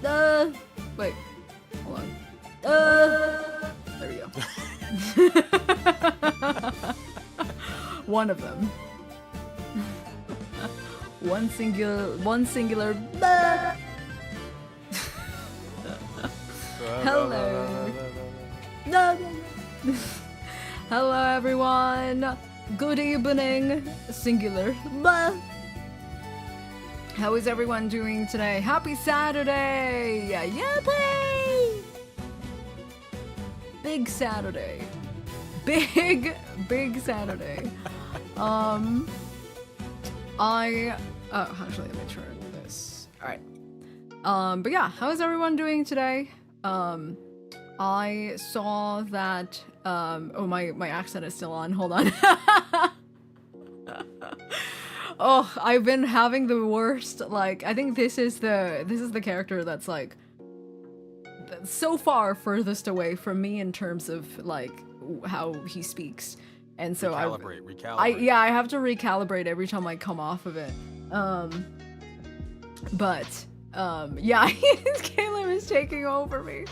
Wait, hold on. There we go. One of them. One singular. Hello. Hello everyone. Good evening. Singular. How is everyone doing today? Happy Saturday! Yippee! Big Saturday. Big Saturday. Actually, let me turn this. Alright. But yeah, how is everyone doing today? I saw that, oh, my accent is still on. Hold on. Oh, I've been having the worst, like, I think this is the character that's, like, so far furthest away from me in terms of, like, how he speaks. And so recalibrate. I have to recalibrate every time I come off of it. Yeah, Caleb is taking over me.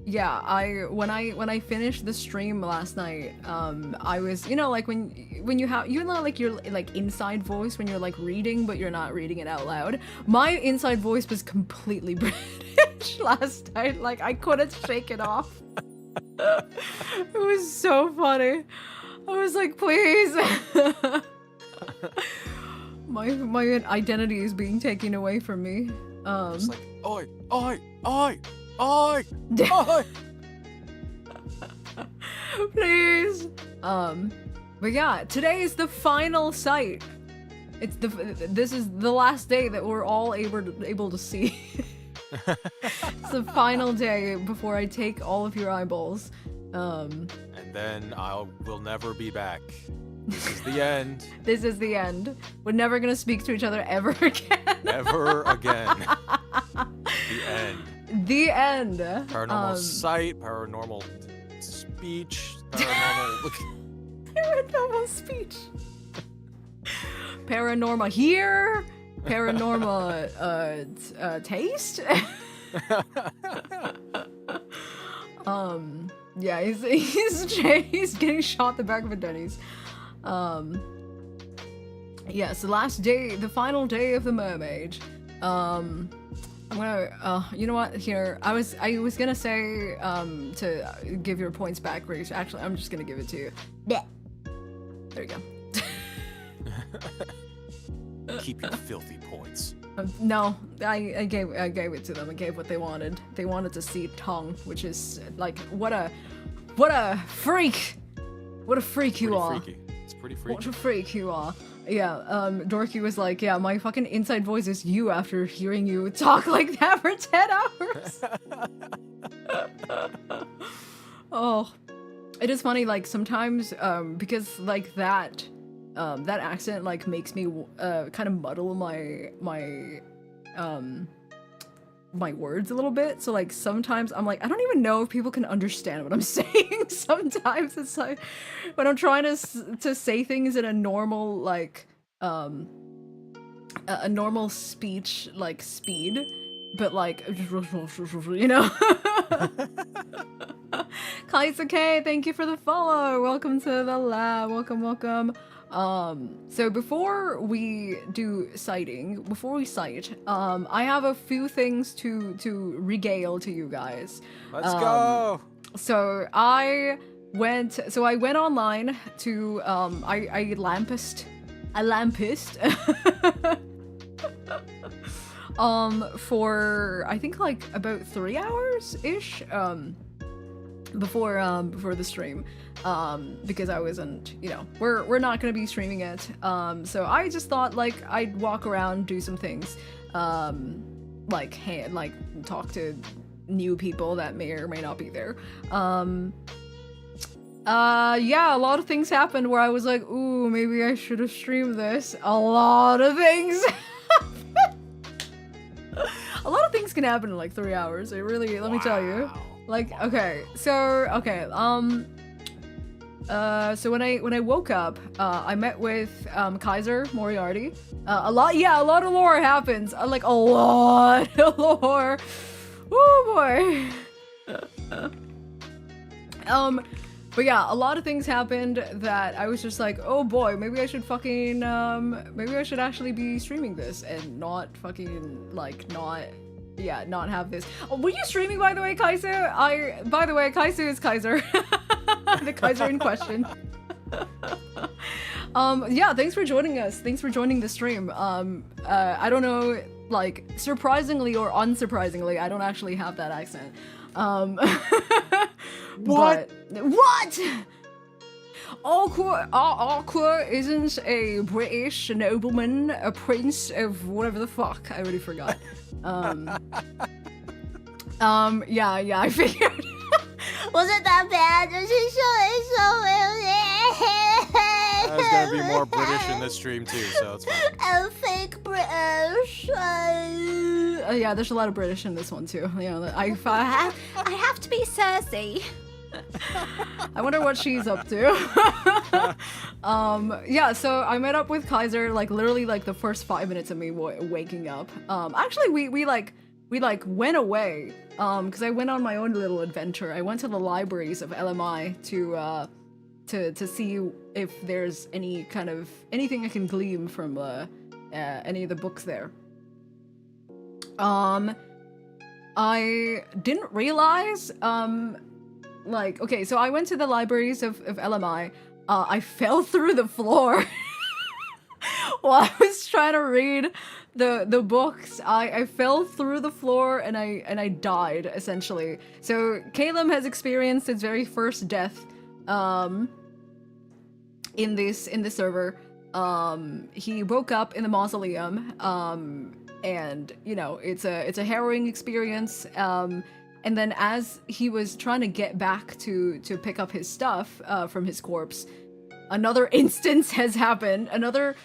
Yeah, when I finished the stream last night, I was, you know, like when you have, you know, like your like inside voice when you're like reading but you're not reading it out loud. My inside voice was completely British last night. Like I couldn't shake it off. It was so funny. I was like, please. My identity is being taken away from me. It's like, oi, oi, oi, oi, oi. Please. But yeah, today is the final sight. This is the last day that we're all able to see. It's the final day before I take all of your eyeballs. And then we'll never be back. This is the end. This is the end. We're never gonna speak to each other ever again. Never again. The end. The end. Paranormal sight, paranormal speech, paranormal speech. Paranormal here. Paranormal taste. Yeah, he's getting shot in the back of a Denny's. Yeah, so the final day of the Mermaid. I'm gonna, you know what, here, I was gonna say, to give your points back, Grace. Actually, I'm just gonna give it to you. There you go. Keep your filthy points. No, I gave it to them. I gave what they wanted. They wanted to see tongue, which is, like, what a freak! What a freak you are. Freaky. It's pretty freaky. What a freak you are. Yeah, Dorky was like, yeah, my fucking inside voice is you after hearing you talk like that for 10 hours. Oh, it is funny, like, sometimes, because, like, that accent, like, makes me, kind of muddle my words a little bit. So, like, sometimes I'm like, I don't even know if people can understand what I'm saying. Sometimes it's like, when I'm trying to say things in a normal, like, a normal speech, like, speed, but, like, you know? Kaisuke, thank you for the follow! Welcome to the lab, welcome. So before we cite, I have a few things to regale to you guys. Let's go! So I went online to, I lampist, for, I think, like, about 3 hours-ish, before the stream, because I wasn't, you know, we're not gonna be streaming it, so I just thought, like, I'd walk around, do some things, like, hey, like, talk to new people that may or may not be there. Yeah, a lot of things happened where I was like, ooh, maybe I should have streamed this. A lot of things a lot of things can happen in like 3 hours. It really, let me tell you. Like, okay, so, okay, So when I woke up, I met with Kaiser Moriarty. A lot of lore happens. Like a lot of lore. Oh boy. But yeah, a lot of things happened that I was just like, oh boy, maybe I should fucking maybe I should actually be streaming this and not fucking like not have this. Oh, were you streaming, by the way, Kaiser? By the way, Kaiser is Kaiser. The Kaiser in question. Yeah, thanks for joining us. Thanks for joining the stream. I don't know, like, surprisingly or unsurprisingly, I don't actually have that accent. What? What? AQUA isn't a British nobleman, a prince of whatever the fuck. I already forgot. Yeah, I figured. Wasn't that bad? There's gonna be more British in this stream too, so it's fine. I'm fake British. Yeah, there's a lot of British in this one too. You know, I have to be Cersei. I wonder what she's up to. Yeah, so I met up with Kaiser like literally like the first 5 minutes of me waking up. Actually, we went away because I went on my own little adventure. I went to the libraries of LMI to see if there's anything I can glean from any of the books there. I didn't realize like, okay, so I went to the libraries of LMI. I fell through the floor while I was trying to read the books. I fell through the floor and I died essentially. So Caleb has experienced his very first death in this server. He woke up in the mausoleum and you know, it's a harrowing experience. And then as he was trying to get back to pick up his stuff from his corpse, another instance has happened. Another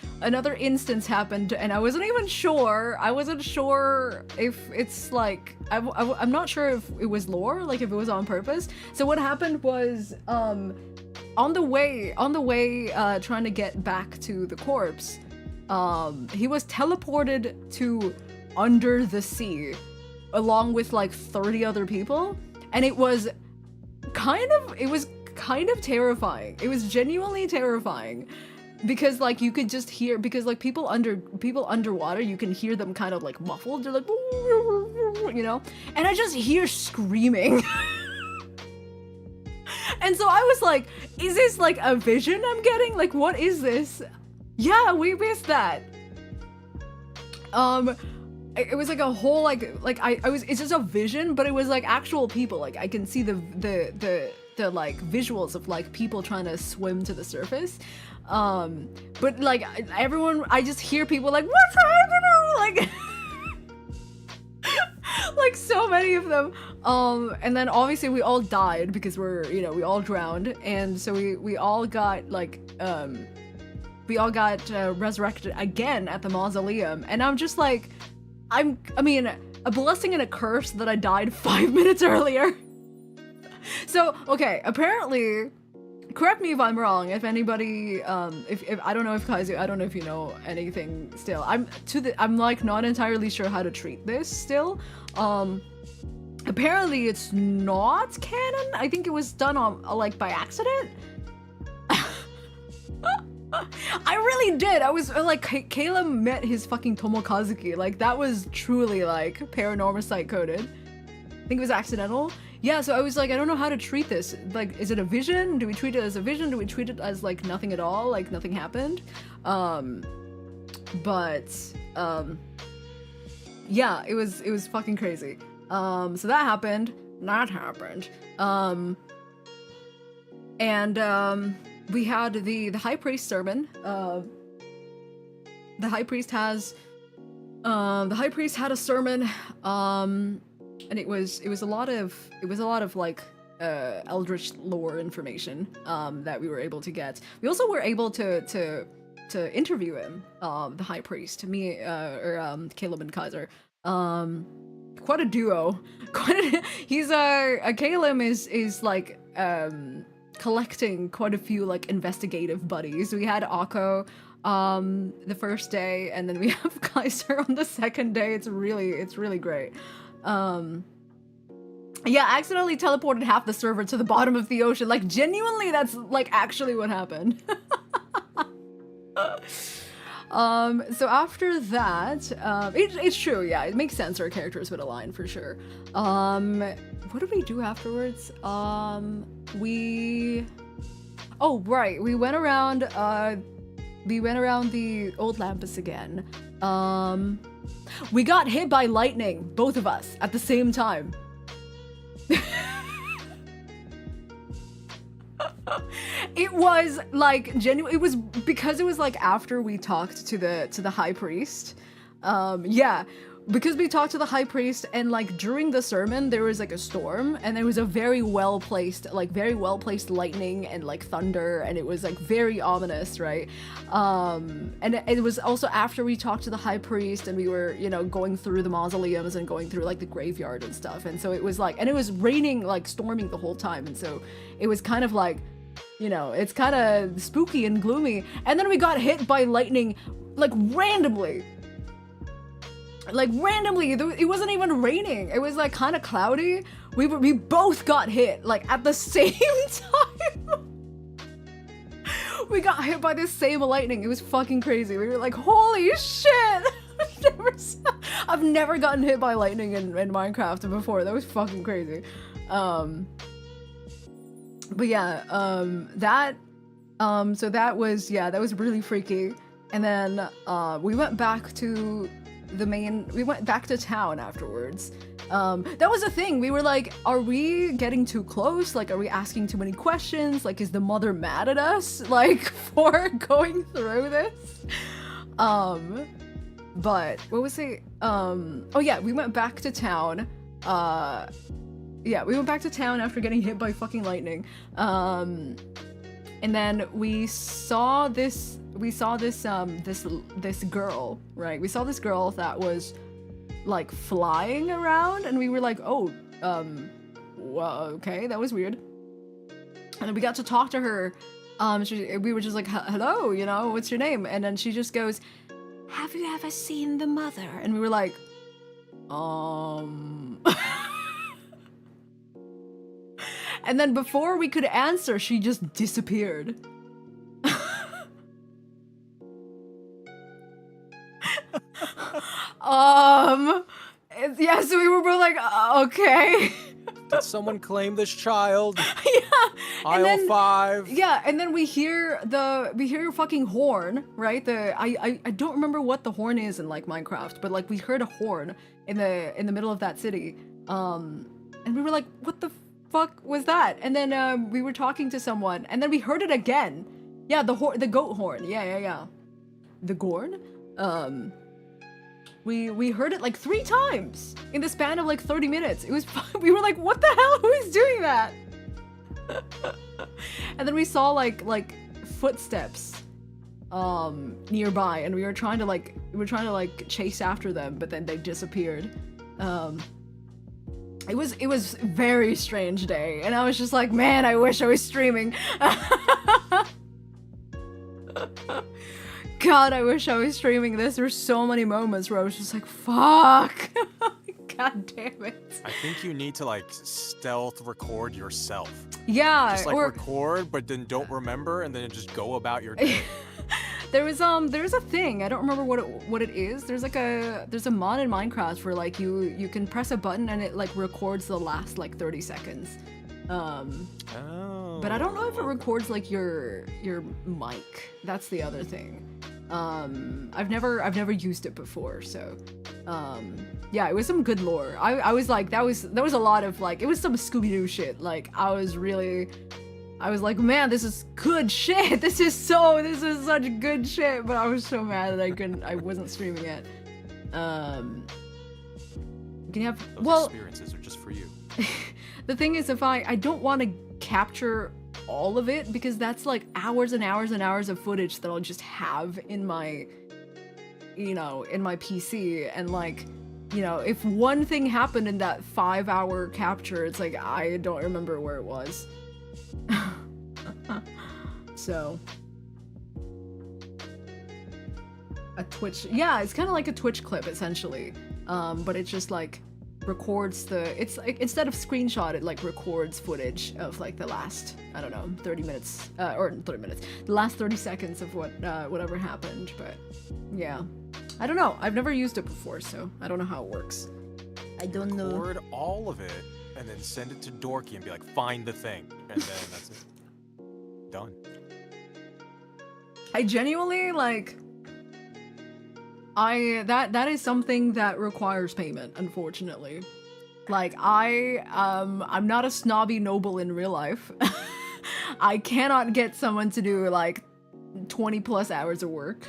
instance happened, and I wasn't even sure. I wasn't sure if it's like I'm not sure if it was lore, like if it was on purpose. So what happened was on the way trying to get back to the corpse, he was teleported to under the sea along with like 30 other people, and it was kind of terrifying. It was genuinely terrifying because like you could just hear, because like people underwater, you can hear them kind of like muffled. They're like, you know, and I just hear screaming. And so I was like, is this like a vision I'm getting? Like, what is this? Yeah, we missed that. It was like a whole it's just a vision, but it was like actual people. Like I can see the like visuals of like people trying to swim to the surface. But like everyone, I just hear people like, what's happening? Like like so many of them. And then obviously we all died because we all drowned, and so we all got like resurrected again at the mausoleum, and I'm just like, I mean, a blessing and a curse that I died 5 minutes earlier. So, okay, apparently, correct me if I'm wrong, if anybody, if I don't know if Kaizu, I don't know if you know anything still. I'm like not entirely sure how to treat this still. Apparently it's not canon. I think it was done on, like, by accident. I really did. I was like, Caleb met his fucking Tomokazuki. Like, that was truly like PARANORMASIGHT coded. I think it was accidental. Yeah, so I was like, I don't know how to treat this. Like, is it a vision? Do we treat it as a vision? Do we treat it as like nothing at all? Like nothing happened? Yeah, it was fucking crazy. So that happened. That happened. We had the high priest sermon. The high priest had a sermon, and it was a lot of like eldritch lore information that we were able to get. We also were able to interview him, the high priest, Caleb and Kaiser. Quite a duo. Caleb is like collecting quite a few like investigative buddies. We had Akko the first day, and then we have Kaiser on the second day. It's really great. Yeah, I accidentally teleported half the server to the bottom of the ocean. Like, genuinely, that's like actually what happened. So after that, it's true, yeah, it makes sense our characters would align for sure. What did we do afterwards? Oh, right, we went around the old Lampus again. We got hit by lightning, both of us, at the same time. It was like genuine. It was because it was like after we talked to the high priest. Yeah, because we talked to the high priest, and like during the sermon there was like a storm, and there was a very well placed lightning and like thunder, and it was like very ominous, right? And it was also after we talked to the high priest, and we were, you know, going through the mausoleums and going through like the graveyard and stuff, and so it was like, and it was raining, like storming the whole time, and so it was kind of like, you know, it's kind of spooky and gloomy. And then we got hit by lightning, like randomly. Like randomly, it wasn't even raining. It was like kind of cloudy. We both got hit like at the same time. We got hit by the same lightning. It was fucking crazy. We were like, holy shit. I've never gotten hit by lightning in Minecraft before. That was fucking crazy. But yeah, so that was really freaky. And then we went back to town afterwards. That was a thing. We were like, are we getting too close? Like, are we asking too many questions? Like, is the mother mad at us, like, for going through this? But what was it? Oh yeah, we went back to town. Yeah, we went back to town after getting hit by fucking lightning. And then we saw this girl, right? We saw this girl that was like flying around, and we were like, oh, well, okay, that was weird. And then we got to talk to her. We were just like, hello, you know, what's your name? And then she just goes, have you ever seen the mother? And we were like, And then before we could answer, she just disappeared. Yeah, so we were both like, okay. Did someone claim this child? Yeah. Aisle 5. Yeah, and then we hear a fucking horn, right? I don't remember what the horn is in like Minecraft, but like we heard a horn in the middle of that city. And we were like, what the fuck was that? And then we were talking to someone, and then we heard it again. Yeah, the goat horn. Yeah. The gorn. We heard it like 3 times in the span of like 30 minutes. It was we were like, what the hell? Who is doing that? And then we saw like footsteps nearby, and we were trying to chase after them, but then they disappeared. It was a very strange day, and I was just like, man, I wish I was streaming. God, I wish I was streaming this. There's so many moments where I was just like, fuck. God damn it. I think you need to like stealth record yourself. Yeah. Just like record, but then don't remember, and then just go about your day. There's a thing, I don't remember what it is. There's a mod in Minecraft where like you can press a button and it like records the last like 30 seconds. But I don't know if it records like your mic. That's the other thing. I've never used it before, so yeah, it was some good lore. I was like, that was a lot of like, it was some Scooby-Doo shit. Like I was like, man, this is good shit. This is such good shit. But I was so mad that I wasn't streaming it. Can you have Those experiences are just for you. The thing is, if I don't want to capture all of it, because that's like hours and hours and hours of footage that I'll just have in my, you know, in my PC, and like, you know, if one thing happened in that 5-hour capture, it's like I don't remember where it was. So a Twitch, yeah, it's kind of like a Twitch clip essentially, but it just like records it's like instead of screenshot, it like records footage of like the last, I don't know, 30 minutes or 30 minutes, the last 30 seconds of whatever happened. But yeah, I don't know, I've never used it before, so I don't know how it works. I don't know. Record all of it and then send it to Dorky and be like, find the thing, and then that's it. Done. I genuinely like that is something that requires payment, unfortunately. Like I'm not a snobby noble in real life. I cannot get someone to do like 20 plus hours of work.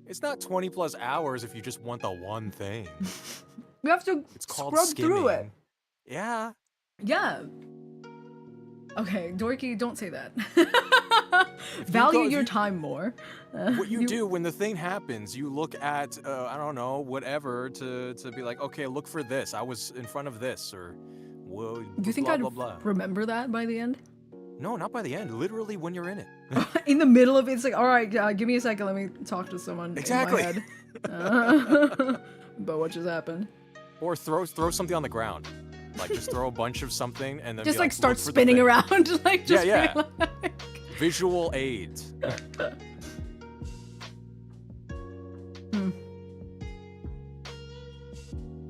It's not 20 plus hours if you just want the one thing. You have to scrub through it. Yeah. Yeah. Okay, Dorky, don't say that. Value your time more. What you do when the thing happens, you look at, I don't know, whatever, to be like, okay, look for this. I was in front of this, or, whoa, do you think blah, I'd blah, blah. remember that by the end? No, not by the end. Literally when you're in it. In the middle of it, it's like, all right, give me a second. Let me talk to someone Exactly. in my head. But what just happened? Or throw something on the ground. Like, just throw a bunch of something and then just be like start look for the spinning thing. around. Like, just Yeah, be like... Visual aids.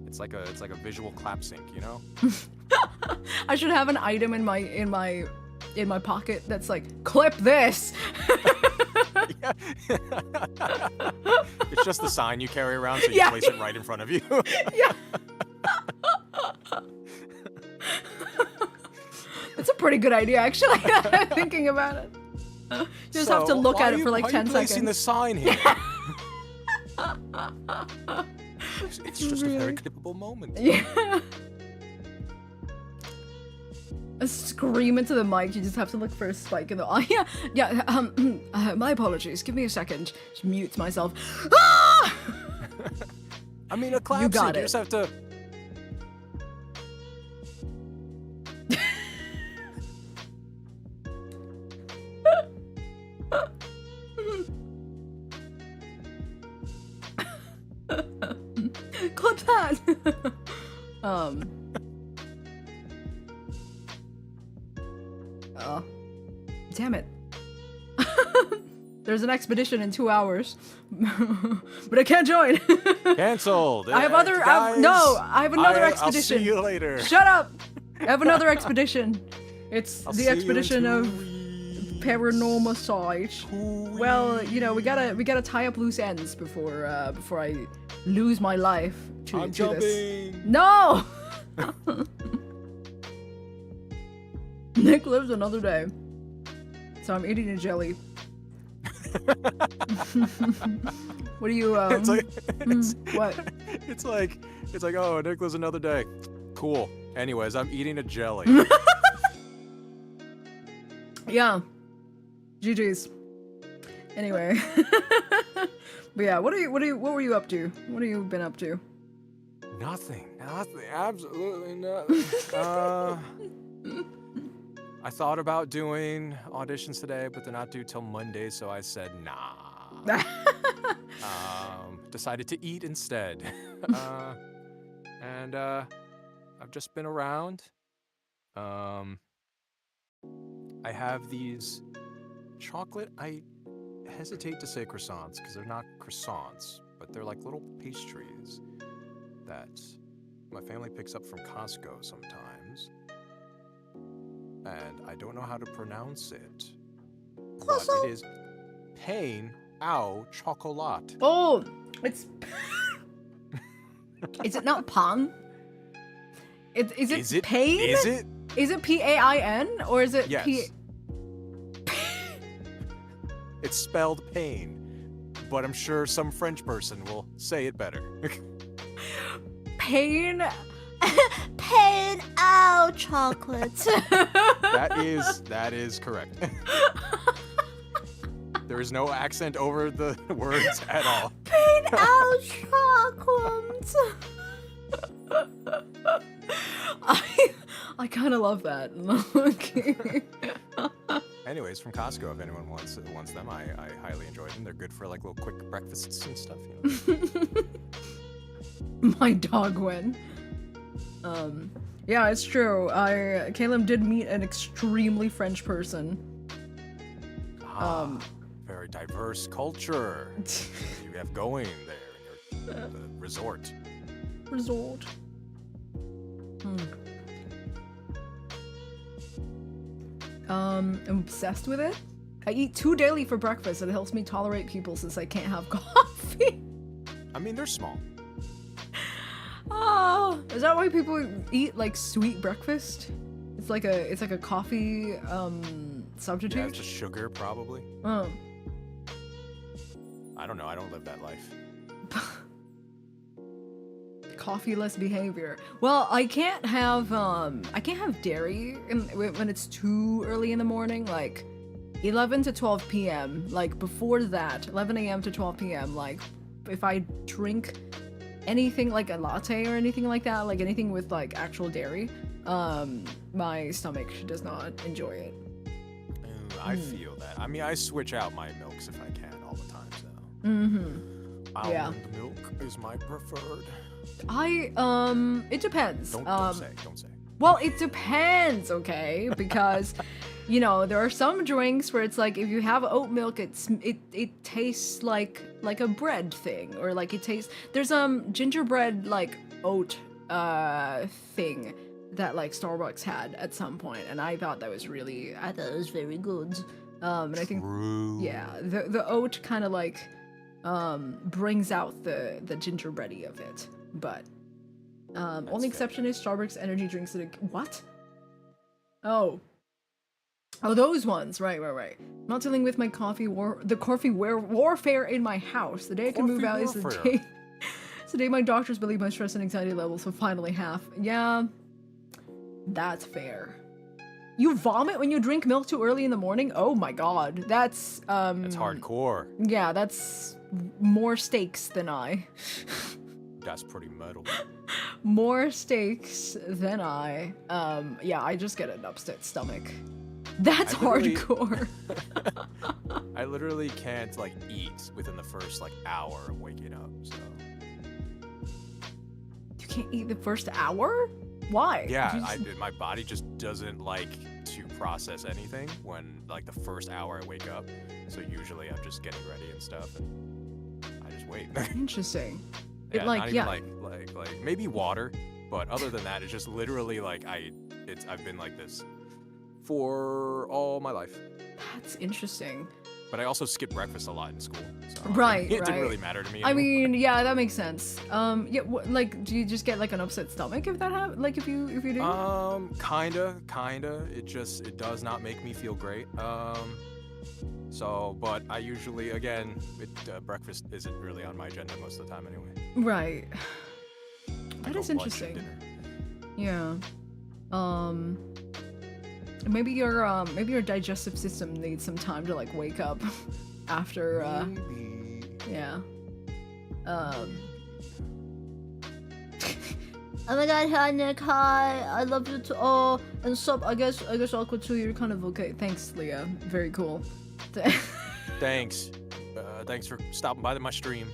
It's like a visual clap sync, you know? I should have an item in my pocket that's like, clip this. Yeah. It's just the sign you carry around, so you Yeah. place it right in front of you. Yeah. That's a pretty good idea, actually. Thinking about it. You just have to look at it for like 10 seconds. Why are you placing the sign here? It's just a very clippable moment. Yeah. A scream into the mic. You just have to look for a spike in the eye. Yeah. My apologies. Give me a second. Just mute myself. Ah! I mean, a clap You got sync. You it. just have to. Clip that. Oh, damn it. There's an expedition in 2 hours, but I can't join. Canceled. I have other. Guys, I have another I'll expedition. see you later. Shut up. I have another expedition. It's I'll the see you in expedition 2 of weeks. PARANORMASIGHT. 2 Well, you know, we gotta tie up loose ends before I lose my life to I'm to this. jumping. No. Nick lives another day, so I'm eating a jelly. What are you? It's like, What? It's like, oh, Nicholas, another day. Cool. Anyways, I'm eating a jelly. Yeah. GG's. Anyway. But yeah, what were you up to? What have you been up to? Nothing, absolutely nothing. I thought about doing auditions today, but they're not due till Monday, so I said nah. Decided to eat instead. And I've just been around. I have these chocolate, I hesitate to say croissants because they're not croissants, but they're like little pastries that my family picks up from Costco sometimes. And I don't know how to pronounce it. But it is pain au chocolat. Oh, it's. Is it not pang? Is it pain? Is it? Is it PAIN or is it Yes. P? It's spelled pain, but I'm sure some French person will say it better. Pain? Pain out chocolate. That is correct. There is no accent over the words at all. Pain out chocolate. I kind of love that. Okay. Anyways, from Costco, if anyone wants them, I highly enjoy them. They're good for like little quick breakfasts and stuff. You know? My dog went. Yeah, it's true. Caleb did meet an extremely French person. Very diverse culture you have going there in your resort. I'm obsessed with it. I eat 2 daily for breakfast. It helps me tolerate people since I can't have coffee. I mean, they're small. Oh, is that why people eat like sweet breakfast? It's like a coffee substitute. Yeah, it's just sugar probably. Oh. I don't know. I don't live that life. Coffee-less behavior. Well, I can't have dairy when it's too early in the morning, like 11 to 12 p.m. Like before that, 11 a.m. to 12 p.m. Like if I drink anything like a latte or anything like that, like anything with like actual dairy, my stomach does not enjoy it. I feel that. I mean, I switch out my milks if I can all the time, so. Almond milk is my preferred. It depends. Don't say. Well, it depends, okay? Because, you know, there are some drinks where it's like if you have oat milk, it tastes like a bread thing, or like it tastes. There's gingerbread like oat thing that like Starbucks had at some point, and I thought it was very good. And I think the oat kind of like brings out the gingerbready of it, but only exception is Starbucks energy drinks that what? Oh, those ones, right. Not dealing with my coffee warfare in my house. The day I can move out is the day. It's the day my doctors believe my stress and anxiety levels will finally half. Yeah, that's fair. You vomit when you drink milk too early in the morning? Oh my god, that's hardcore. Yeah, that's more stakes than I. That's pretty metal. More stakes than I. Yeah, I just get an upset stomach. That's hardcore. I literally can't like eat within the first like hour of waking up, so. You can't eat the first hour? Why? Yeah, my body just doesn't like to process anything when like the first hour I wake up. So usually I'm just getting ready and stuff, and I just wait. Interesting. Yeah, not even like maybe water, but other than that, it's just literally like I've been like this for all my life. That's interesting. But I also skipped breakfast a lot in school, so right, it didn't really matter to me. I mean, yeah, that makes sense. Yeah, like, do you just get like an upset stomach if that happens? Like, if you do? Kinda. It does not make me feel great. So, but I usually, again, breakfast isn't really on my agenda most of the time anyway. Right. That is interesting. Yeah. Maybe your digestive system needs some time to like wake up after Maybe. Yeah. Oh my god, hi Nick, hi, I love you too. Oh, and sup, I guess Aqua too, you're kind of okay. Thanks, Leah. Very cool. Thanks. Thanks for stopping by my stream.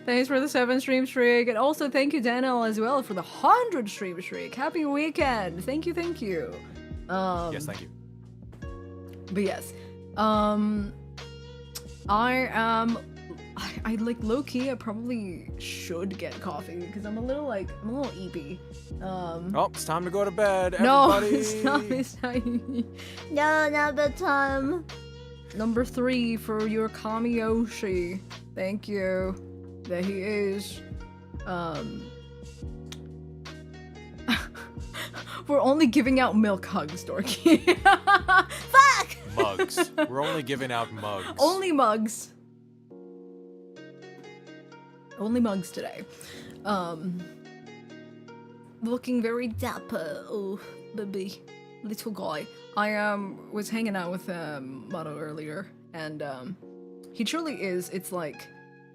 Thanks for the 7 stream streak, and also thank you Daniel as well for the 100 stream streak. Happy weekend. Thank you. Yes, thank you. But yes, I like low-key I probably should get coffee because I'm a little eepy. Oh, it's time to go to bed, no, everybody. it's not. No, now bedtime. Number 3 for your Kami Oshi. Thank you. There he is. We're only giving out milk hugs, Dorky. Fuck! Mugs. We're only giving out mugs. Only mugs. Only mugs today. Looking very dapper. Oh, baby. Little guy. I was hanging out with Mato earlier, and he truly is. It's like,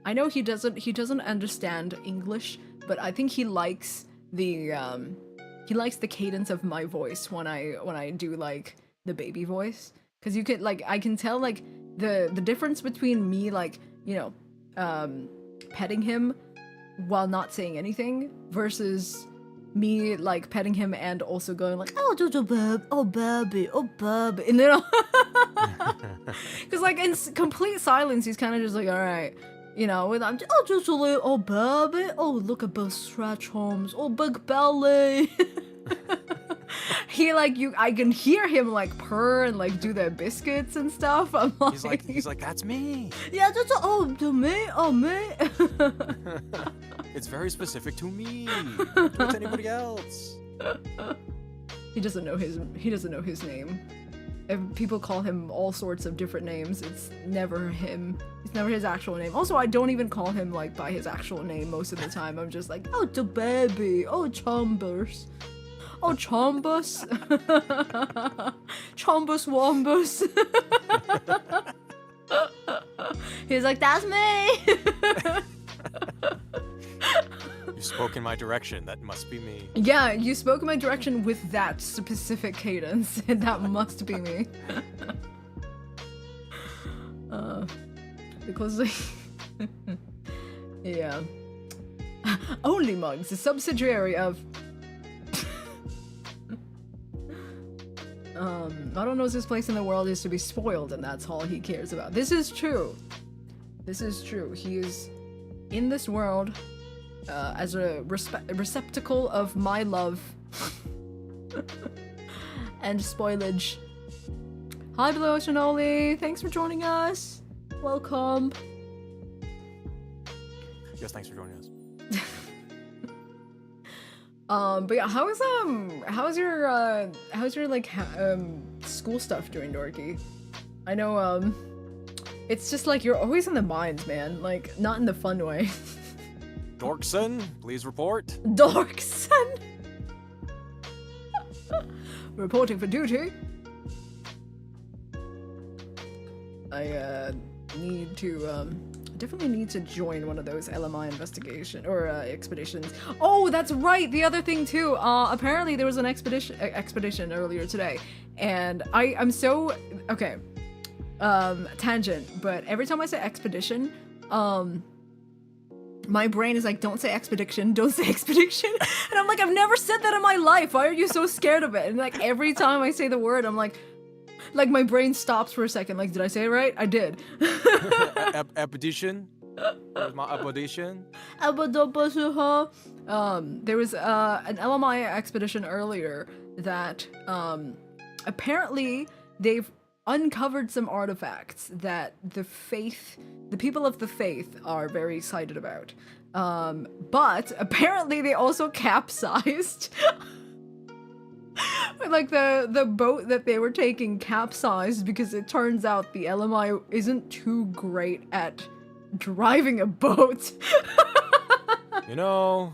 I know he doesn't understand English, but I think he likes the cadence of my voice when I do like the baby voice, because you can like I can tell like the difference between me like petting him while not saying anything versus me like petting him and also going like oh baby, oh baby, oh baby, and then because like in complete silence he's kind of just like all right, with I'm just, oh just a little oh baby, oh look at both stretch arms, oh big belly. He like I can hear him like purr and like do the biscuits and stuff. I'm like he's like that's me. Yeah, just oh to me, oh me. It's very specific to me. Don't do it to anybody else. He doesn't know his name. If people call him all sorts of different names, it's never him. It's never his actual name. Also, I don't even call him like by his actual name most of the time. I'm just like, oh, the baby, oh, Chombers, oh, Chombus, Chombus Wombus. He's like, that's me. You spoke in my direction. That must be me. Yeah, you spoke in my direction with that specific cadence, and that must be me. Because, yeah. Only Mugs, a subsidiary of. I don't know if this place in the world is to be spoiled, and that's all he cares about. This is true. This is true. He is in this world. As a receptacle of my love and spoilage. Hi, Blue Ocean Oli. Thanks for joining us. Welcome. Yes, thanks for joining us. But yeah, how's your like school stuff during Dorky? I know it's just like you're always in the mines, man. Like not in the fun way. Dorkson, please report. Dorkson! Reporting for duty. I need to definitely need to join one of those LMI investigation or expeditions. Oh, that's right. The other thing too. Apparently there was an expedition earlier today, and I'm so okay. Tangent, but every time I say expedition, my brain is like, don't say expedition, don't say expedition. And I'm like, I've never said that in my life. Why are you so scared of it? And like every time I say the word, I'm like my brain stops for a second. Like, did I say it right? I did. Expedition? My expedition? There was an LMI expedition earlier that apparently they've uncovered some artifacts that the people of the faith are very excited about. But apparently they also capsized. Like the boat that they were taking capsized because it turns out the LMI isn't too great at driving a boat. You know,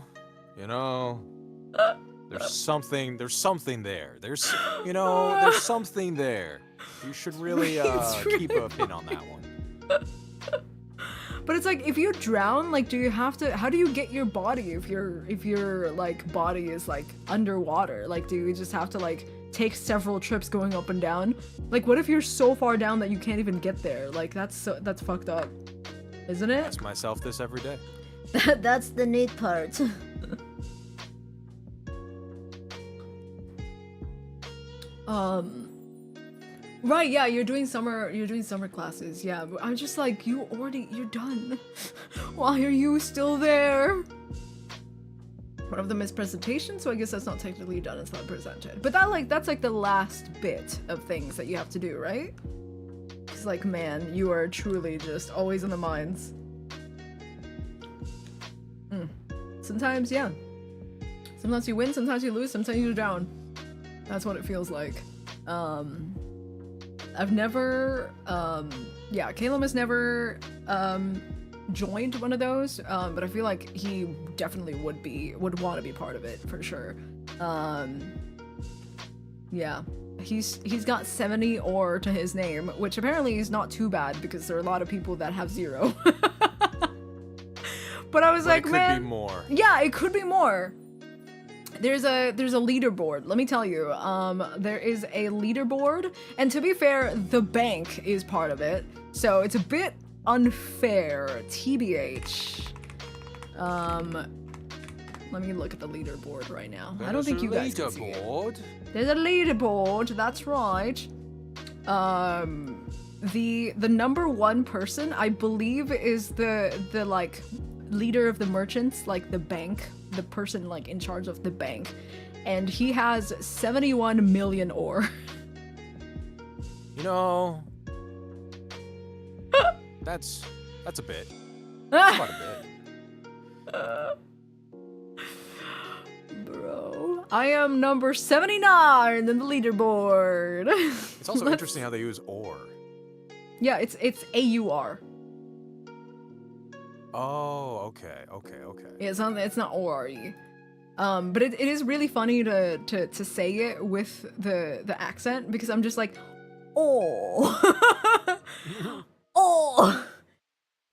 there's something there. There's something there. You should really keep a pin on that one. But it's like, if you drown, like, how do you get your body if your like body is like underwater? Like, do you just have to like take several trips going up and down? Like, what if you're so far down that you can't even get there? Like, that's fucked up, isn't it? Ask myself this every day. That's the neat part. Right, yeah, you're doing summer classes, yeah, but I'm just like, you're done. Why are you still there? One of them is presentation, so I guess that's not technically done, it's not presented. But that's like the last bit of things that you have to do, right? It's like, man, you are truly just always in the mines. Sometimes, yeah. Sometimes you win, sometimes you lose, sometimes you're down. That's what it feels like. I've never, Caleb has never, joined one of those, but I feel like he definitely would want to be part of it, for sure. Yeah. He's got 70 ore to his name, which apparently is not too bad, because there are a lot of people that have 0. But I was like, man, it could be more. Yeah, it could be more. there's a leaderboard. Let me tell you, there is a leaderboard, and to be fair, the bank is part of it, so it's a bit unfair. TBH. Let me look at the leaderboard right now. I don't think you guys can see it. There's a leaderboard. That's right. The number one person, I believe, is the like leader of the merchants, like the bank, the person like in charge of the bank, and he has 71 million ore. You know, that's a bit. Quite a bit. Bro, I am number 79 in the leaderboard. It's also interesting how they use ore. Yeah, it's AUR. Oh, okay. Yeah, it's not ORE. But it is really funny to say it with the accent, because I'm just like, oh, oh.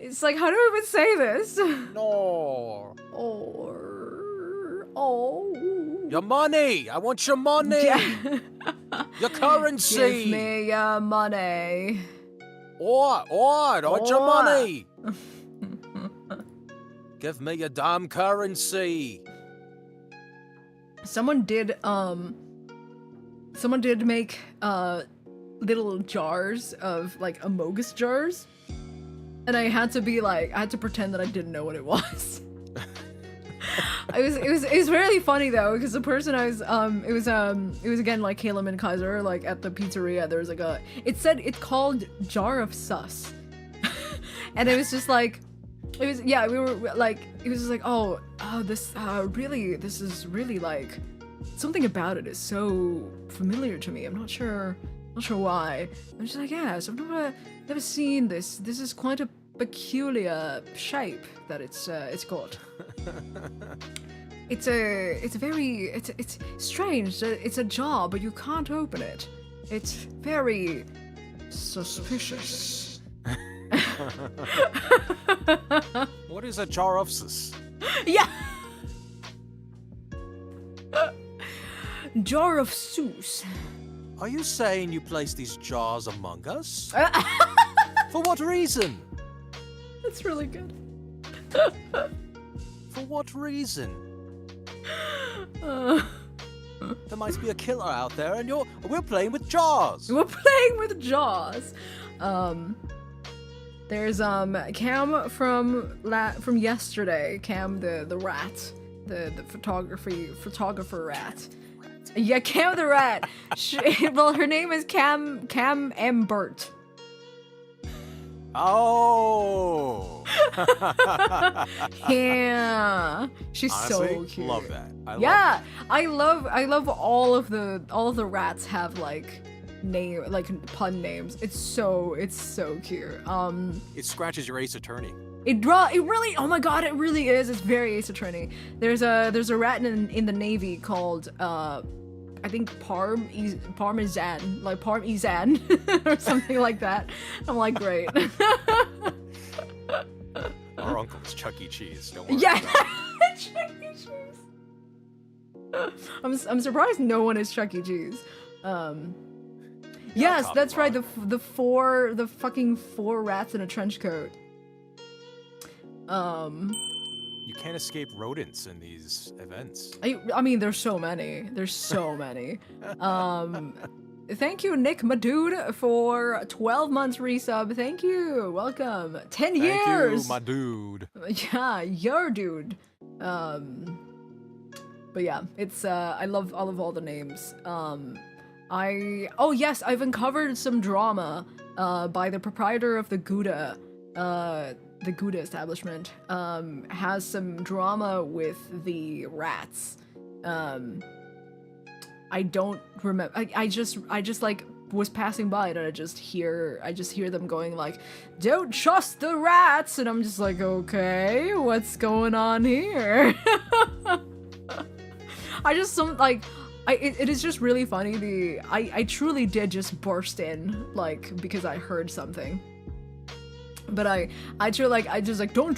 It's like, how do I even say this? No. Oh. Your money! I want your money! Yeah. Your currency! Give me your money. I want your money! Give me your damn currency! Someone did make little jars of like Amogus jars, and I had to pretend that I didn't know what it was. It was really funny though, because the person I was it was again like Caleb and Kaiser, like at the pizzeria. There was like it called jar of sus, and it was just like, it was just like, oh this is really like, something about it is so familiar to me. I'm not sure why. I'm just like, yes, I've never seen this. This is quite a peculiar shape that it's got. It's strange. It's a jar, but you can't open it. It's very suspicious. What is a jar of sus? Yeah. Jar of Seuss. Are you saying you place these jars among us? For what reason? That's really good. For what reason? There might be a killer out there, and we're playing with jars. We're playing with jars. There's Cam from yesterday. Cam the rat, the photographer rat. Yeah, Cam the rat. Well, her name is Cam Burt. Oh. Yeah, she's Honestly, so cute. Love that. I love all of the rats have like pun names. It's so cute. It scratches your Ace Attorney. It really, oh my god, it really is. It's very Ace Attorney. There's a rat in the Navy called I think Parmesan, like Parmesan or something like that. I'm like, great. Our uncle is Chuck E. Cheese. Don't worry. Yeah, Chuck E. Cheese. I'm surprised no one is Chuck E. Cheese. Yes, that's right. The fucking four rats in a trench coat. You can't escape rodents in these events. I mean, there's so many. Thank you, Nick, my dude, for 12 months resub. Thank you. Welcome. 10 years. Thank you, my dude. Yeah, your dude. But yeah, it's I love all the names. Oh yes, I've uncovered some drama by the proprietor of the Gouda establishment. Has some drama with the rats. I don't remember. I just like was passing by and I just hear them going like, "Don't trust the rats," and I'm just like, okay, what's going on here? It is just really funny. I truly did just burst in, like, because I heard something. But I just like I don't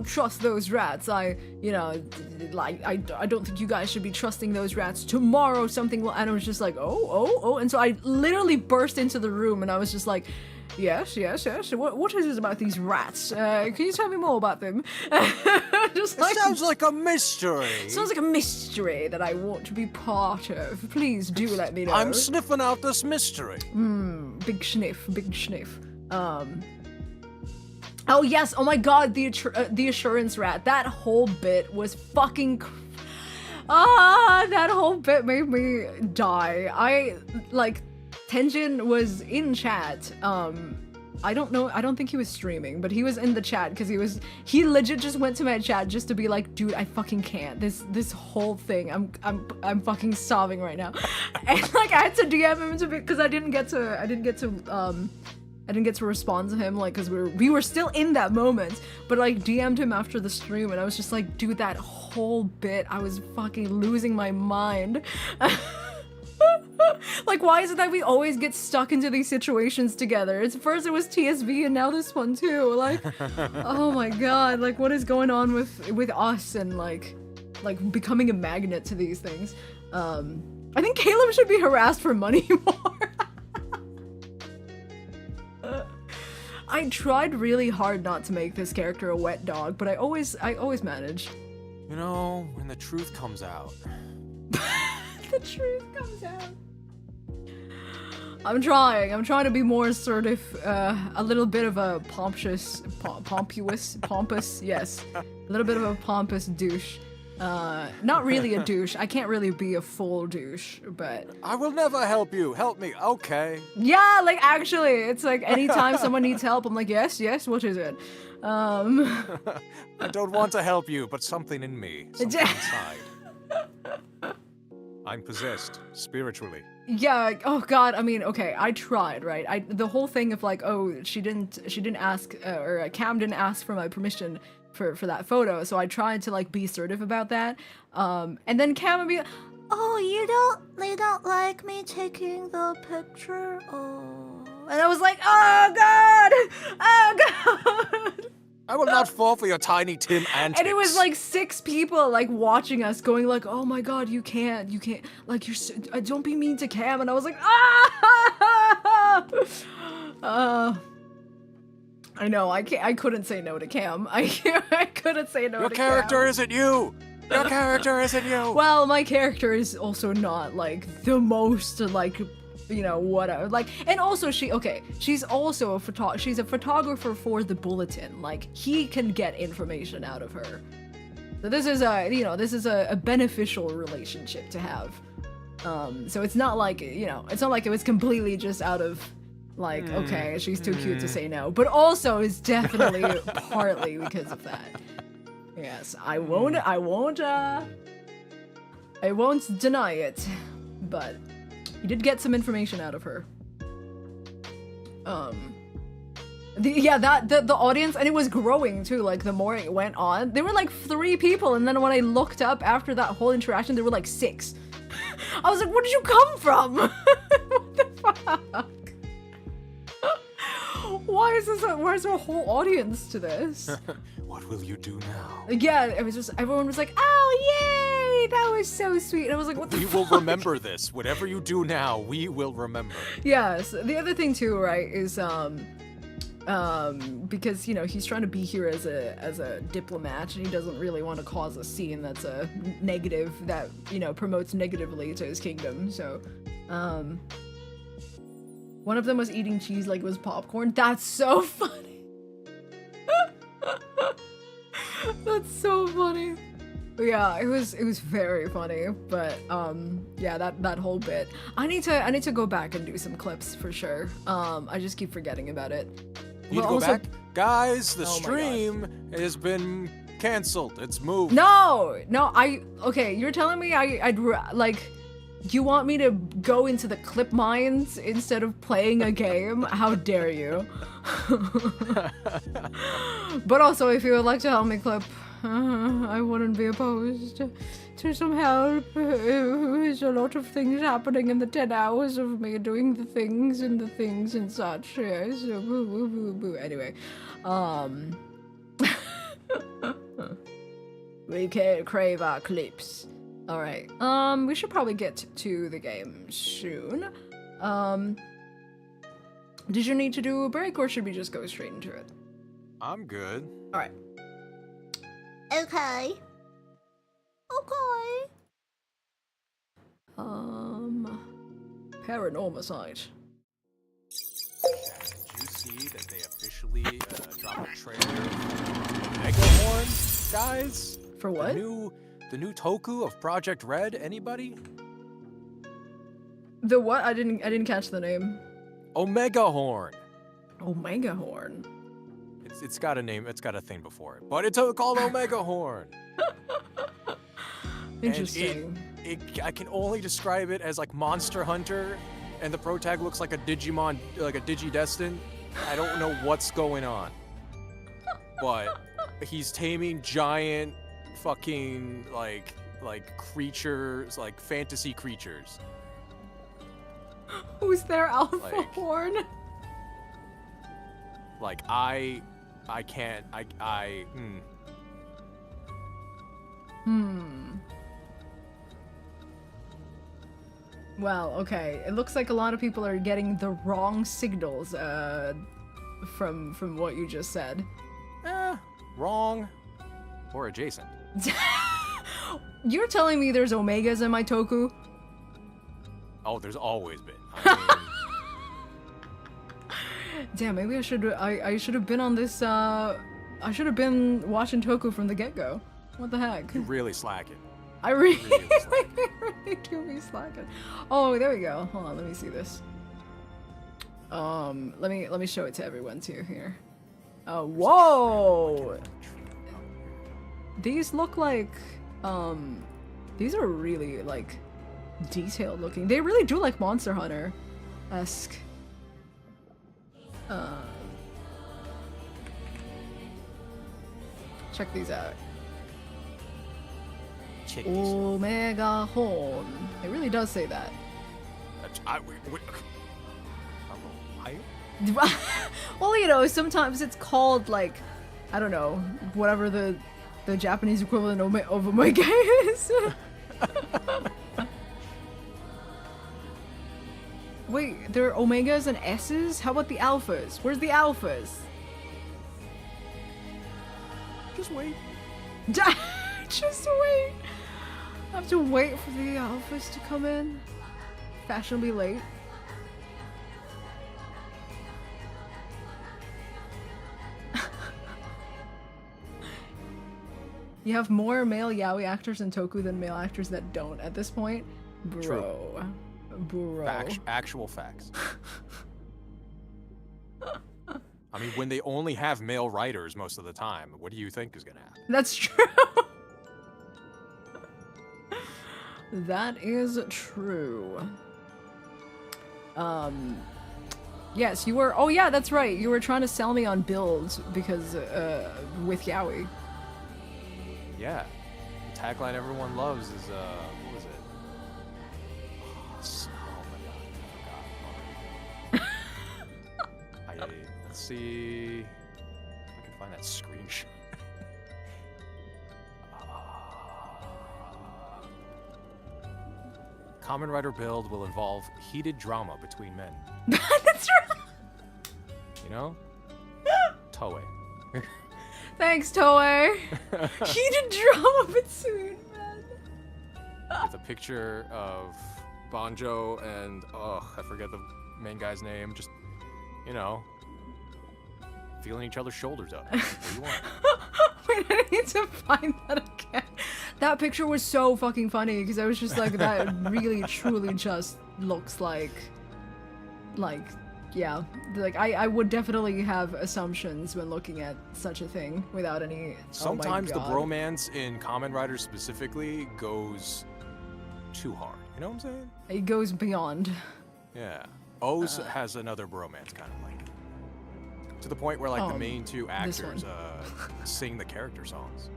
trust those rats. I don't think you guys should be trusting those rats. Tomorrow something will, and I was just like, oh, and so I literally burst into the room and I was just like, yes. What is it about these rats? Can you tell me more about them? Just It sounds like a mystery. Sounds like a mystery that I want to be part of. Please do let me know. I'm sniffing out this mystery. Big sniff. Oh yes, oh my god, the assurance rat. That whole bit was fucking that whole bit made me die. Tenjin was in chat. I don't think he was streaming, but he was in the chat because he legit just went to my chat just to be like, dude, I fucking can't. This whole thing, I'm fucking sobbing right now. And like I had to DM him because I didn't get to respond to him, like, because we were still in that moment, but like DM'd him after the stream and I was just like, dude, that whole bit, I was fucking losing my mind. Like, why is it that we always get stuck into these situations together? First it was TSV and now this one too. Like, oh my god, like what is going on with us and like becoming a magnet to these things? I think Caleb should be harassed for money more. I tried really hard not to make this character a wet dog, but I always manage. You know, when the truth comes out. The truth comes out. I'm trying to be more assertive, a little bit of a pompous, yes. A little bit of a pompous douche. Not really a douche. I can't really be a full douche, but... I will never help you. Help me. Okay. Yeah, like actually, it's like anytime someone needs help, I'm like, yes, what is it? I don't want to help you, but something in me, something inside. I'm possessed, spiritually. Yeah, oh god, I mean, okay, I tried, right? The whole thing of like, oh, she didn't ask, or Cam didn't ask for my permission for that photo, so I tried to like be assertive about that, and then Cam would be, oh, they don't like me taking the picture, oh. And I was like, oh god! I will not fall for your Tiny Tim antics. And it was like 6 people like watching us going like, oh my god, you can't, like don't be mean to Cam. And I was like, I know, I couldn't say no to Cam. I couldn't say no to Cam. Your character isn't you! Your character isn't you! Well, my character is also not like the most like, you know, whatever, like, and also she's also she's a photographer for the Bulletin, like he can get information out of her, so this is a beneficial relationship to have, so it's not like, you know, it's not like it was completely just out of like, okay, she's too cute to say no, but also it's definitely partly because of that. Yes, I won't deny it, but he did get some information out of her. The audience, and it was growing too, like the more it went on. There were like 3 people, and then when I looked up after that whole interaction, there were like 6. I was like, where did you come from? What the fuck? Where's there a whole audience to this? What will you do now? Yeah, it was just, everyone was like, oh yay, that was so sweet. And I was like, what the fuck? We will remember this. Whatever you do now, we will remember. Yes, the other thing too, right, is because, you know, he's trying to be here as a diplomat, and he doesn't really want to cause a scene that's a negative, that, you know, promotes negatively to his kingdom. So one of them was eating cheese like it was popcorn. That's so funny. That's so funny. But yeah, it was very funny. But yeah, that whole bit. I need to go back and do some clips for sure. I just keep forgetting about it. You need to go back? Guys, the stream has been canceled. It's moved. No, okay, you're telling me I'd like, you want me to go into the clip mines instead of playing a game? How dare you? But also, if you would like to help me clip I wouldn't be opposed to some help. There's a lot of things happening in the 10 hours of me doing the things and such. Yes. Anyway, we can't crave our clips. All right. We should probably get to the game soon. Did you need to do a break, or should we just go straight into it? I'm good. All right. Okay. Okay. Paranormasight. Did you see that they officially dropped a trailer for Megahorn, guys? For what? The new Toku of Project Red. Anybody? The what? I didn't catch the name. Omega Horn. Omega Horn. It's got a name. It's got a thing before it, but it's called Omega Horn. Interesting. I can only describe it as like Monster Hunter, and the protag looks like a Digimon, like a Digidestin. I don't know what's going on, but he's taming giant, fucking like creatures, like fantasy creatures. Who's their alpha horn? Like I can't. Well, okay. It looks like a lot of people are getting the wrong signals from what you just said. Wrong or adjacent. You're telling me there's omegas in my Toku? Oh, there's always been. I mean, damn, maybe I should have been on this. I should have been watching Toku from the get-go. What the heck? you're really slacking. I really, slacking. really do be slacking. Oh, there we go. Hold on, let me see this. Let me show it to everyone too here. Whoa! These look like, these are really like detailed looking. They really do like Monster Hunter-esque. Check these out. Check this. Omega Horn. It really does say that. Well, you know, sometimes it's called like, I don't know, whatever the Japanese equivalent of Omega is. Wait, there are Omegas and S's? How about the Alphas? Where's the Alphas? Just wait. Just wait. I have to wait for the Alphas to come in. Fashionably late. You have more male yaoi actors in Toku than male actors that don't at this point? Bro. True. Bro. Actual facts. I mean, when they only have male writers most of the time, what do you think is gonna happen? That's true. That is true. Yes, you were. Oh yeah, that's right. You were trying to sell me on builds because with yaoi. Yeah, the tagline everyone loves is what was it? Oh my god, I forgot. Let's see if I can find that screenshot. Common Rider build will involve heated drama between men. That's right. You know? Toei. Thanks, Toei. Heated drama between men. With a picture of Banjo and I forget the main guy's name. Just, you know, feeling each other's shoulders up. What do you want? Wait, I need to find that again. That picture was so fucking funny because I was just like, that really, truly just looks like, yeah, like I would definitely have assumptions when looking at such a thing without any. Sometimes oh the bromance in Kamen Rider specifically goes too hard. You know what I'm saying? It goes beyond. Yeah. O's has another bromance kind of like. To the point where like the main two this actors sing the character songs.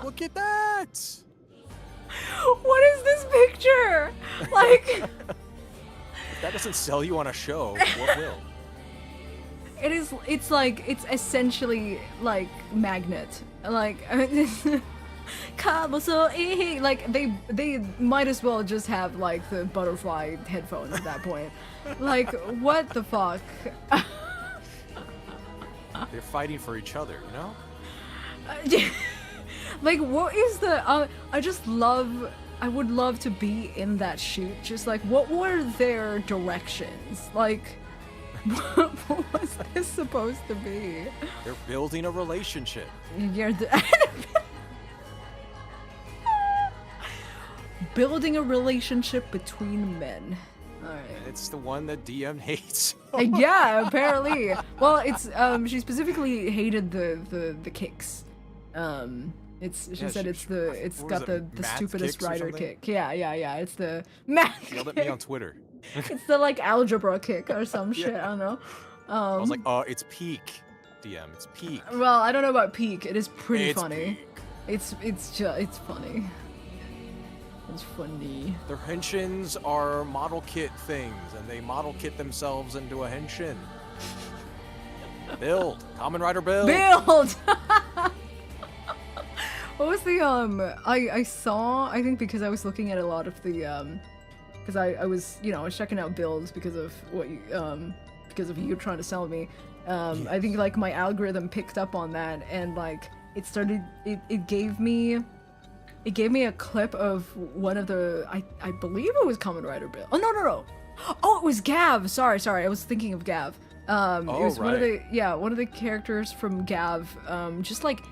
Look at that! What is this picture? Like, If that doesn't sell you on a show, what will? it's like, it's essentially like Magnet. Like, like they might as well just have like the butterfly headphones at that point. Like, what the fuck? They're fighting for each other, you know? Like, what is the I would love to be in that shoot. Just like, what were their directions? Like, what was this supposed to be? They're building a relationship. Building a relationship between men. Alright. It's the one that DM hates. Yeah, apparently. Well, it's she specifically hated the kicks. She said it's got the stupidest writer kick. Yeah. It's the math. Yelled at me on Twitter. It's the like algebra kick or some shit. I don't know. I was like, it's peak, DM. It's peak. Well, I don't know about peak. It is pretty It's funny. peak. It's funny. It's funny. Their henshins are model kit things, and they model kit themselves into a henshin. Build. Kamen Rider build. Build! What was the I saw, I think because I was looking at a lot of the because I was, I was checking out builds because of what you because of you trying to sell me. I think like my algorithm picked up on that, and like it gave me a clip of one of the I believe it was Kamen Rider build. Oh no. Oh, it was Gav. Sorry. I was thinking of Gav. It was one of the characters from Gav, just like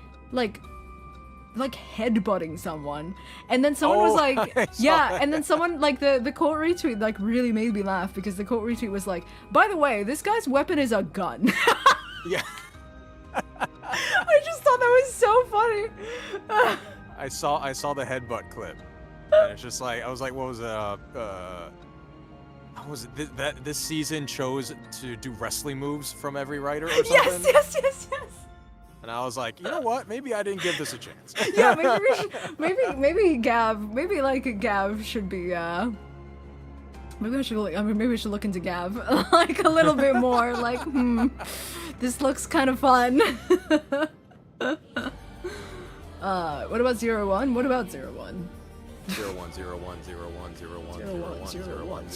headbutting someone, and then someone was like, and then someone like the quote retweet like really made me laugh, because the quote retweet was like, by the way, this guy's weapon is a gun. Yeah. I just thought that was so funny. I saw the headbutt clip, and it's just like, I was like, what was it? This season chose to do wrestling moves from every writer or something? Yes. And I was like, you know what? Maybe I didn't give this a chance. Yeah, maybe Gav should be maybe we should look into Gav like a little bit more, like, this looks kind of fun. What about 01? What about 01? 01, 01, 01, 01, 01, 01,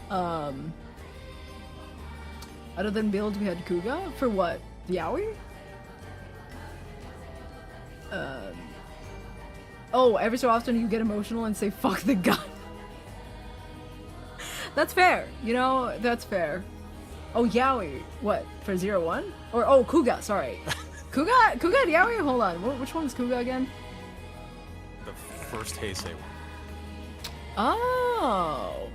01. Other than build, we had Kuga for what? Yaoi? Oh, every so often you get emotional and say "fuck the gun." That's fair, that's fair. Oh, Yaoi, what, for 01? Or, oh, Kuga, sorry. Kuga and Yaoi? Hold on, which one's Kuga again? The first Heisei one. Oh.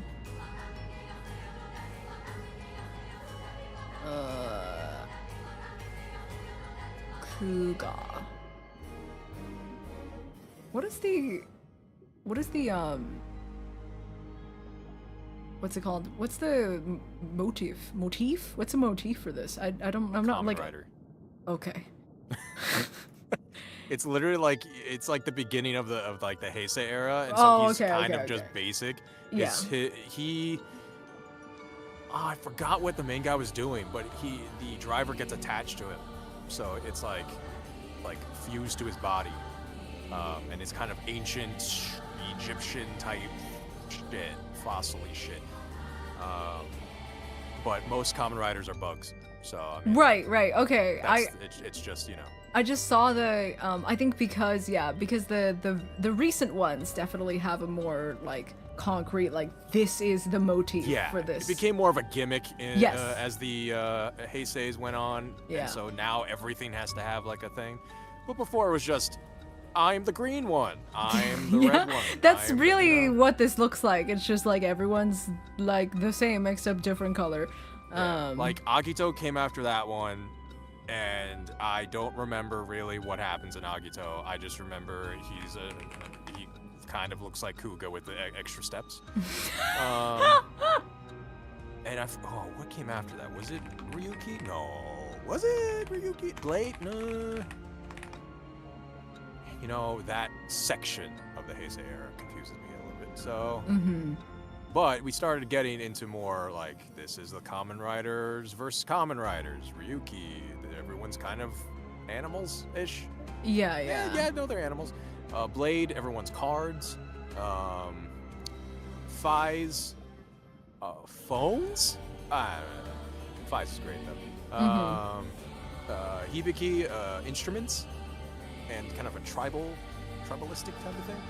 Kuga. What is the what's it called? What's the motif? What's the motif for this? I'm not like. Kamen Rider. Okay. It's literally like, it's like the beginning of the Heisei era, and so he's kind of just basic. Yeah. I forgot what the main guy was doing, but the driver gets attached to him, so it's like fused to his body, and it's kind of ancient Egyptian type shit, fossil-y shit. But most Kamen Riders are bugs, so I mean, right, okay. It's just, I just saw the I think because the recent ones definitely have a more like concrete, like, this is the motif for this. It became more of a gimmick Yes. as the Heiseis went on, and so now everything has to have like a thing. But before it was just, I'm the green one, I'm the red one. That's really what this looks like. It's just like everyone's like the same except different color. Yeah, like Agito came after that one, and I don't remember really what happens in Agito. I just remember he kind of looks like Kuga with the extra steps. And what came after that? Was it Ryuki? No. Was it Ryuki? Blade? No. You know, that section of the Heisei era confuses me a little bit. So, but we started getting into more like, this is the Kamen Riders versus Kamen Riders. Ryuki, everyone's kind of animals-ish. Yeah. Yeah, no, they're animals. Blade, everyone's cards. Fies, phones? I don't know. Fies is great though. Hibiki, instruments, and kind of a tribalistic type of thing.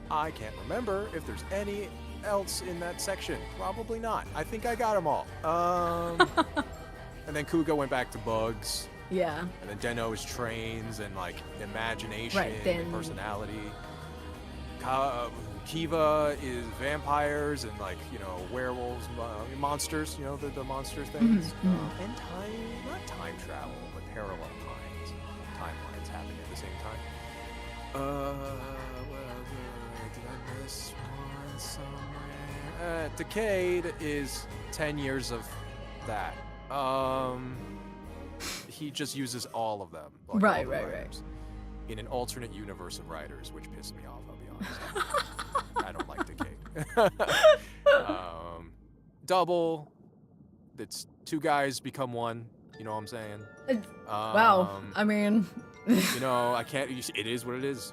I can't remember if there's any else in that section. Probably not. I think I got them all. And then Kuga went back to bugs. Yeah. And then Denno is trains and like imagination and personality. Kiva is vampires and like, you know, werewolves, monsters, you know, the monster things. And not time travel, but parallel timelines happening at the same time. Did I miss one somewhere? Decade is 10 years of that. He just uses all of them. Like right. In an alternate universe of writers, which pissed me off, I'll be honest. I don't like Decade. Double, it's two guys become one, you know what I'm saying? Wow, I mean... you know, I can't, it is what it is.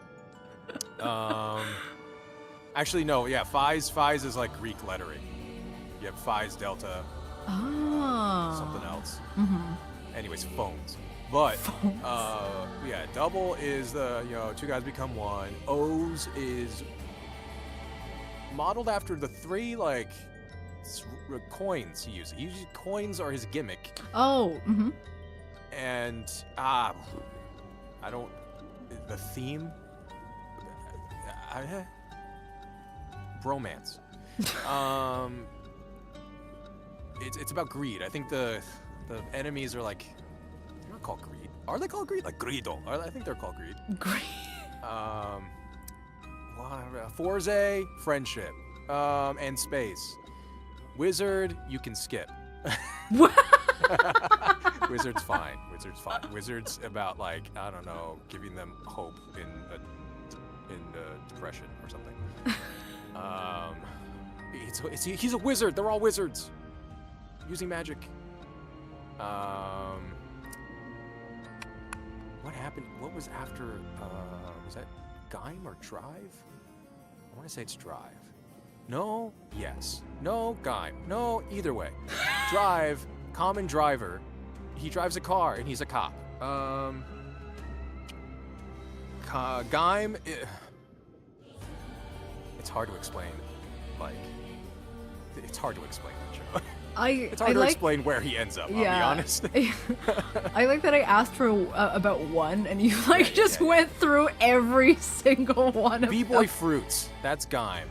Actually, no, yeah, Phi's is like Greek lettering. You have Phi's Delta, something else. Anyways, phones. But, yeah, double is the, you know, two guys become one. O's is modeled after the three, like, coins he uses. He uses coins are his gimmick. And, I don't, the theme, bromance. It's about greed. I think the enemies are like, they're not called greed. Are they called greed? Like grido. I think they're called greed. Forze, friendship, and space. Wizard, you can skip. Wizard's fine. Wizard's about like, I don't know, giving them hope in depression or something. He's a wizard. They're all wizards using magic. What happened? What was after? Was that Gaim or Drive? I want to say it's Drive. No. Yes. No. Gaim. No. Either way. Drive. Common driver. He drives a car and he's a cop. Gaim. It's hard to explain. Like, it's hard to explain that show. It's hard to explain where he ends up, I'll be honest. I like that I asked for about one, and you like went through every single one of B-Boy them. Fruits, that's Gaim.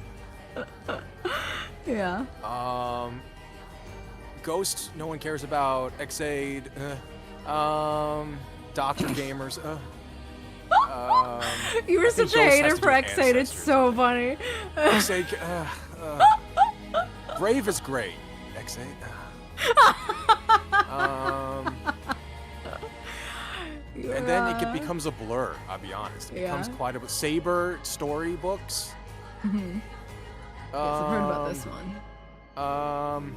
Yeah. Ghost, no one cares about. Xaid, Doctor Gamers, you were such a hater for Xaid, it's so funny. Xaid, Brave is great. Xaid. And then it becomes a blur, I'll be honest. It becomes quite a... Saber storybooks. Yes, I've heard about this one.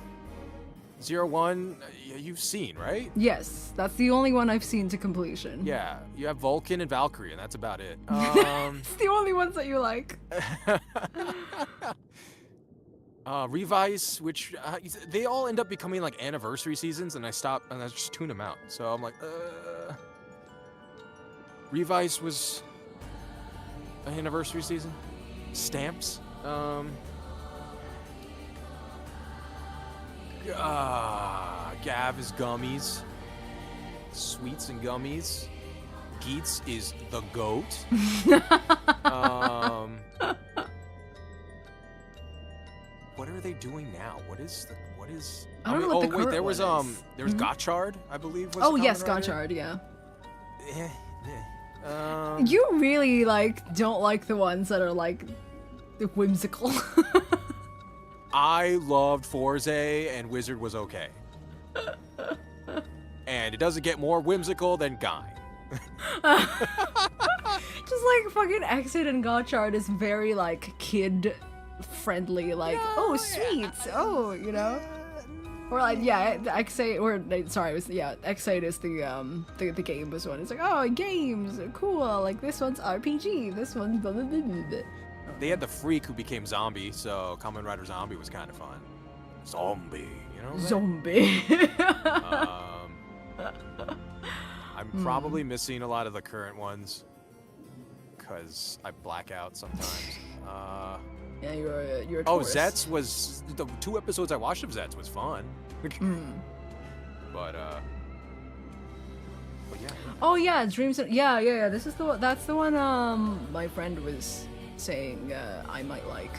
01, you've seen, right? Yes, that's the only one I've seen to completion. Yeah, you have Vulcan and Valkyrie, and that's about it. It's the only ones that you like. Revice, which they all end up becoming like anniversary seasons, and I just tune them out. So I'm like, Revice was an anniversary season. Stamps. Gav is gummies. Sweets and gummies. Geets is the goat. What are they doing now? What is? I don't know what the current there was one is. There was Gotchard, I believe. Was Oh the yes, Kamen Rider. Gotchard, yeah. You really like don't like the ones that are like whimsical. I loved Forze, and Wizard was okay. And it doesn't get more whimsical than Guy. Just like fucking Exit and Gotchard is very like kid friendly, like oh sweet, oh you know, or like Exit or sorry, it was Exit is the game was one. It's like oh games cool, like this one's RPG, this one's blah, blah, blah, blah, blah. They had the freak who became zombie, so Kamen Rider Zombie was kind of fun. Zombie, you know. Zombie. I'm probably missing a lot of the current ones because I black out sometimes. Yeah, you're a Oh, tourist. Zets was the 2 episodes I watched of Zets was fun. But yeah. Oh yeah, Dreams. Yeah. This is that's the one. My friend was saying I might like.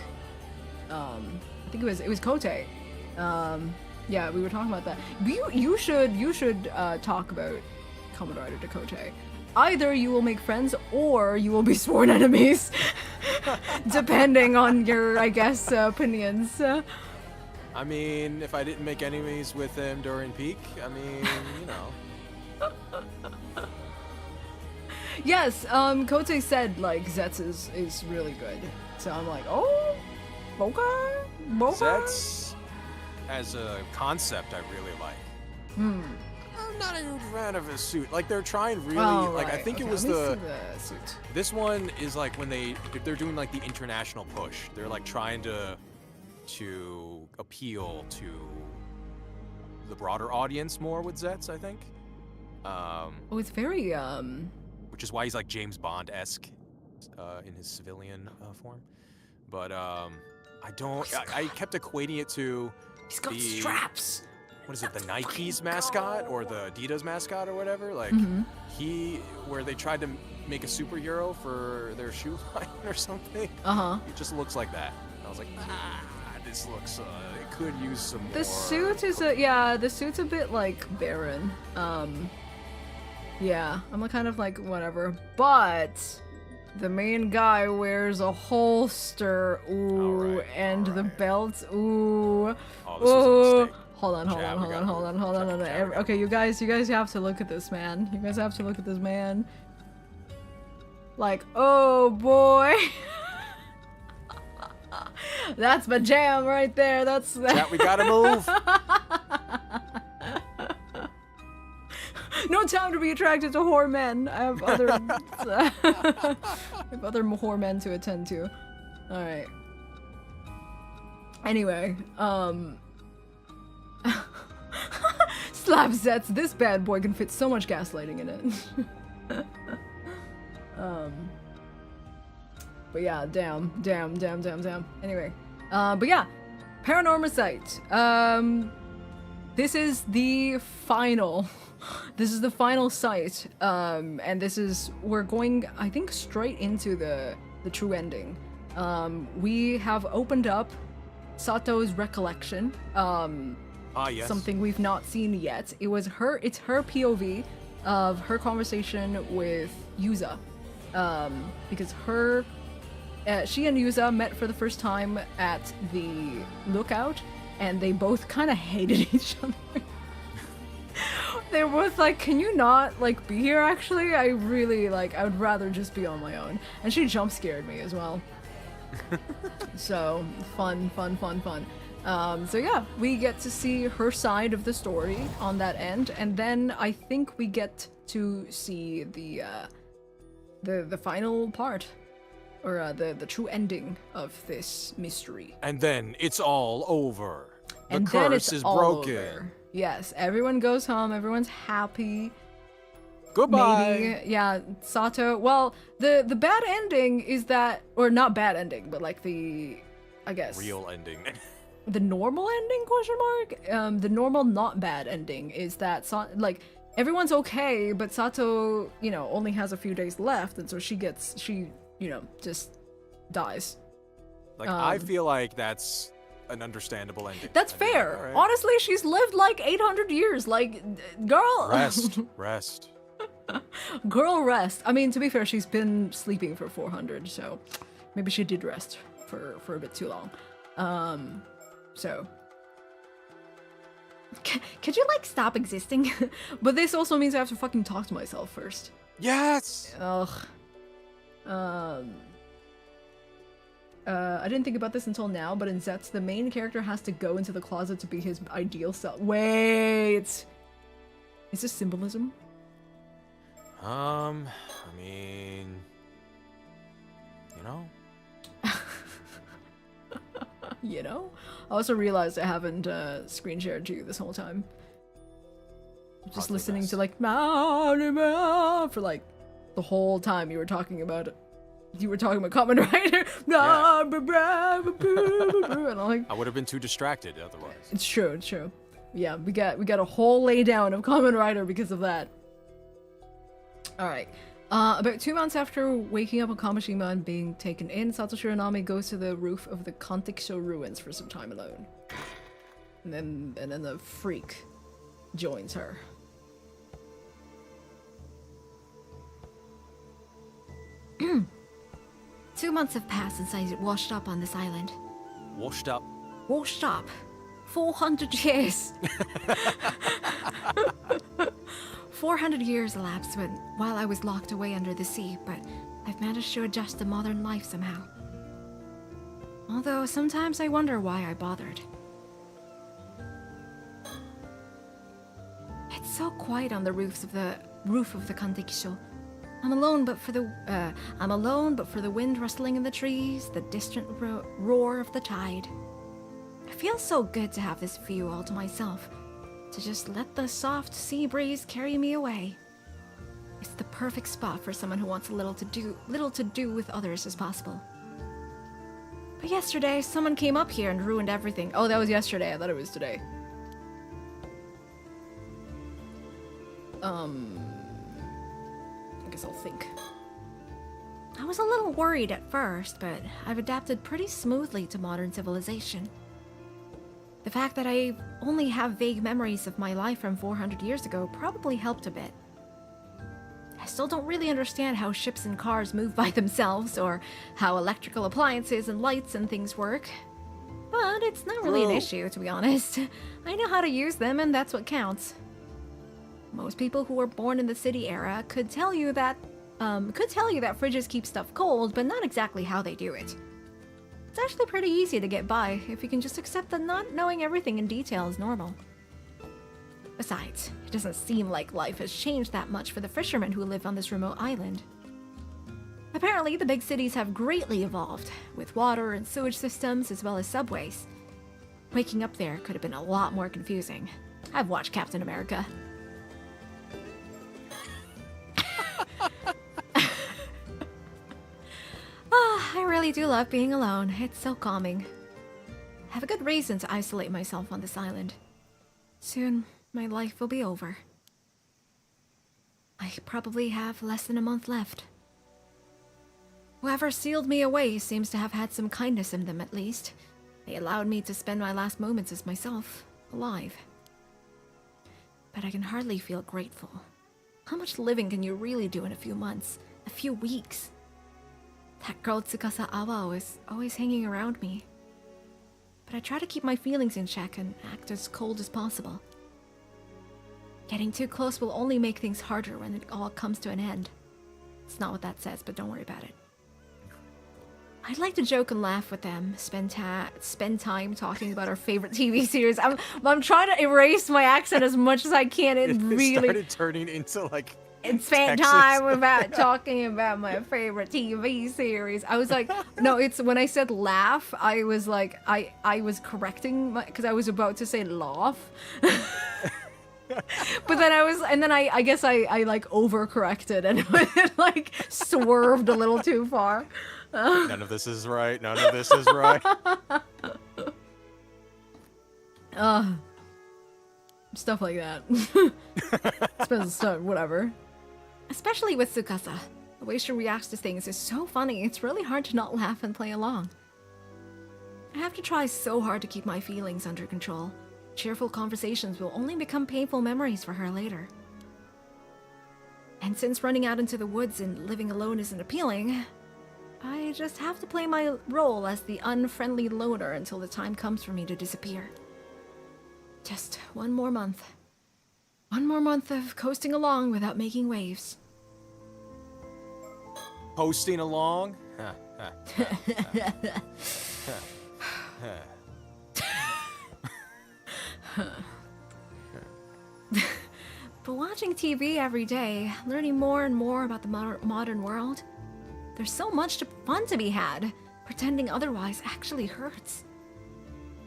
I think it was Kote. Yeah, we were talking about that. You should talk about Kamen Rider Dakota. Either you will make friends or you will be sworn enemies, depending on your, I guess, opinions. I mean, if I didn't make enemies with him during peak, I mean, you know. Yes, Kote said like Zets is really good, so I'm like, oh, okay. Zets, as a concept, I really like. I'm not a huge fan of his suit. Like they're trying really, like I think it was the suit. This one is like when they're doing like the international push. They're like trying to appeal to the broader audience more with Zets, I think. Oh, it's very Which is why he's like James Bond-esque in his civilian form. But I kept equating it to he's got straps. What is it, the Nike's mascot or the Adidas mascot or whatever? Like where they tried to make a superhero for their shoe line or something. It just looks like that. And I was like, this looks it could use some more. The suit is the suit's a bit like barren. Yeah, I'm kind of like whatever, but the main guy wears a holster, and the belt, ooh. Oh, this is a mistake. Hold on. Okay, you guys have to look at this man. You guys have to look at this man. Like, oh boy. That's my jam right there. That's Chat, we gotta move. No time to be attracted to whore men. I have other whore men to attend to. All right. Anyway, slap Zets. This bad boy can fit so much gaslighting in it. But yeah, damn. Anyway, but yeah, PARANORMASIGHT. This is the final. This is the final site, and we're going, I think, straight into the true ending. We have opened up Sato's recollection. Yes. Something we've not seen yet. It's her POV of her conversation with Yuza, because she and Yuza met for the first time at the lookout, and they both kind of hated each other. They were both like, can you not, like, be here, actually? I really, like, I would rather just be on my own. And she jump scared me as well. So, fun. So yeah, we get to see her side of the story on that end, and then I think we get to see the final part, or the true ending of this mystery. And then it's all over. The And then curse it's is all broken. over. Yes, everyone goes home, everyone's happy. Goodbye. Maybe, yeah, Sato. Well, the bad ending is that, or not bad ending, but like I guess Real ending. the normal ending ? The normal not bad ending is that like everyone's okay, but Sato, only has a few days left, and so she just dies. Like I feel like that's an understandable ending. That's I'd be like, fair. all right. Honestly, she's lived like 800 years. Like, girl. Rest. Girl, rest. I mean, to be fair, she's been sleeping for 400, so maybe she did rest for a bit too long. So. Could you, like, stop existing? But this also means I have to fucking talk to myself first. Yes! Ugh. I didn't think about this until now, but in Zets, the main character has to go into the closet to be his ideal self. Wait! Is this symbolism? I mean... You know? You know? I also realized I haven't screen shared to you this whole time. Just listening to like for like the whole time you were talking about it. You were talking about Kamen Rider. Yeah. And I'm like, I would have been too distracted otherwise. it's true, it's true. Yeah, we got a whole laydown of Kamen Rider because of that. Alright. About 2 months after waking up on Kamishima and being taken in, Satoshi Uranami goes to the roof of the Kantekisho ruins for some time alone. And then the freak joins her. Two months have passed since I washed up on this island. Washed up. Washed up? 400 years! 400 years elapsed while I was locked away under the sea, but I've managed to adjust to modern life somehow. Although sometimes I wonder why I bothered. It's so quiet on the roof of the Kantekisho. I'm alone, but for the wind rustling in the trees, the distant roar of the tide. It feels so good to have this view all to myself, to just let the soft sea breeze carry me away. It's the perfect spot for someone who wants little to do with others as possible. But yesterday, someone came up here and ruined everything. Oh, that was yesterday. I thought it was today. I guess I'll think. I was a little worried at first, but I've adapted pretty smoothly to modern civilization. The fact that I only have vague memories of my life from 400 years ago probably helped a bit. I still don't really understand how ships and cars move by themselves, or how electrical appliances and lights and things work. But it's not really an issue, to be honest. I know how to use them, and that's what counts. Most people who were born in the city era could tell you that fridges keep stuff cold, but not exactly how they do it. It's actually pretty easy to get by if you can just accept that not knowing everything in detail is normal. Besides, it doesn't seem like life has changed that much for the fishermen who live on this remote island. Apparently, the big cities have greatly evolved, with water and sewage systems as well as subways. Waking up there could have been a lot more confusing. I've watched Captain America. I really do love being alone. It's so calming. I have a good reason to isolate myself on this island. Soon, my life will be over. I probably have less than a month left. Whoever sealed me away seems to have had some kindness in them, at least. They allowed me to spend my last moments as myself, alive. But I can hardly feel grateful. How much living can you really do in a few months? A few weeks? That girl Tsukasa Awa is always hanging around me. But I try to keep my feelings in check and act as cold as possible. Getting too close will only make things harder when it all comes to an end. It's not what that says, but don't worry about it. I'd like to joke and laugh with them, spend time talking about our favorite TV series. I'm trying to erase my accent as much as I can. It really started turning into like. And spend time about talking about my favorite TV series. I was like, no, it's when I said laugh, I was like, I was correcting because I was about to say laugh. But then I guess I like overcorrected and it like swerved a little too far. None of this is right. None of this is right. Stuff like that. Stuff, whatever. Especially with Tsukasa. The way she reacts to things is so funny, it's really hard to not laugh and play along. I have to try so hard to keep my feelings under control. Cheerful conversations will only become painful memories for her later. And since running out into the woods and living alone isn't appealing, I just have to play my role as the unfriendly loner until the time comes for me to disappear. Just one more month. One more month of coasting along without making waves. Posting along? But watching TV every day, learning more and more about the modern world, there's so much fun to be had. Pretending otherwise actually hurts.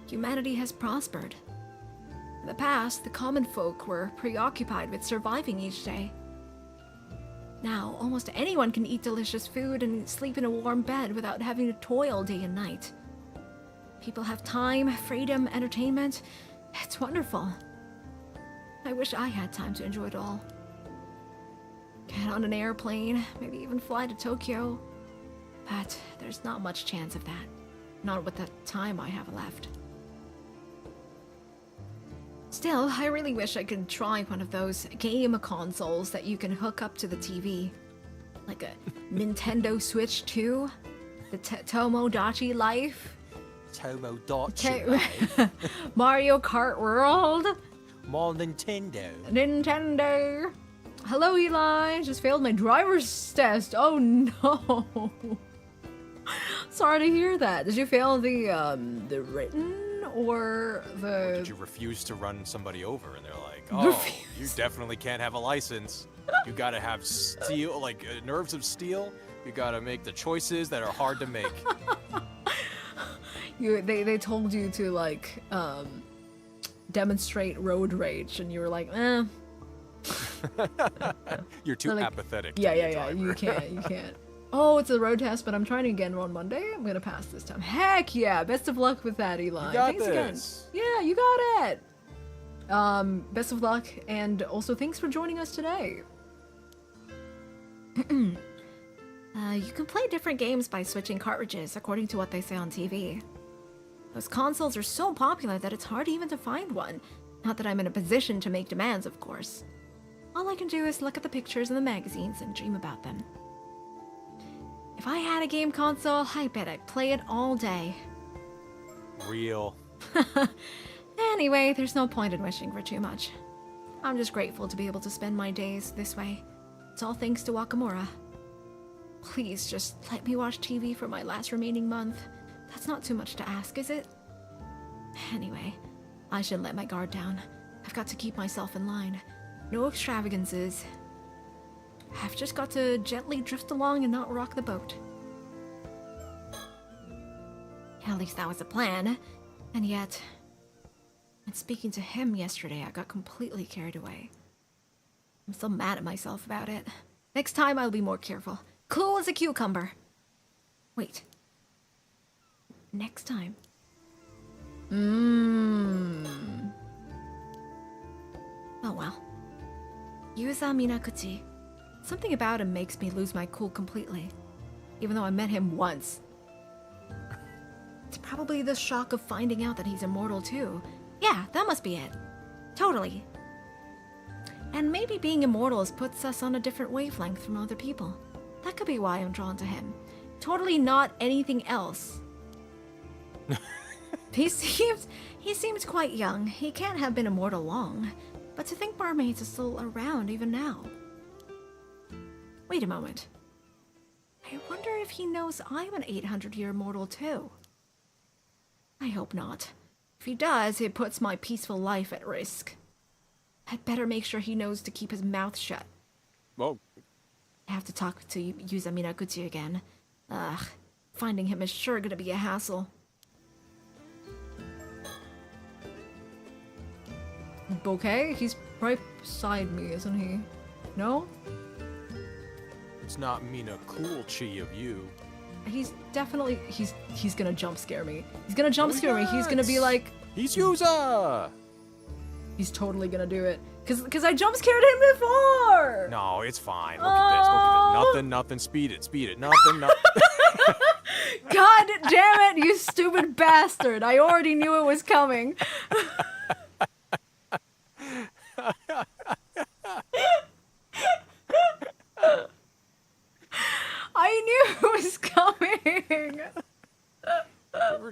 Humanity has prospered. In the past, the common folk were preoccupied with surviving each day. Now, almost anyone can eat delicious food and sleep in a warm bed without having to toil day and night. People have time, freedom, entertainment. It's wonderful. I wish I had time to enjoy it all. Get on an airplane, maybe even fly to Tokyo. But there's not much chance of that. Not with the time I have left. Still, I really wish I could try one of those game consoles that you can hook up to the TV. Like a Nintendo Switch 2? The Tomodachi Life? Tomodachi. Mario Kart World? More Nintendo. Nintendo. Hello, Eli. Just failed my driver's test. Oh no. Sorry to hear that. Did you fail the written or the? Or did you refuse to run somebody over and they're like, oh, you definitely can't have a license. You gotta have steel, like nerves of steel. You gotta make the choices that are hard to make. They told you to like demonstrate road rage, and you were like, eh. You're too like, apathetic. Yeah, to be yeah, a yeah. driver. You can't. Oh, it's a road test, but I'm trying again on Monday. I'm gonna pass this time. Heck yeah! Best of luck with that, Eli. You got Thanks this. again. Yeah, you got it. Best of luck, and also thanks for joining us today. You can play different games by switching cartridges, according to what they say on TV. Those consoles are so popular that it's hard even to find one. Not that I'm in a position to make demands, of course. All I can do is look at the pictures in the magazines and dream about them. If I had a game console, I bet I'd play it all day. Real. Anyway, there's no point in wishing for too much. I'm just grateful to be able to spend my days this way. It's all thanks to Wakamura. Please just let me watch TV for my last remaining month. That's not too much to ask, is it? Anyway, I shouldn't let my guard down. I've got to keep myself in line. No extravagances. I've just got to gently drift along and not rock the boat. At least that was the plan. And yet, when speaking to him yesterday, I got completely carried away. I'm still mad at myself about it. Next time, I'll be more careful. Cool as a cucumber. Wait. Next time. Oh well. Yuza Minakuchi. Something about him makes me lose my cool completely. Even though I met him once. It's probably the shock of finding out that he's immortal too. Yeah, that must be it. Totally. And maybe being immortal puts us on a different wavelength from other people. That could be why I'm drawn to him. Totally not anything else. He seems quite young. He can't have been immortal long. But to think mermaids are still around even now. Wait a moment. I wonder if he knows I'm an 800-year mortal too. I hope not. If he does, it puts my peaceful life at risk. I'd better make sure he knows to keep his mouth shut. Well, I have to talk to Yuza Minakuchi again. Finding him is sure gonna be a hassle. Bouquet? He's right beside me, isn't he? No? it's not Mina cool chi of you. He's definitely he's gonna jump scare me. He's gonna jump scare me. He's gonna be like, He's Yuza! he's totally gonna do it. Cause I jump scared him before. No, it's fine. Look at this. Look at this. Nothing. Speed it. Nothing. God damn it, you stupid bastard! I already knew it was coming.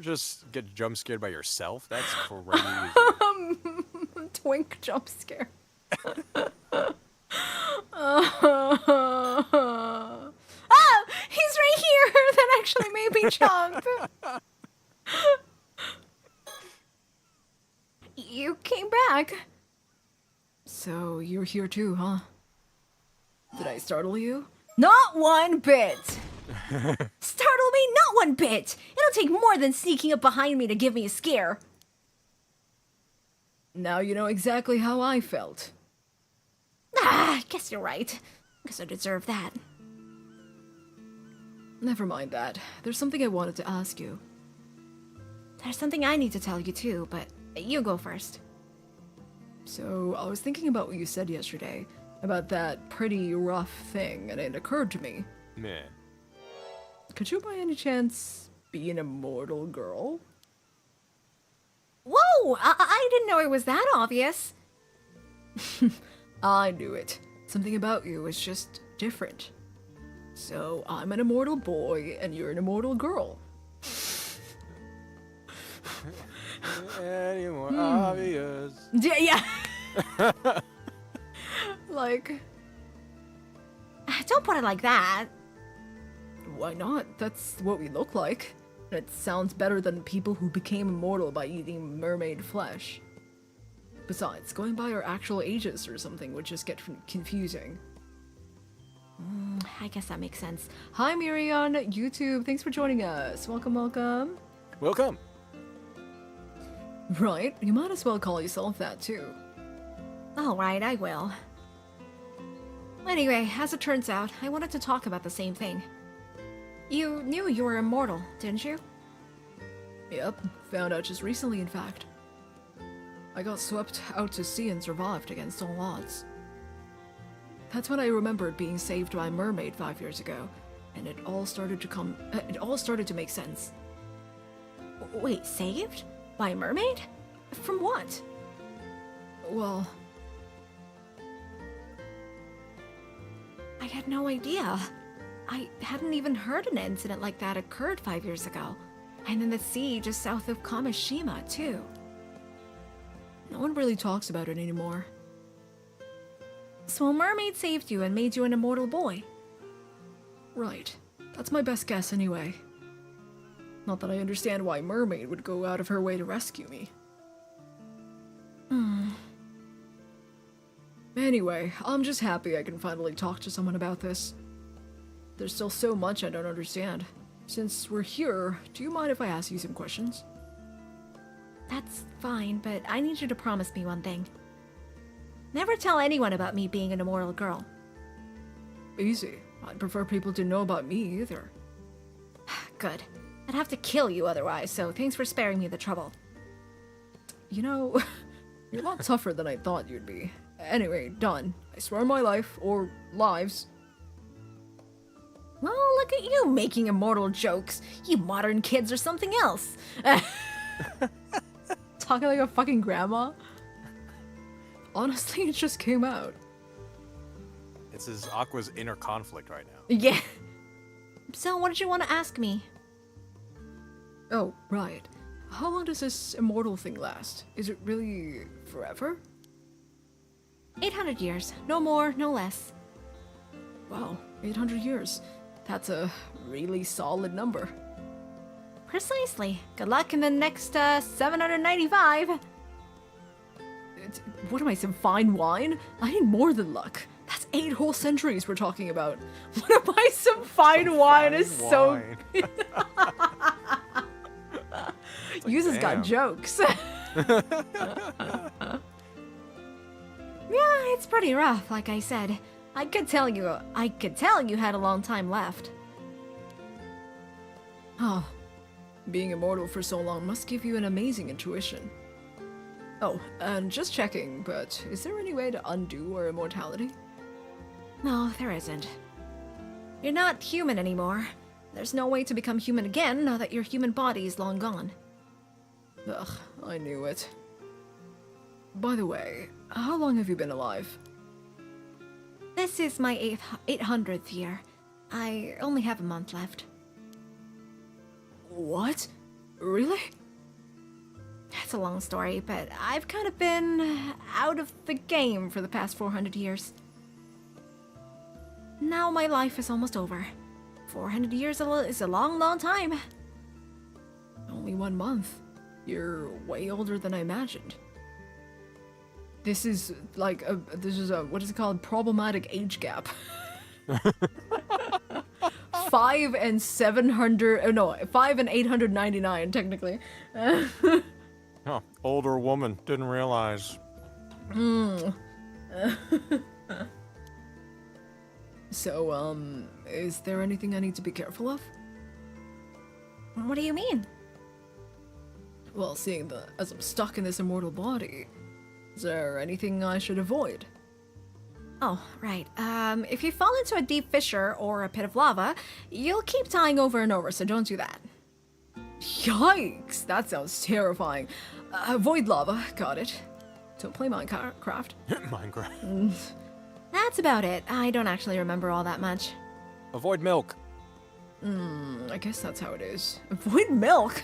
just get jump scared by yourself? That's crazy. Twink jump scare. Oh, he's right here. That actually made me jump. You came back. So you're here too, huh? Did I startle you? Not one bit. Startle me? Not one bit. It'll take more than sneaking up behind me to give me a scare. Now you know exactly how I felt. Ah, I guess you're right. Guess I deserve that. Never mind that. There's something I wanted to ask you. There's something I need to tell you too, but you go first. So, I was thinking about what you said yesterday, about that pretty rough thing, and it occurred to me. Meh. Could you by any chance be an immortal girl? Whoa! I didn't know it was that obvious. I knew it. Something about you is just different. So, I'm an immortal boy, and you're an immortal girl. Any more obvious? Yeah. Like, Don't put it like that. why not? That's what we look like. It sounds better than people who became immortal by eating mermaid flesh. Besides, going by our actual ages or something would just get confusing. I guess that makes sense. Hi Miri on YouTube, thanks for joining us. Welcome, welcome. Welcome. Right, you might as well call yourself that too. Alright, I will. Anyway, as it turns out, I wanted to talk about the same thing. You knew you were immortal, didn't you? Yep, found out just recently in fact. I got swept out to sea and survived against all odds. That's when I remembered being saved by Mermaid 5 years ago, and it all started to make sense. Wait, saved? By a mermaid? From what? Well, I had no idea. I hadn't even heard an incident like that occurred 5 years ago. And in the sea just south of Kamishima, too. no one really talks about it anymore. So a mermaid saved you and made you an immortal boy. Right, that's my best guess anyway. Not that I understand why Mermaid would go out of her way to rescue me. Anyway, I'm just happy I can finally talk to someone about this. There's still so much I don't understand. Since we're here, do you mind if I ask you some questions? That's fine, but I need you to promise me one thing. Never tell anyone about me being an immortal girl. Easy. I'd prefer people to know about me either. Good. I'd have to kill you otherwise, so thanks for sparing me the trouble. You know, you're a lot tougher than I thought you'd be. Anyway, done. I swear on my life, or lives. Well, look at you making immortal jokes. You modern kids are something else. Talking like a fucking grandma? Honestly, it just came out. This is Aqua's inner conflict right now. Yeah. So what did you want to ask me? Oh, right. How long does this immortal thing last? Is it really forever? 800 years. No more, no less. Wow, 800 years. That's a really solid number. Precisely. Good luck in the next 795. What am I, some fine wine? I need more than luck. That's 8 whole centuries we're talking about. What am I, some fine wine is so... Yuza's got jokes. Yeah, it's pretty rough, like I said. I could tell you had a long time left. Oh, being immortal for so long must give you an amazing intuition. Oh, and just checking, but is there any way to undo our immortality? No, there isn't. You're not human anymore. There's no way to become human again now that your human body is long gone. Ugh, I knew it. By the way, how long have you been alive? This is my 800th year. I only have a month left. What? Really? It's a long story, but I've kind of been out of the game for the past 400 years. Now my life is almost over. 400 years is a long, long time. Only 1 month. You're way older than I imagined. This is like this is a, what is it called? Problematic age gap. 5 and 700, no, 5 and 899 technically. Oh, older woman. Didn't realize. So, is there anything I need to be careful of? What do you mean? Well, seeing that as I'm stuck in this immortal body, is there anything I should avoid? Oh, right. If you fall into a deep fissure or a pit of lava, you'll keep dying over and over, so don't do that. Yikes! That sounds terrifying. Avoid lava, got it. Don't play Minecraft. Minecraft. That's about it. I don't actually remember all that much. Avoid milk. I guess that's how it is. Avoid milk!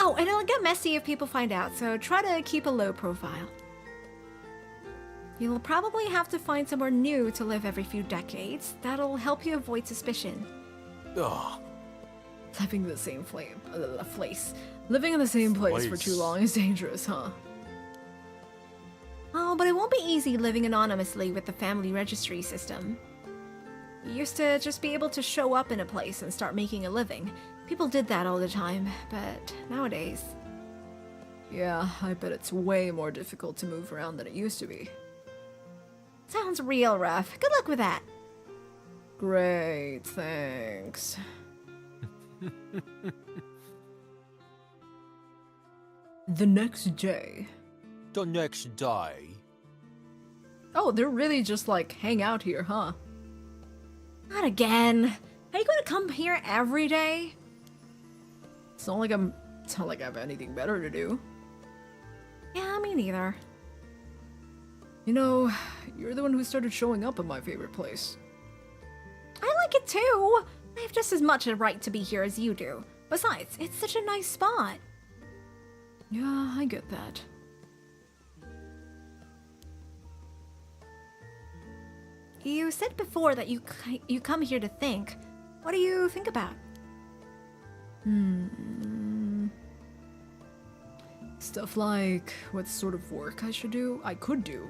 Oh, and it'll get messy if people find out, so try to keep a low profile. You'll probably have to find somewhere new to live every few decades. That'll help you avoid suspicion. Ugh. Living in the same place. Living in the same place for too long is dangerous, huh? Oh, but it won't be easy living anonymously with the family registry system. You used to just be able to show up in a place and start making a living. People did that all the time, but nowadays... Yeah, I bet it's way more difficult to move around than it used to be. Sounds real rough. Good luck with that. Great, thanks. The next day. The next day. Oh, they're really just like hang out here, huh? Not again. Are you going to come here every day? It's not like I have anything better to do. Yeah, me neither. You know, you're the one who started showing up at my favorite place. I like it too. I have just as much a right to be here as you do. Besides, it's such a nice spot. Yeah, I get that. You said before that you come here to think. What do you think about? Stuff like what sort of work I could do.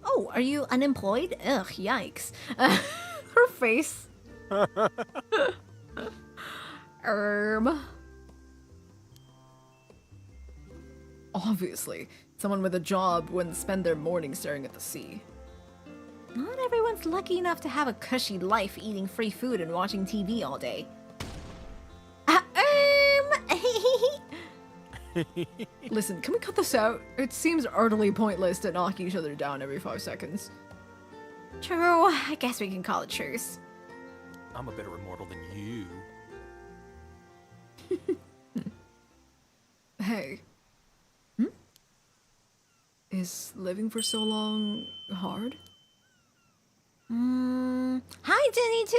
Oh, are you unemployed? Ugh, yikes. Her face. Obviously, someone with a job wouldn't spend their morning staring at the sea. Not everyone's lucky enough to have a cushy life eating free food and watching TV all day. Listen, can we cut this out? It seems utterly pointless to knock each other down every 5 seconds. True, I guess we can call it truce. I'm a better immortal than you. Hey. Is living for so long hard? Hi, Jenny 2!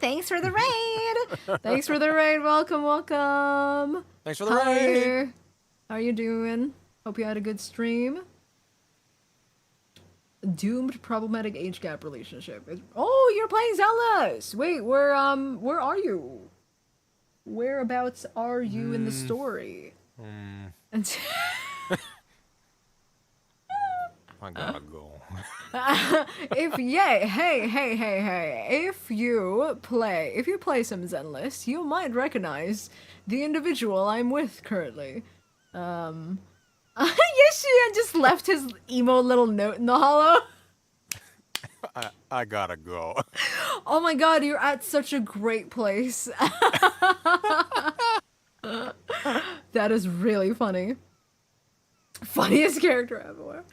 Thanks for the raid! Thanks for the raid, welcome! Thanks for the raid! How are you doing? Hope you had a good stream. Doomed problematic age gap relationship. Oh, you're playing Zealous! Wait, where are you? Whereabouts are you in the story? I gotta go. If you play some Zenless, you might recognize the individual I'm with currently. Yeshian just left his emo little note in the hollow. I gotta go. Oh my god, you're at such a great place. That is really funny. Funniest character ever.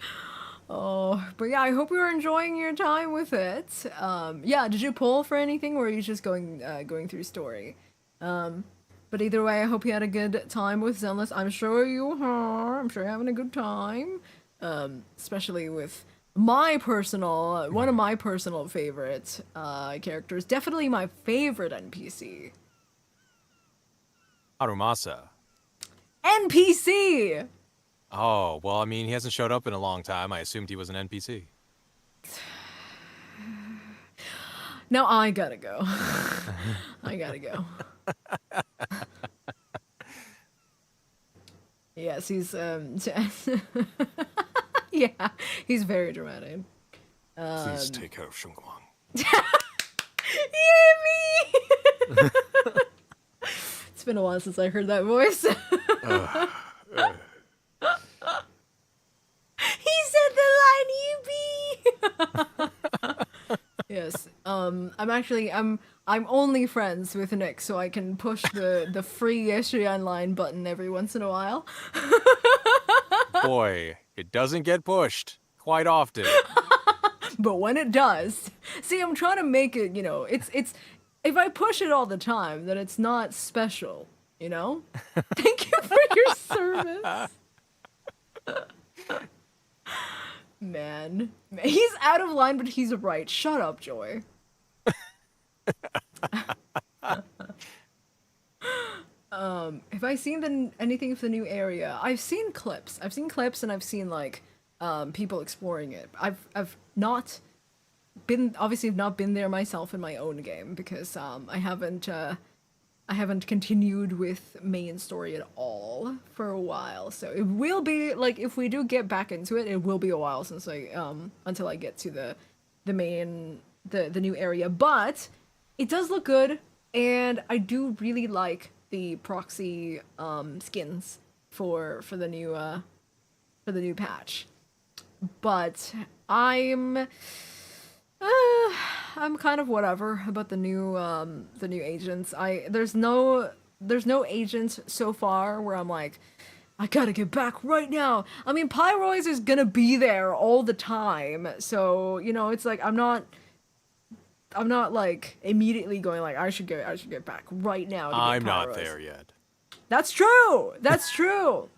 Oh, but yeah, I hope you were enjoying your time with it. Yeah, did you pull for anything, or are you just going through story? But either way, I hope you had a good time with Zenless. I'm sure you are. I'm sure you're having a good time. Especially with one of my personal favorite characters, definitely my favorite NPC. Harumasa. NPC! Oh, well, I mean, he hasn't showed up in a long time. I assumed he was an NPC. Now I gotta go. I gotta go. Yes, he's yeah, he's very dramatic. Please take care of Shungguang. Yeah, me! It's been a while since I heard that voice. He said the line, you be. Yes. I'm only friends with Nick, so I can push the free Ye Shiyuan line button every once in a while. Boy, it doesn't get pushed quite often. But when it does, see, I'm trying to make it, it's if I push it all the time, then it's not special, Thank you for your service. Man, he's out of line, but he's right. Shut up, Joy. Have I seen anything of the new area? I've seen clips. I've seen clips, and I've seen like people exploring it. I've not been there myself in my own game because I haven't continued with main story at all for a while. So it will be like if we do get back into it, it will be a while since until I get to the main the new area. But it does look good, and I do really like the proxy skins for the new patch. But I'm kind of whatever about the new agents. There's no agent so far where I'm like, I gotta get back right now. I mean, Pyroids is gonna be there all the time, so it's like I'm not like immediately going like I should get back right now. I'm not there yet. That's true. That's true.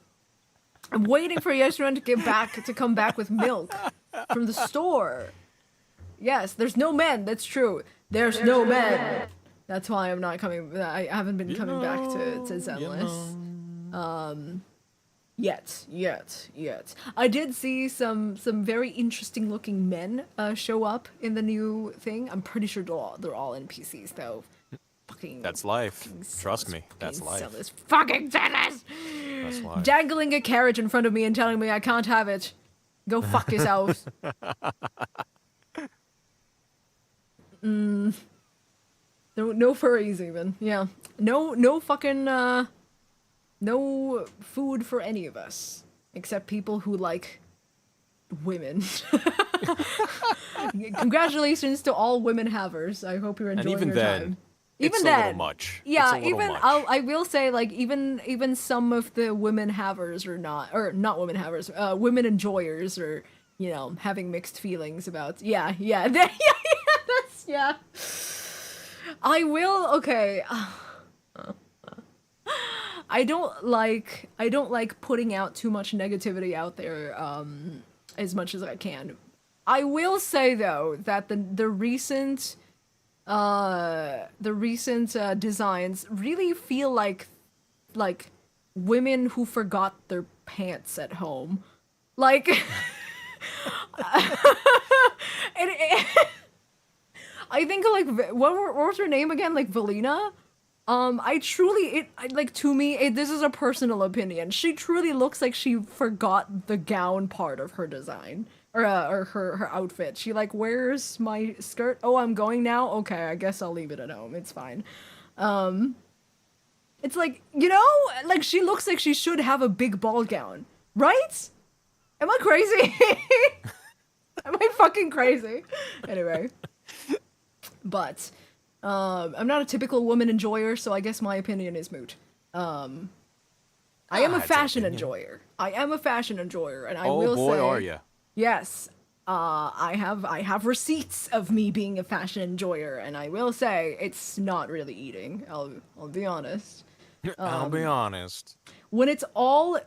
I'm waiting for Ye Shiyuan to come back with milk from the store. Yes, there's no men. That's true. There's no men. That's why I'm not coming. I haven't been coming back to Zenless. Yet. I did see some very interesting looking men show up in the new thing. I'm pretty sure they're all NPCs though. Fucking. That's life. Trust me, that's life. Zenless. Fucking Zenless. That's life. Dangling a carriage in front of me and telling me I can't have it. Go fuck yourselves. No furries even. Yeah. No fucking no food for any of us except people who like women. Congratulations to all women havers. I hope you're enjoying your time. Even then, it's a little much. Yeah, I will say like even some of the women havers not women havers, women enjoyers are, having mixed feelings about yeah. Yeah. I will. Okay. I don't like putting out too much negativity out there as much as I can. I will say though that the recent designs really feel like women who forgot their pants at home. Like I think like what was her name again? Like Valina. This is a personal opinion. She truly looks like she forgot the gown part of her design or her outfit. She like, where's my skirt? Oh, I'm going now. Okay, I guess I'll leave it at home. It's fine. It's like like she looks like she should have a big ball gown, right? Am I crazy? Am I fucking crazy? Anyway. But I'm not a typical woman enjoyer, so I guess my opinion is moot. I am a fashion enjoyer. And I will say, are you? Yes, I have receipts of me being a fashion enjoyer, and I will say it's not really eating. I'll be honest. I'll be honest. When it's all,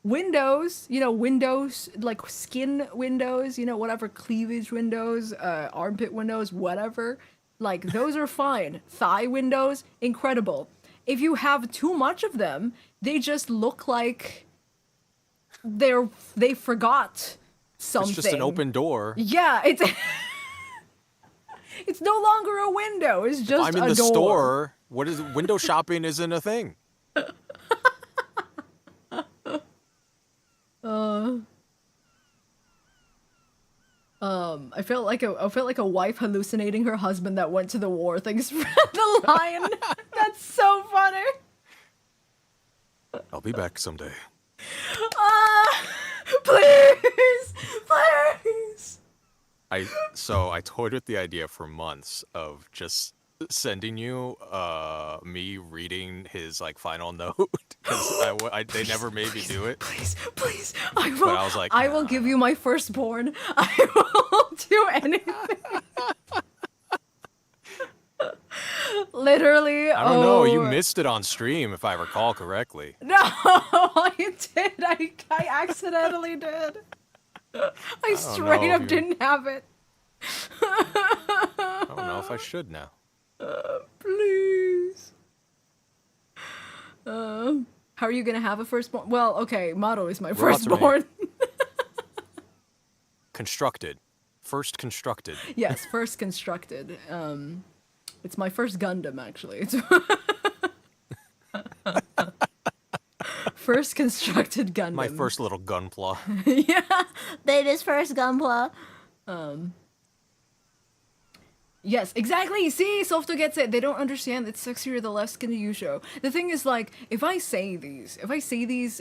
windows, windows, like skin windows, whatever, cleavage windows, armpit windows, whatever, like those are fine. Thigh windows, incredible. If you have too much of them, they just look like they forgot something. It's just an open door. Yeah, it's it's no longer a window. It's just I'm in a the door. store. What is window shopping? Isn't a thing. I felt like a wife hallucinating her husband that went to the war. Thanks for the line. That's so funny. I'll be back someday. Please, please. I toyed with the idea for months of just sending you me reading his like final note because they never made me do it. Please, please. I will. But I was like, I will give you my firstborn. I will do anything. Literally. I don't know. You missed it on stream, if I recall correctly. No, I did. I accidentally did. I straight up didn't have it. I don't know if I should now. Please. How are you gonna have a firstborn? Well, okay, Motto is my firstborn. Constructed. First constructed. Yes, first constructed. It's my first Gundam, actually. It's first constructed Gundam. My first little gunpla. Yeah, baby's first Gunpla. Yes, exactly. See, Softo gets it. They don't understand it's sexier the less skin you show. The thing is, like, if I say these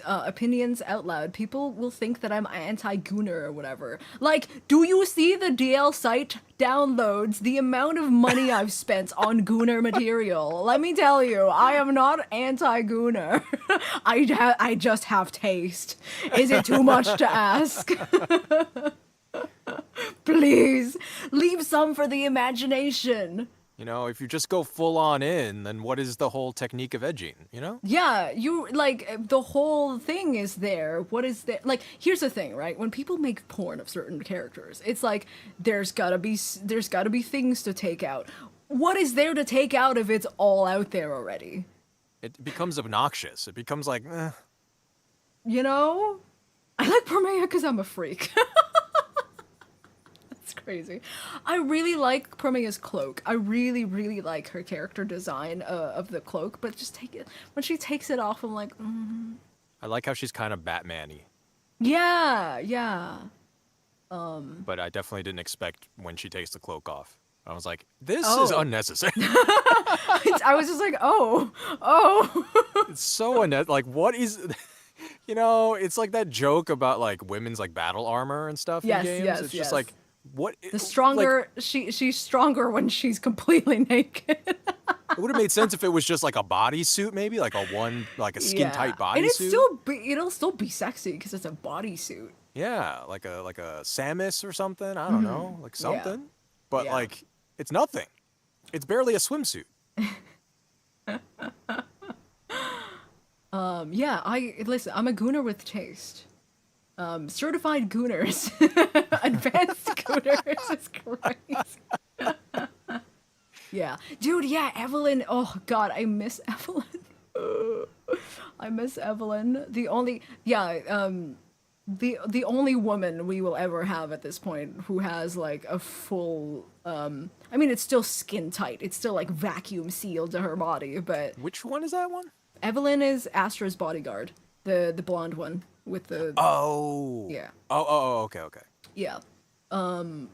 opinions out loud, people will think that I'm anti-Gooner or whatever. Like, do you see the DL site downloads, the amount of money I've spent on Gooner material? Let me tell you, I am not anti-Gooner. I just have taste. Is it too much to ask? Please, leave some for the imagination. You know, if you just go full on in, then what is the whole technique of edging, you know? Yeah, the whole thing is there. What is there? Like, here's the thing, right? When people make porn of certain characters, it's like, there's gotta be things to take out. What is there to take out if it's all out there already? It becomes obnoxious. It becomes like, eh. You know? I like Permea because I'm a freak. Crazy. I really like Permea's cloak. I really, really like her character design of the cloak, but just when she takes it off, I'm like, I like how she's kind of Batman-y. Yeah, yeah. But I definitely didn't expect when she takes the cloak off. I was like, this is unnecessary. I was just like, oh. It's so unnecessary. Like, what is... You know, it's like that joke about, like, women's, like, battle armor and stuff in games. Yes, it's just like, what? The stronger, like, she's stronger when she's completely naked. It would have made sense if it was just like a bodysuit, maybe like a skin tight bodysuit. And it'll still be sexy because it's a bodysuit. Yeah, like a Samus or something. I don't know, like something. Yeah. But like, it's nothing. It's barely a swimsuit. Yeah. Listen. I'm a gooner with taste. Certified gooners. Advanced gooners is crazy. Yeah. Dude, yeah, Evelyn. Oh, God, I miss Evelyn. I miss Evelyn. The only woman we will ever have at this point who has, like, a full, I mean, it's still skin tight. It's still, like, vacuum sealed to her body, but... Which one is that one? Evelyn is Astra's bodyguard. The blonde one. With the yeah. Okay. Yeah.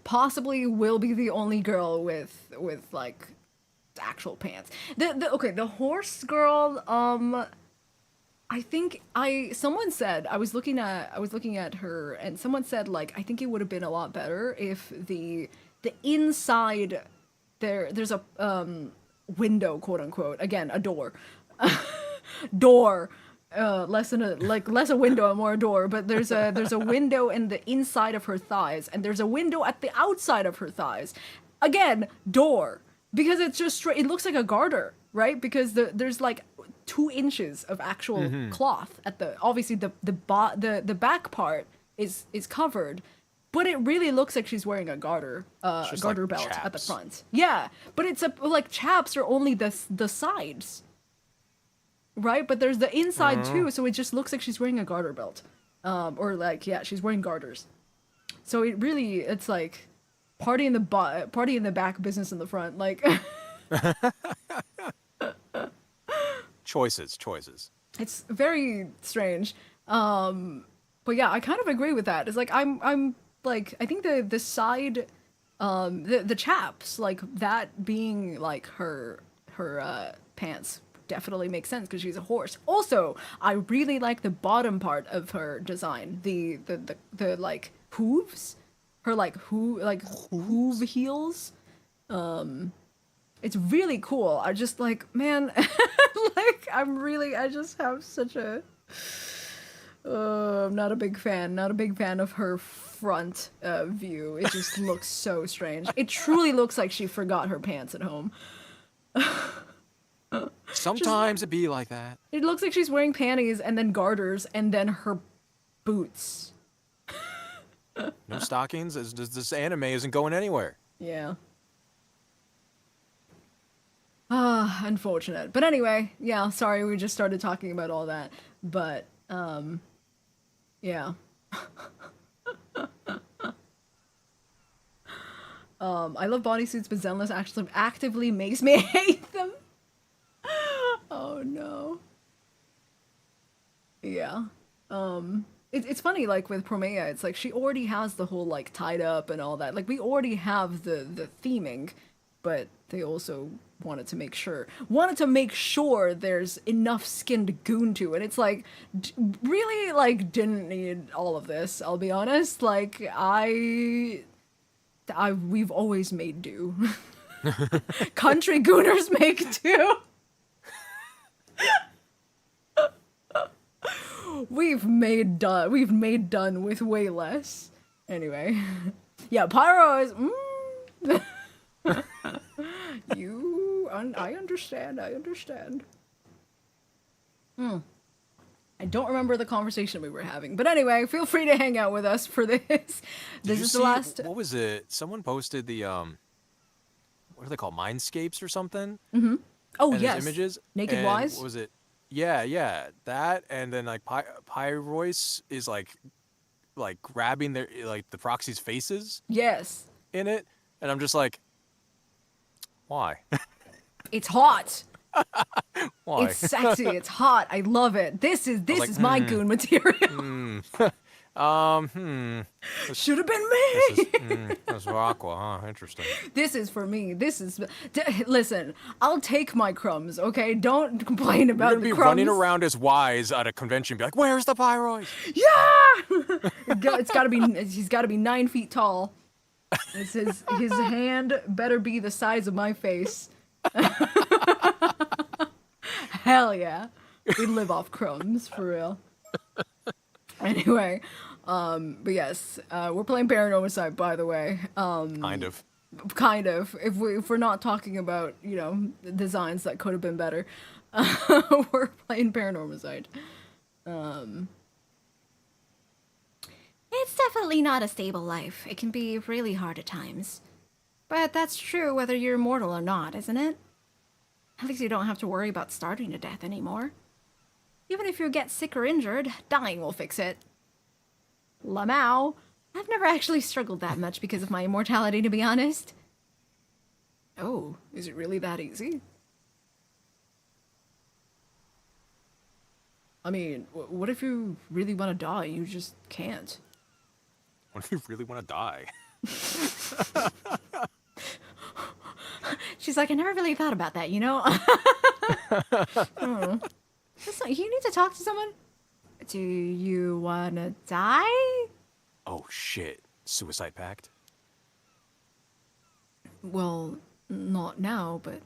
Possibly will be the only girl with like actual pants. The horse girl, I think someone said I was looking at her and someone said, like, I think it would have been a lot better if the inside there's a window, quote unquote, again, a door. Less a window and more a door, but there's a window in the inside of her thighs, and there's a window at the outside of her thighs. Again, door, because it's just straight. It looks like a garter, right? Because there's like 2 inches of actual cloth at the, obviously the back part is covered, but it really looks like she's wearing a garter garter belt at the front. Yeah, but it's like chaps are only the sides, right? But there's the inside too, so it just looks like she's wearing a garter belt, or like, yeah, she's wearing garters. So it's like party in the back, business in the front, like. Choices. It's very strange. But yeah, I kind of agree with that. It's like I'm like, I think the side the chaps, like that being like her pants definitely makes sense because she's a horse. Also, I really like the bottom part of her design. The like hooves. Her like hoof heels. It's really cool. I just like, man, like I just have such a I'm not a big fan of her front view. It just looks so strange. It truly looks like she forgot her pants at home. Sometimes it be like that. It looks like she's wearing panties and then garters and then her boots. No stockings. This anime isn't going anywhere. Yeah. Unfortunate. But anyway, yeah, sorry we just started talking about all that. But, yeah. I love bodysuits, but Zenless actually actively makes me hate them. Oh no. Yeah. It's funny, like with Promea, it's like she already has the whole like tied up and all that. Like we already have the theming, but they also wanted to make sure there's enough skin to goon to, and it's like really like didn't need all of this. I'll be honest. Like we've always made do. Country gooners make do. We've made done with way less. Anyway, yeah, Pyro is. I understand. I don't remember the conversation we were having, but anyway, feel free to hang out with us for this. This is the last. What was it? Someone posted the what are they called? Mindscapes or something? Mm-hmm. Oh, and yes. Images. Naked Wise. What was it? Yeah, that, and then like Pyrois is like grabbing their like the proxies' faces. Yes. In it, and I'm just like, why? It's hot. Why? It's sexy. It's hot. I love it. This is my goon material. Should have been me. That's for Aqua, huh? Interesting. This is for me. Listen, I'll take my crumbs, okay? Don't complain about the You're gonna be crumbs. running around as Wise at a convention, be like, "Where's the Pyroid?" Yeah. He's got to be 9 feet tall. His hand better be the size of my face. Hell yeah. We live off crumbs, for real. Anyway, but yes, we're playing Paranormasight, by the way. Kind of. If we're not talking about, designs that could have been better, we're playing Paranormasight. It's definitely not a stable life. It can be really hard at times. But that's true whether you're immortal or not, isn't it? At least you don't have to worry about starving to death anymore. Even if you get sick or injured, dying will fix it. Lamau, I've never actually struggled that much because of my immortality, to be honest. Oh, is it really that easy? I mean, what if you really want to die and you just can't? What if you really want to die? She's like, I never really thought about that, you know? You need to talk to someone. Do you want to die? Oh shit. Suicide pact? Well, not now, but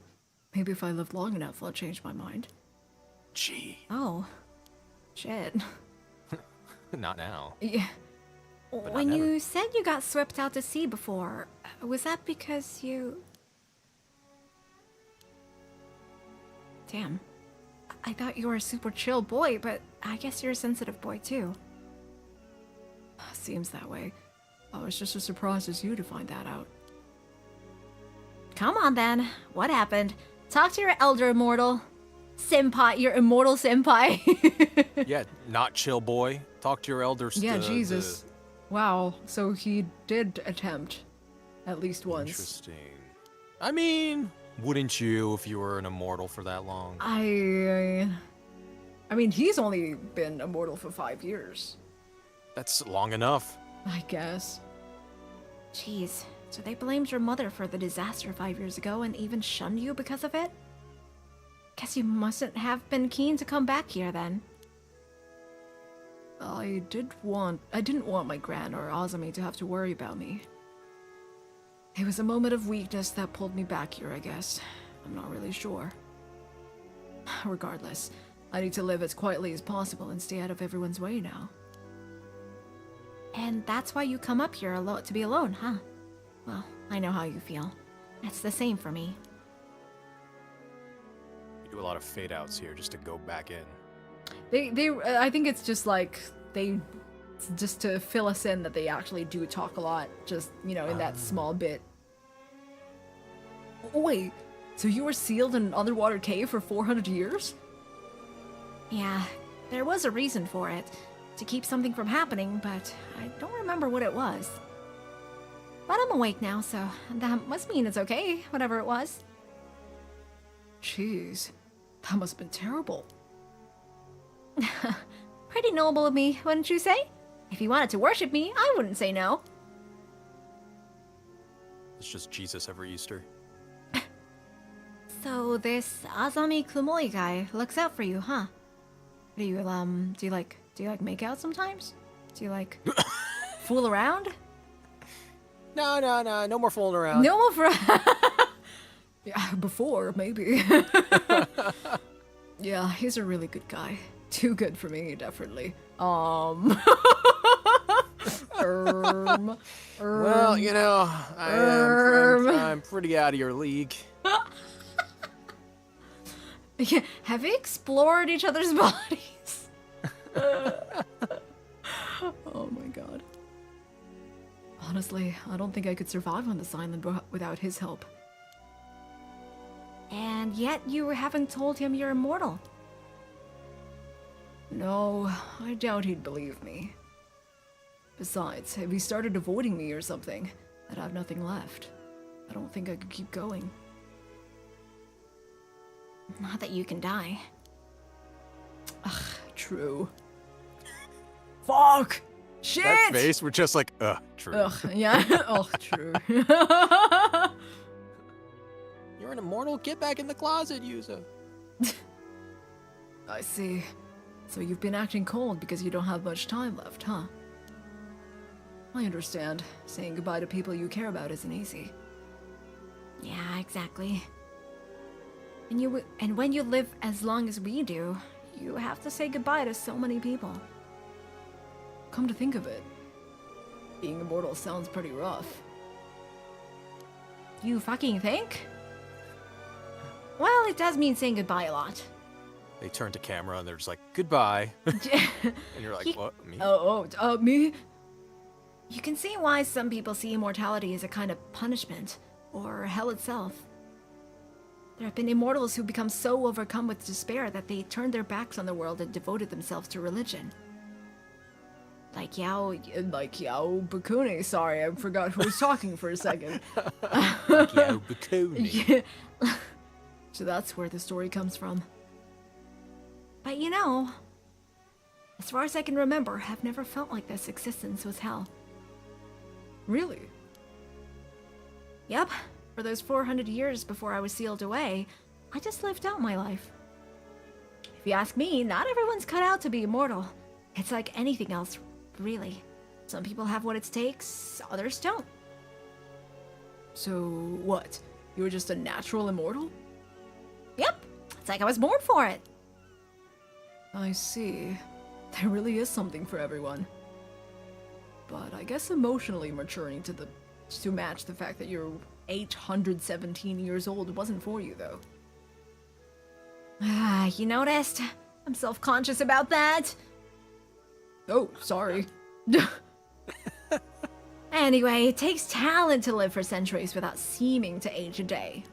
maybe if I live long enough, I'll change my mind. Gee. Oh. Shit. Not now. Yeah. When you said you got swept out to sea before, was that because you... Damn. I thought you were a super chill boy, but I guess you're a sensitive boy too. Seems that way. I was just as surprised as you to find that out. Come on then. What happened? Talk to your elder immortal. Senpai, your immortal senpai. Yeah, not chill boy. Talk to your elders. Yeah, Jesus. Wow, so he did attempt. At least once. Interesting. I mean, wouldn't you if you were an immortal for that long? I mean, he's only been immortal for 5 years. That's long enough. I guess. Jeez, so they blamed your mother for the disaster 5 years ago and even shunned you because of it? Guess you mustn't have been keen to come back here then. I didn't want my gran or Azami to have to worry about me. It was a moment of weakness that pulled me back here, I guess. I'm not really sure. Regardless, I need to live as quietly as possible and stay out of everyone's way now. And that's why you come up here to be alone, huh? Well, I know how you feel. It's the same for me. You do a lot of fade outs here just to go back in. I think it's just like, just to fill us in that they actually do talk a lot, just, you know, in that small bit. Wait, so you were sealed in an underwater cave for 400 years? Yeah, there was a reason for it. To keep something from happening, but I don't remember what it was. But I'm awake now, so that must mean it's okay, whatever it was. Jeez, that must have been terrible. Pretty noble of me, wouldn't you say? If you wanted to worship me, I wouldn't say no. It's just Jesus every Easter. So this Azami Kumoi guy looks out for you, huh? Do you like make out sometimes? Do you like fool around? No more fooling around. No more for yeah, before maybe. Yeah, he's a really good guy. Too good for me, definitely. Well, you know, I'm pretty out of your league. Yeah, have you explored each other's bodies? Oh my god. Honestly, I don't think I could survive on this island without his help. And yet you haven't told him you're immortal. No, I doubt he'd believe me. Besides, if he started avoiding me or something, I'd have nothing left. I don't think I could keep going. Not that you can die. Ugh, true. Fuck! Shit! That face, we're just like, true. Ugh, yeah. Ugh, true. You're an immortal? Get back in the closet, Yuzo. I see. So you've been acting cold because you don't have much time left, huh? I understand. Saying goodbye to people you care about isn't easy. Yeah, exactly. And when you live as long as we do, you have to say goodbye to so many people. Come to think of it, being immortal sounds pretty rough. You fucking think? Well, it does mean saying goodbye a lot. They turn to camera and they're just like, goodbye. And you're like, what, me? Me? You can see why some people see immortality as a kind of punishment, or hell itself. There have been immortals who become so overcome with despair that they turned their backs on the world and devoted themselves to religion. Like Yao Bakuni. Sorry, I forgot who was talking for a second. Yao Bakuni. Yeah. So that's where the story comes from. But you know, as far as I can remember, I've never felt like this existence was hell. Really? Yep. For those 400 years before I was sealed away, I just lived out my life. If you ask me, not everyone's cut out to be immortal. It's like anything else, really. Some people have what it takes, others don't. So what? You were just a natural immortal? Yep. It's like I was born for it. I see. There really is something for everyone. But I guess emotionally maturing to match the fact that you're 817 years old wasn't for you, though. Ah, you noticed? I'm self-conscious about that. Oh, sorry. Anyway, it takes talent to live for centuries without seeming to age a day.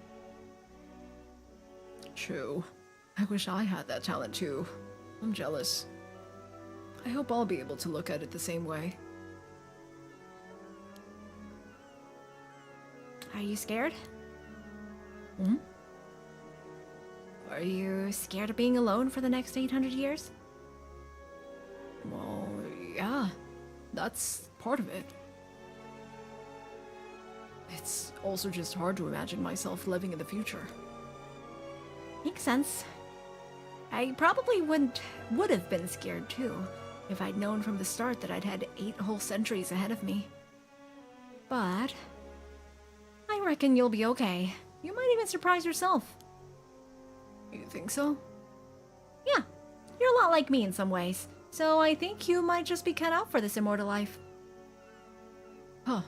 True. I wish I had that talent too. I'm jealous. I hope I'll be able to look at it the same way. Are you scared? Hmm? Are you scared of being alone for the next 800 years? Well, yeah. That's part of it. It's also just hard to imagine myself living in the future. Makes sense. I probably would have been scared too, if I'd known from the start that I'd had 8 whole centuries ahead of me. But I reckon you'll be okay. You might even surprise yourself. You think so? Yeah, you're a lot like me in some ways, so I think you might just be cut out for this immortal life. Huh.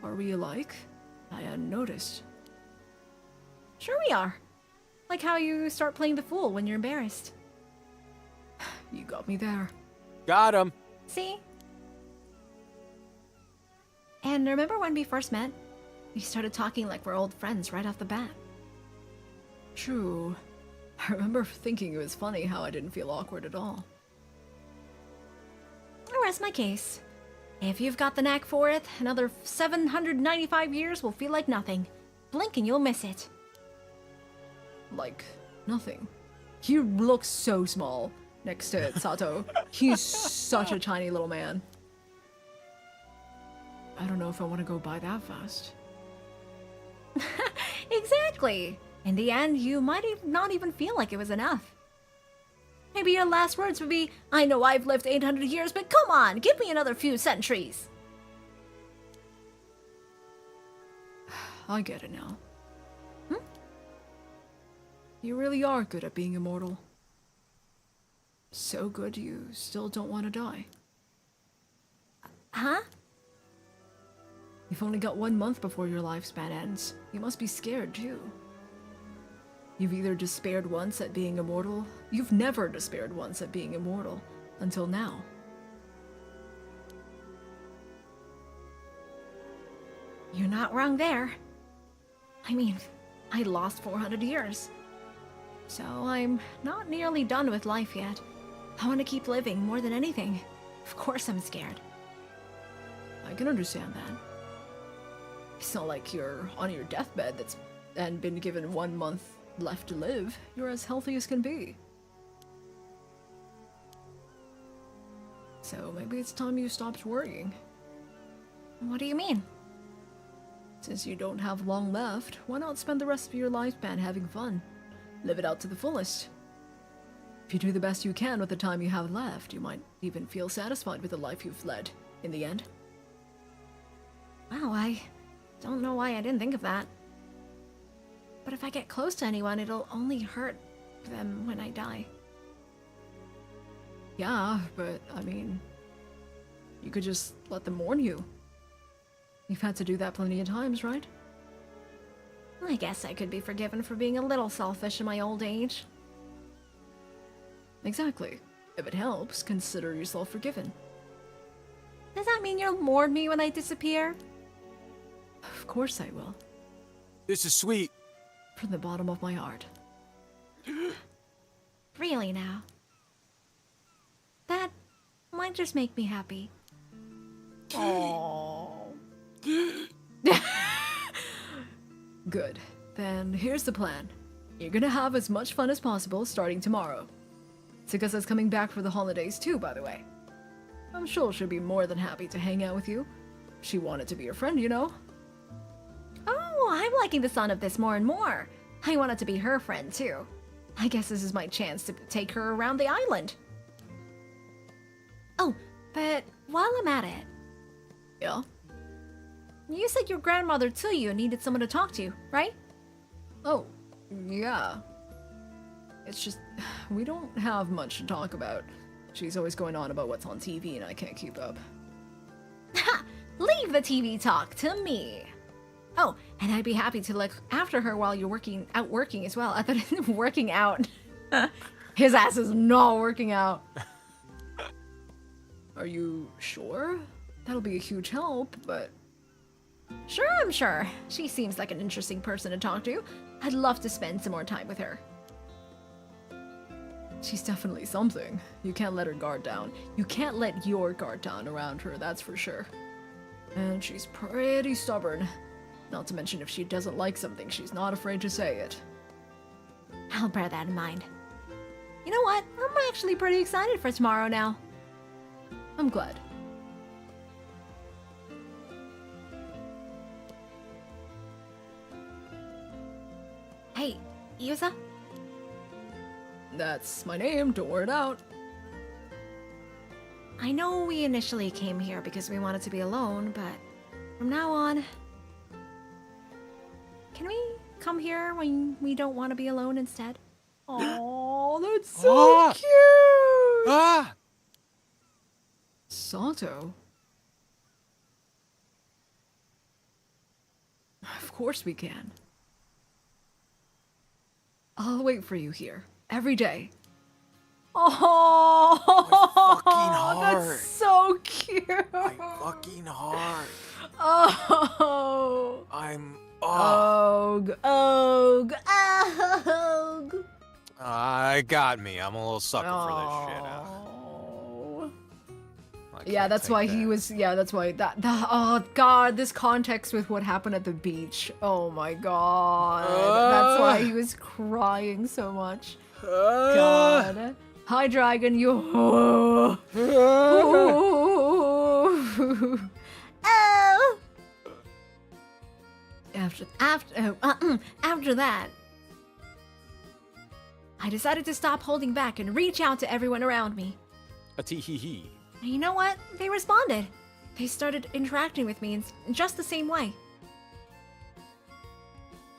Are we alike? I hadn't noticed. Sure we are. Like how you start playing the fool when you're embarrassed. You got me there. Got him. See? And remember when we first met? We started talking like we're old friends right off the bat. True. I remember thinking it was funny how I didn't feel awkward at all. I rest my case. If you've got the knack for it, another 795 years will feel like nothing. Blink and you'll miss it. Like, nothing. He looks so small next to Sato. He's such a tiny little man. I don't know if I want to go by that fast. Exactly. In the end, you might not even feel like it was enough. Maybe your last words would be, I know I've lived 800 years, but come on, give me another few centuries. I get it now. You really are good at being immortal. So good you still don't want to die. Huh? You've only got 1 month before your lifespan ends. You must be scared too. You've either despaired once at being immortal. You've never despaired once at being immortal. Until now. You're not wrong there. I mean, I lost 400 years. So I'm not nearly done with life yet. I want to keep living more than anything. Of course I'm scared. I can understand that. It's not like you're on your deathbed and been given 1 month left to live. You're as healthy as can be. So maybe it's time you stopped worrying. What do you mean? Since you don't have long left, why not spend the rest of your lifespan having fun? Live it out to the fullest. If you do the best you can with the time you have left, you might even feel satisfied with the life you've led, in the end. Wow, I don't know why I didn't think of that. But if I get close to anyone, it'll only hurt them when I die. Yeah, but, I mean, you could just let them mourn you. You've had to do that plenty of times, right? I guess I could be forgiven for being a little selfish in my old age. Exactly. If it helps, consider yourself forgiven. Does that mean you'll mourn me when I disappear? Of course I will. This is sweet. From the bottom of my heart. Really now? That might just make me happy. Aww. Good. Then here's the plan. You're gonna have as much fun as possible starting tomorrow. Tsukasa's coming back for the holidays too, by the way. I'm sure she'll be more than happy to hang out with you. She wanted to be your friend, you know? Oh, I'm liking the sound of this more and more. I wanted to be her friend too. I guess this is my chance to take her around the island. Oh, but while I'm at it, Yeah? you said your grandmother Tsuyu needed someone to talk to, right? Oh, yeah. It's just, we don't have much to talk about. She's always going on about what's on TV and I can't keep up. Ha! Leave the TV talk to me. Oh, And I'd be happy to look after her while you're working as well. I thought working out. His ass is not working out. Are you sure? That'll be a huge help, but... Sure, I'm sure. She seems like an interesting person to talk to. I'd love to spend some more time with her. She's definitely something. You can't let her guard down. You can't let your guard down around her, that's for sure. And she's pretty stubborn. Not to mention if she doesn't like something, she's not afraid to say it. I'll bear that in mind. You know what? I'm actually pretty excited for tomorrow now. I'm glad. Hey, Yuza? That's my name, don't wear it out. I know we initially came here because we wanted to be alone, but from now on... Can we come here when we don't want to be alone instead? Oh, that's so cute! Ah! Sato? Of course we can. I'll wait for you here, every day. My fucking Oh, heart. that's so cute! My fucking heart. Oh! I'm... Og, og, og! got me. I'm a little sucker for this shit. Oh. I Yeah, can't that's take why that. he was. Yeah, that's why that. Oh God, this context with what happened at the beach. Oh my God, that's why he was crying so much. God, hi dragon, you. Oh. Oh! After that, I decided to stop holding back and reach out to everyone around me. A tee-hee-hee. And you know what? They responded. They started interacting with me in just the same way.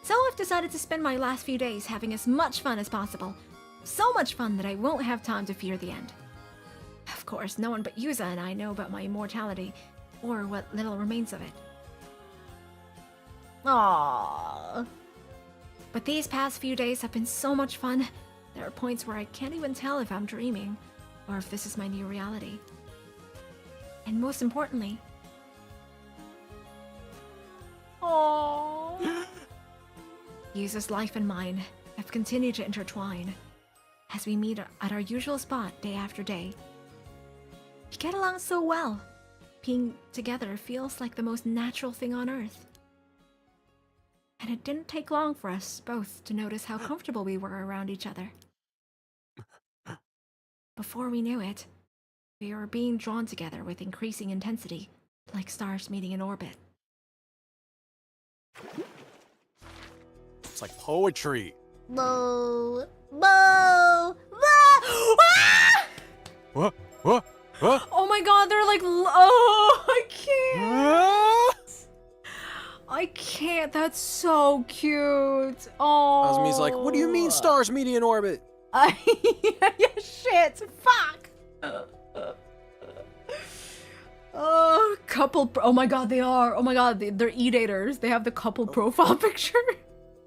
So I've decided to spend my last few days having as much fun as possible. So much fun that I won't have time to fear the end. Of course, no one but Yuza and I know about my immortality, or what little remains of it. Aww. But these past few days have been so much fun. There are points where I can't even tell if I'm dreaming, or if this is my new reality. And most importantly... Oh. Yuza's life and mine have continued to intertwine as we meet at our usual spot day after day. We get along so well. Being together feels like the most natural thing on earth. And it didn't take long for us both to notice how comfortable we were around each other. Before we knew it, we were being drawn together with increasing intensity, like stars meeting in orbit. It's like poetry. Bo, bo, bo! Ah! What? What? What? Oh my God, they're like. Oh, I can't. I can't. That's so cute. Oh. Azmi's like, what do you mean stars meeting in orbit? Yeah, shit. Fuck. Oh, couple. Oh my God, they are. Oh my God, they're eat-aters. They have the couple profile picture.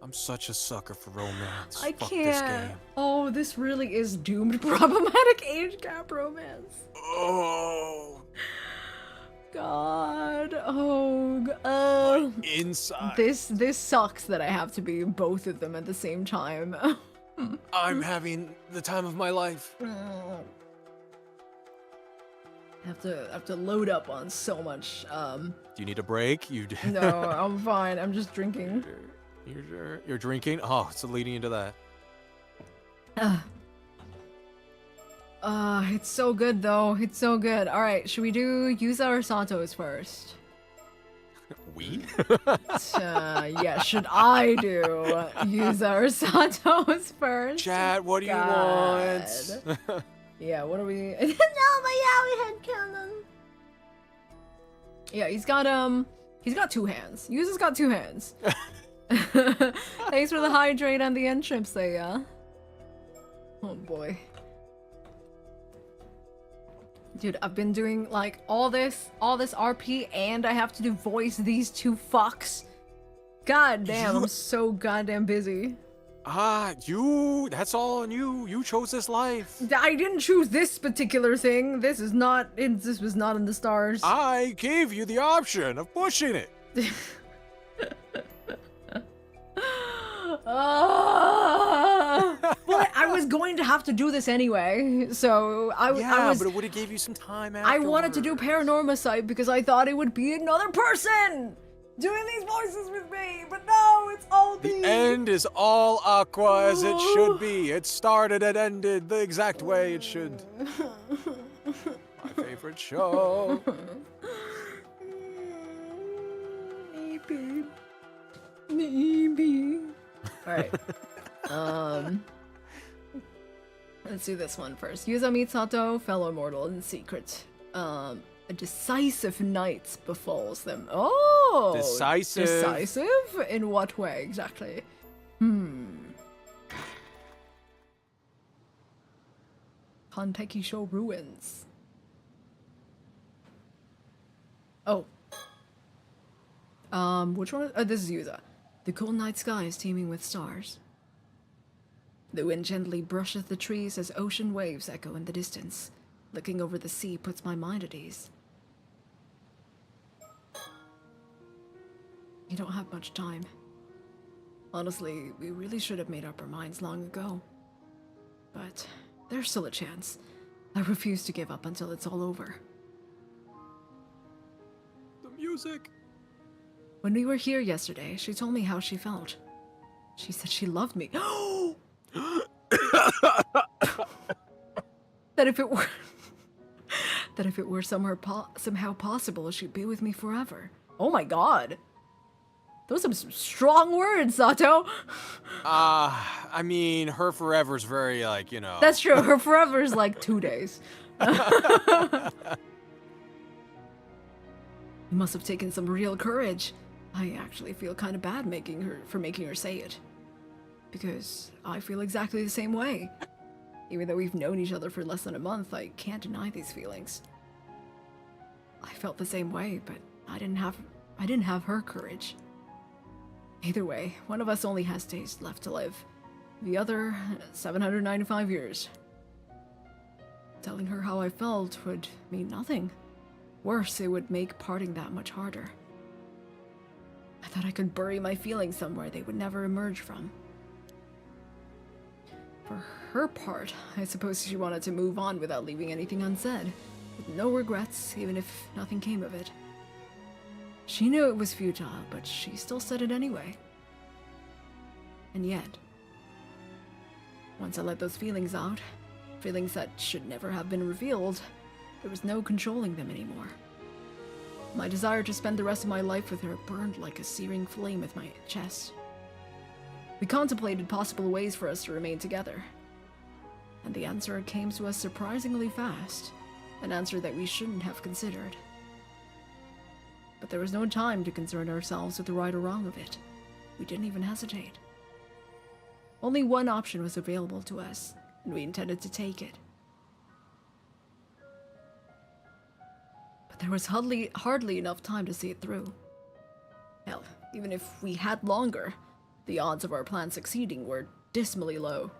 I'm such a sucker for romance. I Fuck can't. this game. Oh, this really is doomed problematic age gap romance. Oh. God. Oh. Inside. This sucks that I have to be both of them at the same time. I'm having the time of my life. have to load up on so much. Do you need a break? You No, I'm fine. I'm just drinking. You're drinking? Oh, it's leading into that. It's so good though. It's so good. All right, should we do Yuza or Santos first? We? Yeah, should I do Yuza or Santos first? Chat, what do you want? Yeah, what are we? No, but yeah, we had Canon. Yeah, he's got two hands. Yuza's got two hands. Thanks for the hydrate and the entrance there, yeah. Oh boy. Dude, I've been doing like all this RP and I have to do voice these two fucks. God damn, I'm so goddamn busy. That's all on you. You chose this life. I didn't choose this particular thing. This was not in the stars. I gave you the option of pushing it. Well, I was going to have to do this anyway, so I was. But it would have gave you some time I wanted to do Paranormasight because I thought it would be another person doing these voices with me, but no, it's all The end is all Aqua as it should be. It started and ended the exact way it should. My favorite show. Maybe. Alright. Let's do this one first. Yuza meets Sato, fellow mortal in secret. A decisive night befalls them. Oh! Decisive? Decisive? In what way, exactly? Kanteki Sho ruins. Oh. Which one? This is Yuza. The cool night sky is teeming with stars. The wind gently brushes the trees as ocean waves echo in the distance. Looking over the sea puts my mind at ease. You don't have much time. Honestly, we really should have made up our minds long ago. But there's still a chance. I refuse to give up until it's all over. The music. When we were here yesterday, she told me how she felt. She said she loved me. That if it were somehow possible, she'd be with me forever. Oh my god. Those are some strong words, Sato. I mean, her forever's very, like, you know. That's true. Her forever is like 2 days. You must have taken some real courage. I actually feel kind of bad making her say it. Because I feel exactly the same way. Even though we've known each other for less than a month, I can't deny these feelings. I felt the same way, but I didn't have her courage. Either way, one of us only has days left to live. The other, 795 years. Telling her how I felt would mean nothing. Worse, it would make parting that much harder. I thought I could bury my feelings somewhere they would never emerge from. For her part, I suppose she wanted to move on without leaving anything unsaid. With no regrets, even if nothing came of it. She knew it was futile, but she still said it anyway. And yet, once I let those feelings out, feelings that should never have been revealed, there was no controlling them anymore. My desire to spend the rest of my life with her burned like a searing flame at my chest. We contemplated possible ways for us to remain together. And the answer came to us surprisingly fast, an answer that we shouldn't have considered. But there was no time to concern ourselves with the right or wrong of it. We didn't even hesitate. Only one option was available to us, and we intended to take it. But there was hardly enough time to see it through. Hell, even if we had longer, the odds of our plan succeeding were dismally low.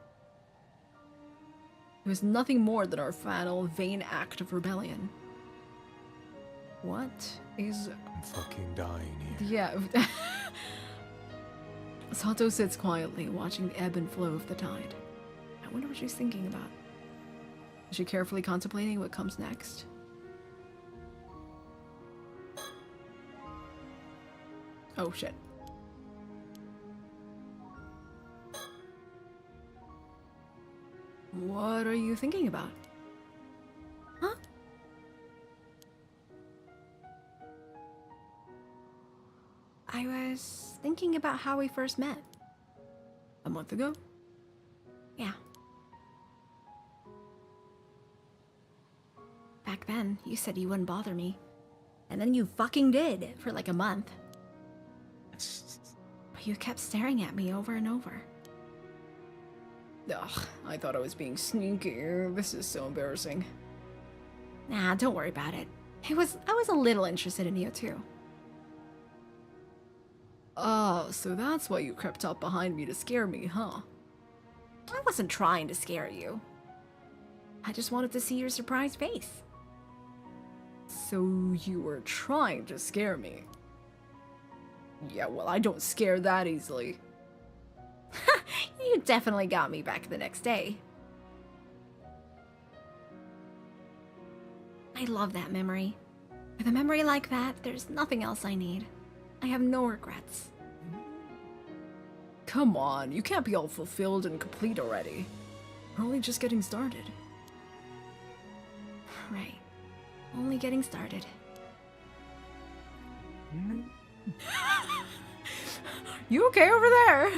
It was nothing more than our final, vain act of rebellion. What is... I'm fucking dying here. Yeah. Sato sits quietly, watching the ebb and flow of the tide. I wonder what she's thinking about. Is she carefully contemplating what comes next? Oh, shit. What are you thinking about? Huh? I was thinking about how we first met. A month ago? Yeah. Back then, you said you wouldn't bother me. And then you fucking did, for like a month. But you kept staring at me over and over. Ugh, I thought I was being sneaky. This is so embarrassing. Nah, don't worry about it. I was a little interested in you too. Oh, so that's why you crept up behind me to scare me, huh? I wasn't trying to scare you. I just wanted to see your surprised face. So you were trying to scare me? Yeah, well, I don't scare that easily. You definitely got me back the next day. I love that memory. With a memory like that, there's nothing else I need. I have no regrets. Come on, you can't be all fulfilled and complete already. We're only just getting started. Right. Only getting started. You okay over there?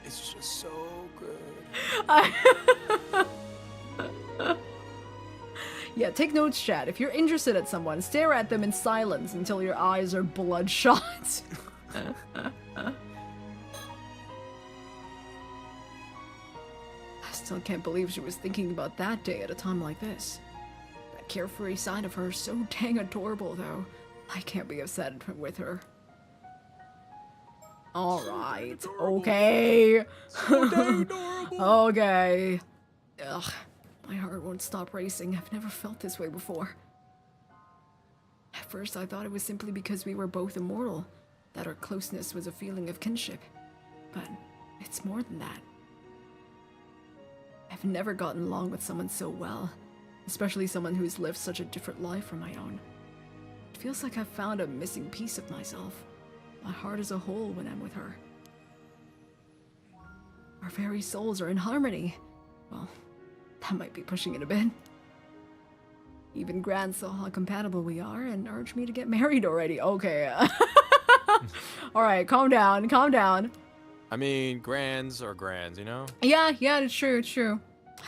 It's just so good. Yeah, take notes, chat. If you're interested in someone, stare at them in silence until your eyes are bloodshot. I still can't believe she was thinking about that day at a time like this. That carefree side of her is so dang adorable, though. I can't be upset with her. Alright, okay. So dang adorable. Okay. Ugh, my heart won't stop racing. I've never felt this way before. At first, I thought it was simply because we were both immortal, that our closeness was a feeling of kinship. But it's more than that. I've never gotten along with someone so well, especially someone who's lived such a different life from my own. It feels like I've found a missing piece of myself. My heart is a whole when I'm with her. Our very souls are in harmony. Well, that might be pushing it a bit. Even Gran saw how compatible we are and urged me to get married already. Okay. Alright, calm down, calm down. I mean, grands are grands, you know? Yeah, it's true, it's true.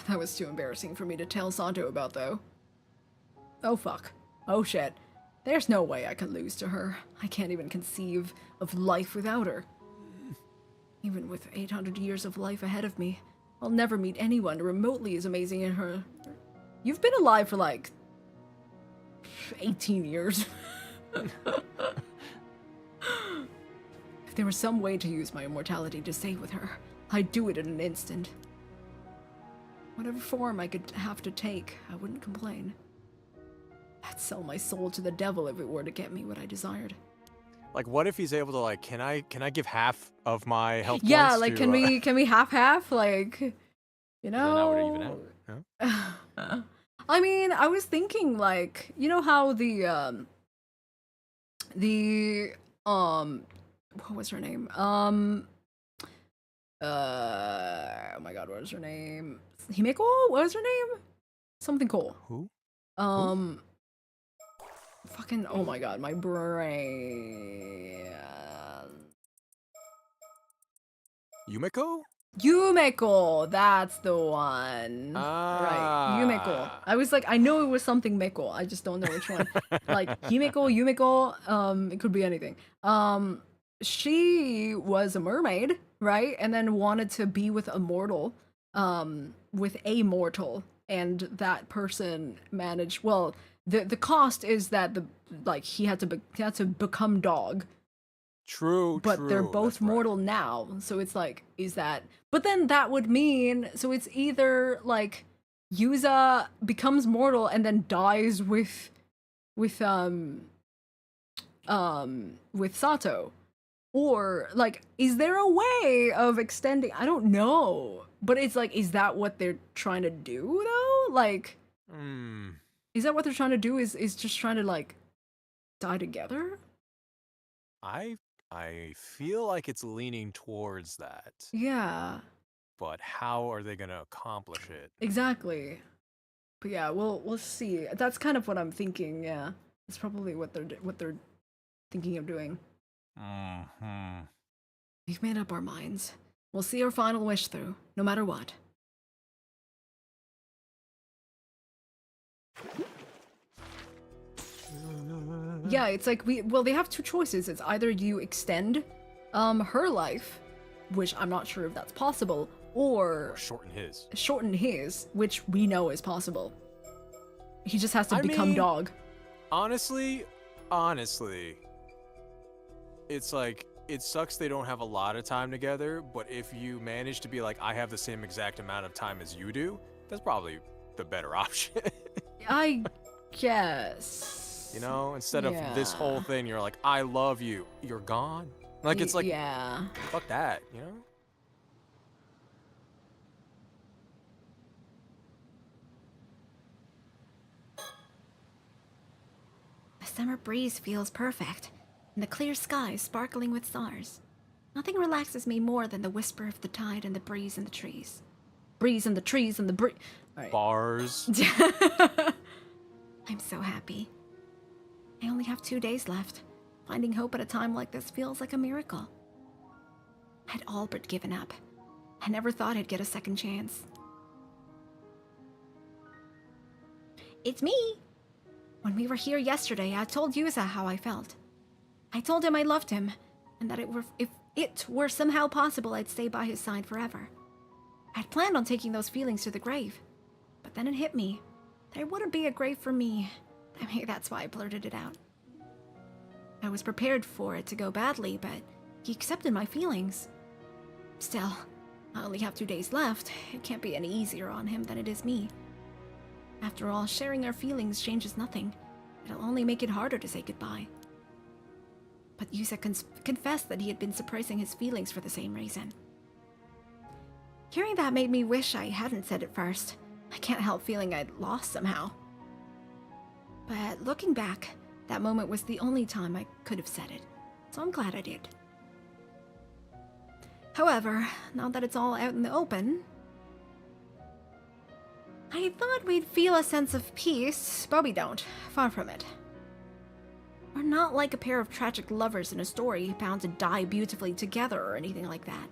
That was too embarrassing for me to tell Santo about, though. Oh, fuck. Oh, shit. There's no way I could lose to her. I can't even conceive of life without her. Even with 800 years of life ahead of me, I'll never meet anyone remotely as amazing as her. You've been alive for, like, 18 years. If there was some way to use my immortality to stay with her, I'd do it in an instant. Whatever form I could have to take, I wouldn't complain. I'd sell my soul to the devil if it were to get me what I desired. Like, what if he's able to, like, can I give half of my health points? Yeah, like, to, can we half? Like, you know? Then that would even out. Huh? I mean, I was thinking, like, you know how what was her name? Oh my god, what was her name? Himeko? What was her name? Something cool. Who? Fucking, oh my god, my brain. Yumeko? Yumeko, that's the one. Ah. Right, Yumeko. I was like, I know it was something Meko, I just don't know which one. Like, Himeko, Yumeko, it could be anything. She was a mermaid, right? And then wanted to be with a mortal, with a mortal, and that person managed, well, the cost is that he had to become dog. True, but they're both mortal now, so it's like, is that? But then that would mean, so it's either like Yuza becomes mortal and then dies with Sato, or like, is there a way of extending? I don't know, but it's like, is that what they're trying to do though? Like, is that what they're trying to do? Is just trying to like die together? I feel like it's leaning towards that. Yeah. But how are they gonna accomplish it? Exactly. But yeah, we'll see. That's kind of what I'm thinking. Yeah, it's probably what they're thinking of doing. We've made up our minds. We'll see our final wish through, no matter what. Yeah, it's like they have two choices. It's either you extend her life, which I'm not sure if that's possible, or shorten his, which we know is possible. He just has to become dog. Honestly, it's like, it sucks they don't have a lot of time together, but if you manage to be like, I have the same exact amount of time as you do, that's probably the better option. I guess. You know, instead of this whole thing, you're like, I love you, you're gone. Like, it's like, yeah. fuck that, you know? The summer breeze feels perfect, and the clear sky sparkling with stars. Nothing relaxes me more than the whisper of the tide and the breeze in the trees. Breeze in the trees and the breeze. Right. Bars. I'm so happy. I only have 2 days left. Finding hope at a time like this feels like a miracle. I'd all but given up. I never thought I'd get a second chance. It's me! When we were here yesterday, I told Yuza how I felt. I told him I loved him, and that if it were somehow possible, I'd stay by his side forever. I'd planned on taking those feelings to the grave, but then it hit me. There wouldn't be a grave for me. I mean, that's why I blurted it out. I was prepared for it to go badly, but he accepted my feelings. Still, I only have 2 days left. It can't be any easier on him than it is me. After all, sharing our feelings changes nothing. It'll only make it harder to say goodbye. But Yuza confessed that he had been suppressing his feelings for the same reason. Hearing that made me wish I hadn't said it first. I can't help feeling I'd lost somehow. But looking back, that moment was the only time I could have said it, so I'm glad I did. However, now that it's all out in the open, I thought we'd feel a sense of peace, but we don't. Far from it. We're not like a pair of tragic lovers in a story bound to die beautifully together or anything like that.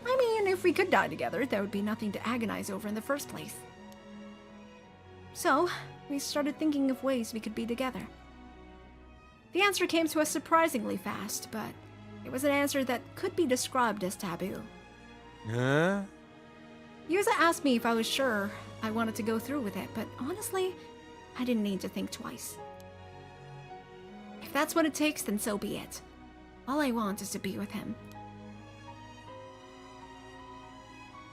I mean, if we could die together, there would be nothing to agonize over in the first place. So, we started thinking of ways we could be together. The answer came to us surprisingly fast, but it was an answer that could be described as taboo. Huh? Yuza asked me if I was sure I wanted to go through with it, but honestly, I didn't need to think twice. If that's what it takes, then so be it. All I want is to be with him.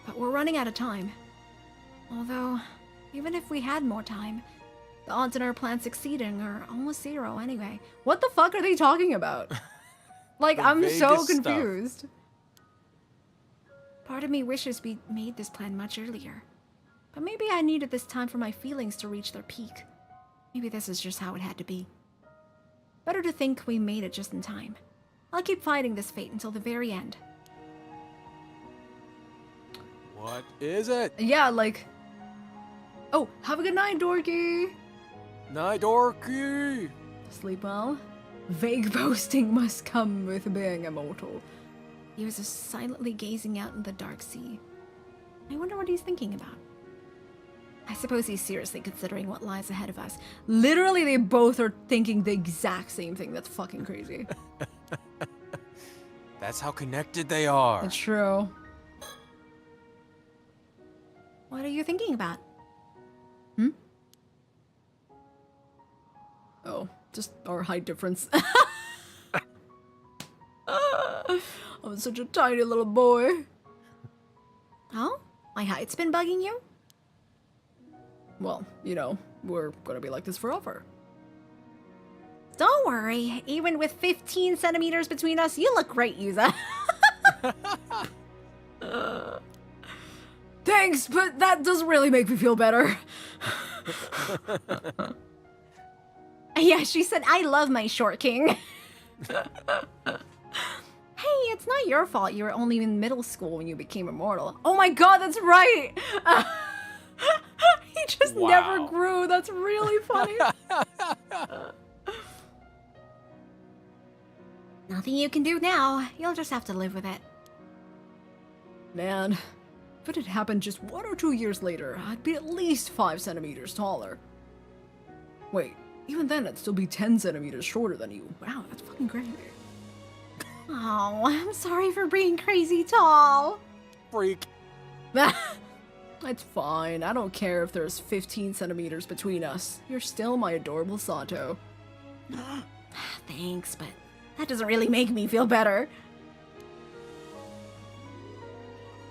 But we're running out of time. Although, even if we had more time, the odds in our plan succeeding are almost zero anyway. What the fuck are they talking about? Like, The I'm so vaguest stuff. confused. Part of me wishes we made this plan much earlier. But maybe I needed this time for my feelings to reach their peak. Maybe this is just how it had to be. Better to think we made it just in time. I'll keep fighting this fate until the very end. What is it? Yeah, like... Oh, have a good night, dorky! Night Dorky! Sleep well. Vague boasting must come with being immortal. He was just silently gazing out in the dark sea. I wonder what he's thinking about. I suppose he's seriously considering what lies ahead of us. Literally, they both are thinking the exact same thing. That's fucking crazy. That's how connected they are. It's true. What are you thinking about? Oh, just our height difference. I'm such a tiny little boy. Oh? My height's been bugging you? Well, you know, we're gonna be like this forever. Don't worry. Even with 15 centimeters between us, you look great, Yuza. Thanks, but that doesn't really make me feel better. Yeah, she said, I love my short king. Hey, it's not your fault. You were only in middle school when you became immortal. Oh my god, that's right! He just never Wow. grew. That's really funny. Nothing you can do now. You'll just have to live with it. Man, if it had happened just 1 or 2 years later, I'd be at least 5 centimeters taller. Wait, even then I'd still be 10 centimeters shorter than you. Wow, that's fucking crazy. Oh, I'm sorry for being crazy tall. Freak. It's fine. I don't care if there's 15 centimeters between us. You're still my adorable Sato. Thanks, but That doesn't really make me feel better.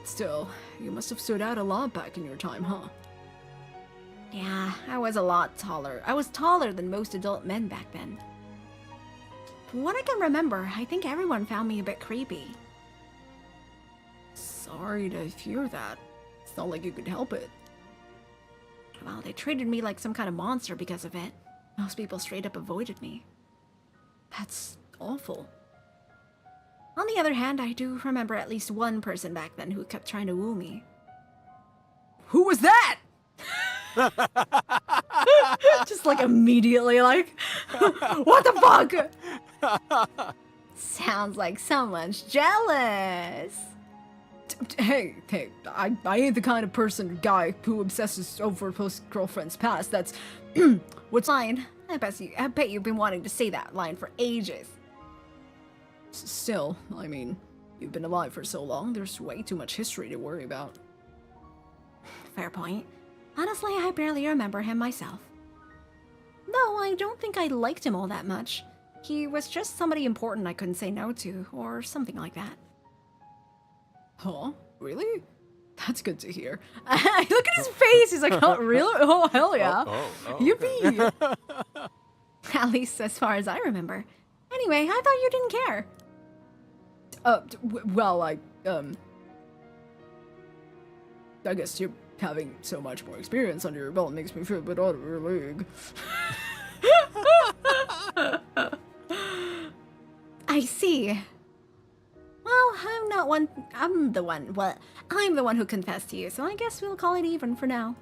Still, you must have stood out a lot back in your time, huh? Yeah, I was a lot taller. I was taller than most adult men back then. From what I can remember, I think everyone found me a bit creepy. Sorry to hear that. It's not like you could help it. Well, they treated me like some kind of monster because of it. Most people straight up avoided me. That's awful. On the other hand, I do remember at least one person back then who kept trying to woo me. Who was that? Just like immediately like, what the fuck? Sounds like someone's jealous. Hey, I ain't the kind of guy who obsesses over his girlfriend's past. That's what's fine. I bet you've been wanting to say that line for ages. Still, I mean, you've been alive for so long, there's way too much history to worry about. Fair point. Honestly, I barely remember him myself. Though I don't think I liked him all that much. He was just somebody important I couldn't say no to, or something like that. Huh? Really? That's good to hear. Look at his face! He's like, oh, really? Oh, hell yeah. Yippee! At least as far as I remember. Anyway, I thought you didn't care. Well, I guess you're having so much more experience under your belt makes me feel a bit out of your league. I see. Well, I'm the one who confessed to you, so I guess we'll call it even for now.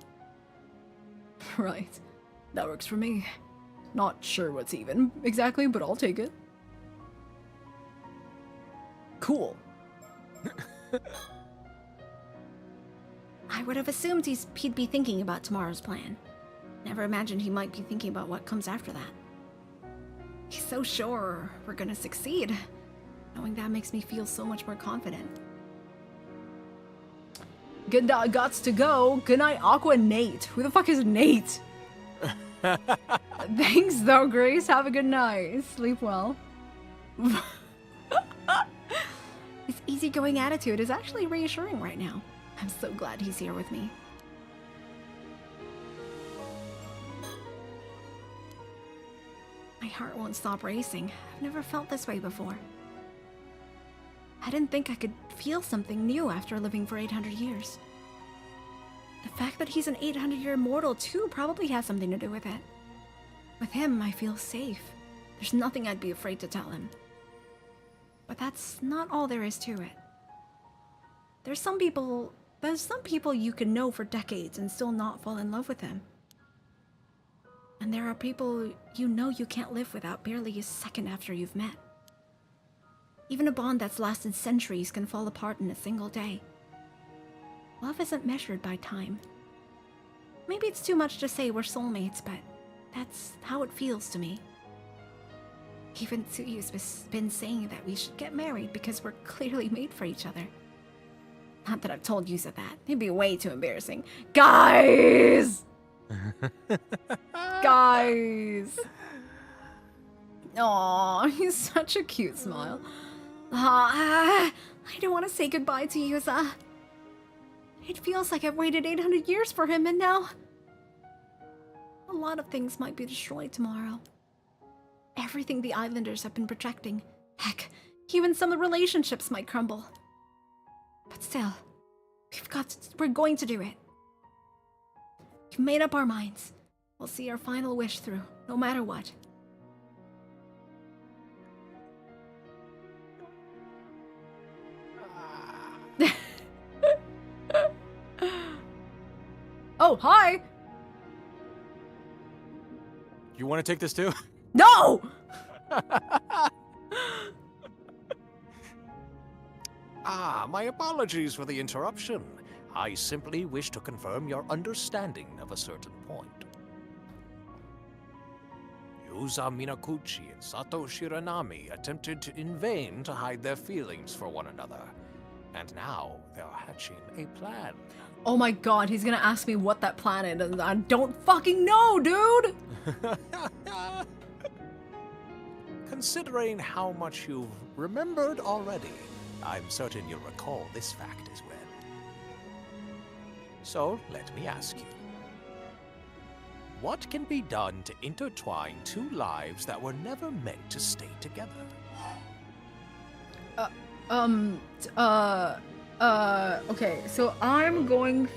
Right. That works for me. Not sure what's even exactly, but I'll take it. Cool. I would have assumed he'd be thinking about tomorrow's plan. Never imagined he might be thinking about what comes after that. He's so sure we're gonna succeed. Knowing that makes me feel so much more confident. Good gots to go. Good night, Aqua Nate. Who the fuck is Nate? Thanks though, Grace. Have a good night. Sleep well. His easygoing attitude is actually reassuring right now. I'm so glad he's here with me. My heart won't stop racing. I've never felt this way before. I didn't think I could feel something new after living for 800 years. The fact that he's an 800-year immortal too probably has something to do with it. With him, I feel safe. There's nothing I'd be afraid to tell him. But that's not all there is to it. There's some people you can know for decades and still not fall in love with them. And there are people you know you can't live without barely a second after you've met. Even a bond that's lasted centuries can fall apart in a single day. Love isn't measured by time. Maybe it's too much to say we're soulmates, but that's how it feels to me. Even Tsuyu's been saying that we should get married because we're clearly made for each other. Not that I've told Yusa that. It'd be way too embarrassing. Guys! Guys! Aw, he's such a cute smile. I don't want to say goodbye to Yusa. It feels like I've waited 800 years for him, and now a lot of things might be destroyed tomorrow. Everything the islanders have been projecting. Heck, even some of the relationships might crumble. But still, we're going to do it. We've made up our minds. We'll see our final wish through, no matter what. Oh, hi! You want to take this too? No! My apologies for the interruption. I simply wish to confirm your understanding of a certain point. Yusa Minakuchi and Sato Shiranami attempted in vain to hide their feelings for one another. And now they're hatching a plan. Oh my god, he's gonna ask me what that plan is, and I don't fucking know, dude! considering how much you've remembered already, I'm certain you'll recall this fact as well. So, let me ask you. What can be done to intertwine two lives that were never meant to stay together? Okay, so I'm going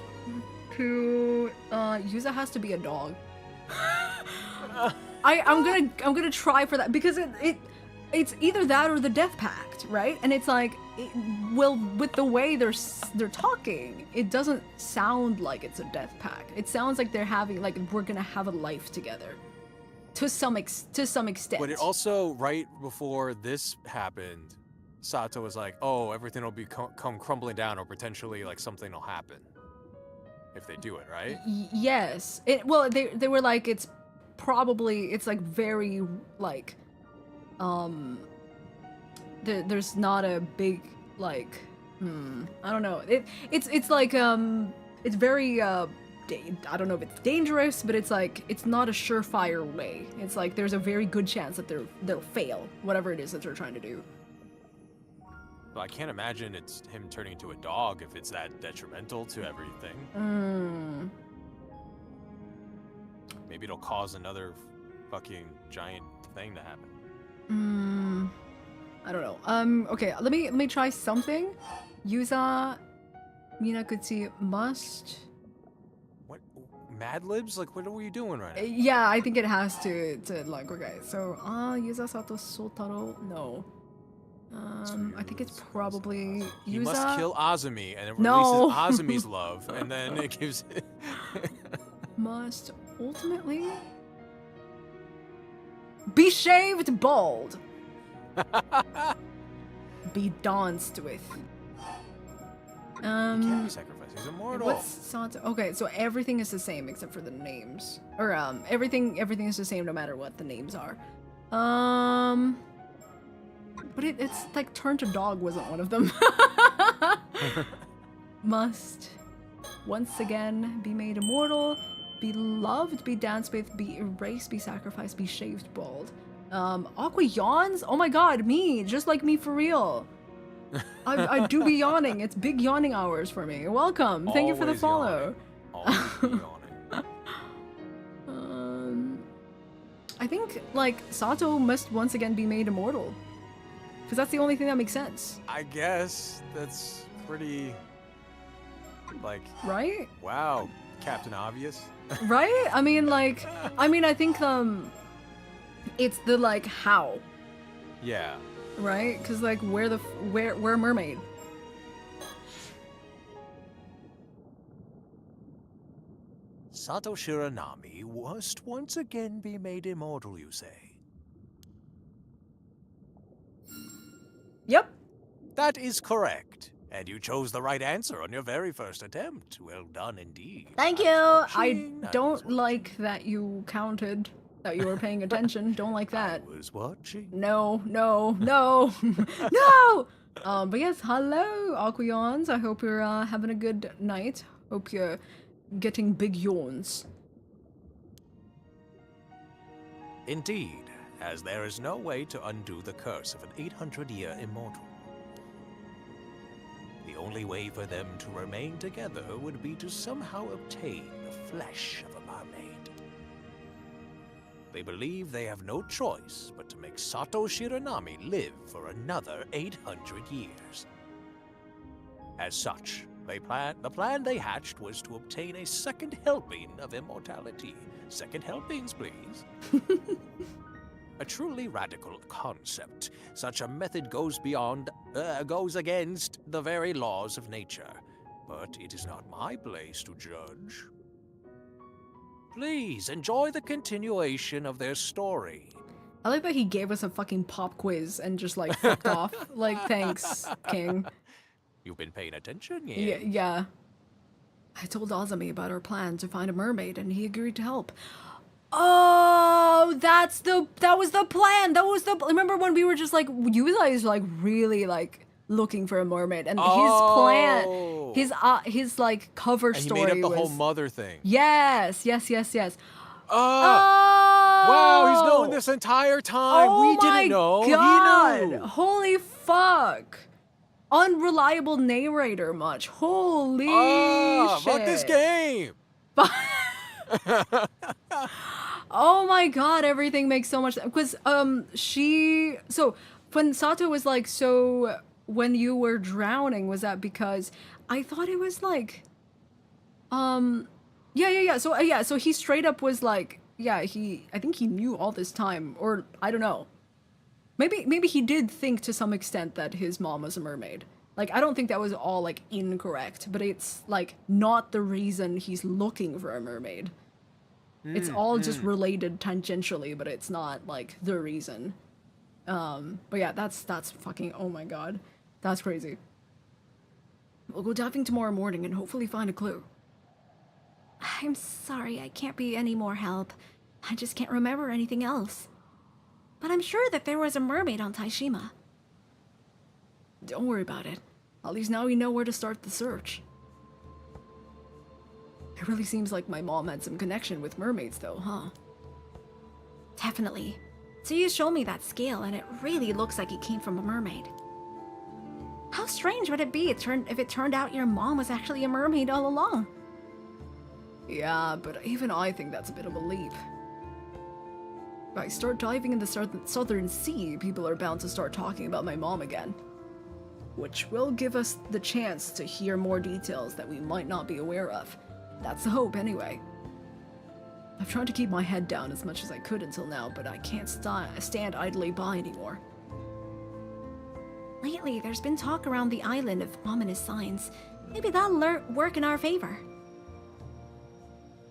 to, Yuza has to be a dog. I'm gonna try for that, because it's either that or the Death Pact, right? And it's like, well, with the way they're talking, it doesn't sound like it's a Death Pact. It sounds like they're having, like, we're gonna have a life together, to some extent. But it also, right before this happened, Sato was like, "Oh, everything will come crumbling down, or potentially like something will happen if they do it," right? Yes. They were like, it's like very like, there's not a big like, I don't know. It's like it's very I don't know if it's dangerous, but it's like, it's not a surefire way. It's like there's a very good chance that they'll fail, whatever it is that they're trying to do. But I can't imagine it's him turning into a dog if it's that detrimental to everything. Maybe it'll cause another fucking giant thing to happen. I don't know. Okay, let me try something. Yuza Minakuchi must. What? Mad Libs? Like, what are you doing right now? Yeah, I think it has to like, okay. So, Yuza Sato Sotaro, no. I think it's probably Yuza. He must kill Azumi, and it No. releases Azumi's love, and then it gives. Must ultimately be shaved bald. Be danced with. He can't be sacrificed. He's immortal. What's Sato? Okay, so everything is the same except for the names, or everything is the same no matter what the names are. But it's like turn to dog wasn't one of them. Must once again be made immortal, be loved, be danced with, be erased, be sacrificed, be shaved bald. AQUA yawns? Oh my god, me, just like me for real. I do be yawning. It's big yawning hours for me. Welcome. Thank you for the follow. Yawning. I think like Sato must once again be made immortal. Because that's the only thing that makes sense. I guess that's pretty, like, right? Wow, Captain Obvious. Right? I mean, like, I think it's the like how. Yeah. Right? Because like where Mermaid. Sato Shiranami must once again be made immortal, you say? Yep. That is correct. And you chose the right answer on your very first attempt. Well done indeed. Thank you. I don't watching. like that you counted, that you were paying attention. Don't like that. I was watching. No. No! But yes, hello, AQUA. I hope you're having a good night. Hope you're getting big yawns. Indeed, as there is no way to undo the curse of an 800-year immortal. The only way for them to remain together would be to somehow obtain the flesh of a mermaid. They believe they have no choice but to make Sato Shiranami live for another 800 years. As such, the plan they hatched was to obtain a second helping of immortality. Second helpings, please. A truly radical concept. Such a method goes against the very laws of nature. But it is not my place to judge. Please enjoy the continuation of their story. I like that he gave us a fucking pop quiz and just like fucked off. Like, thanks, King. You've been paying attention, yeah? Yeah. I told Azumi about our plan to find a mermaid and he agreed to help. Oh, that was the plan. Remember when we were just like, Yuza is like really like looking for a mermaid, and his plan, his like cover and story he made up the was whole mother thing. yes. Oh, Wow, he's known this entire time. Oh We didn't know. God. He knew. Holy fuck. Unreliable narrator much. Holy shit. Fuck this game. Oh my god, everything makes so much sense. Because, so, when Sato was like, so, when you were drowning, was that because, I thought it was like, yeah. So he straight up was like, I think he knew all this time, or, I don't know. Maybe he did think to some extent that his mom was a mermaid. Like, I don't think that was all, like, incorrect, but it's, like, not the reason he's looking for a mermaid. It's all just related tangentially, but it's not, like, the reason. But yeah, that's fucking, oh my god. That's crazy. We'll go diving tomorrow morning and hopefully find a clue. I'm sorry, I can't be any more help. I just can't remember anything else. But I'm sure that there was a mermaid on Taishima. Don't worry about it. At least now we know where to start the search. It really seems like my mom had some connection with mermaids though, huh? Definitely. So you showed me that scale and it really looks like it came from a mermaid. How strange would it be if it turned out your mom was actually a mermaid all along? Yeah, but even I think that's a bit of a leap. If I start diving in the southern sea, people are bound to start talking about my mom again. Which will give us the chance to hear more details that we might not be aware of. That's the hope, anyway. I've tried to keep my head down as much as I could until now, but I can't stand idly by anymore. Lately, there's been talk around the island of ominous signs. Maybe that'll work in our favor.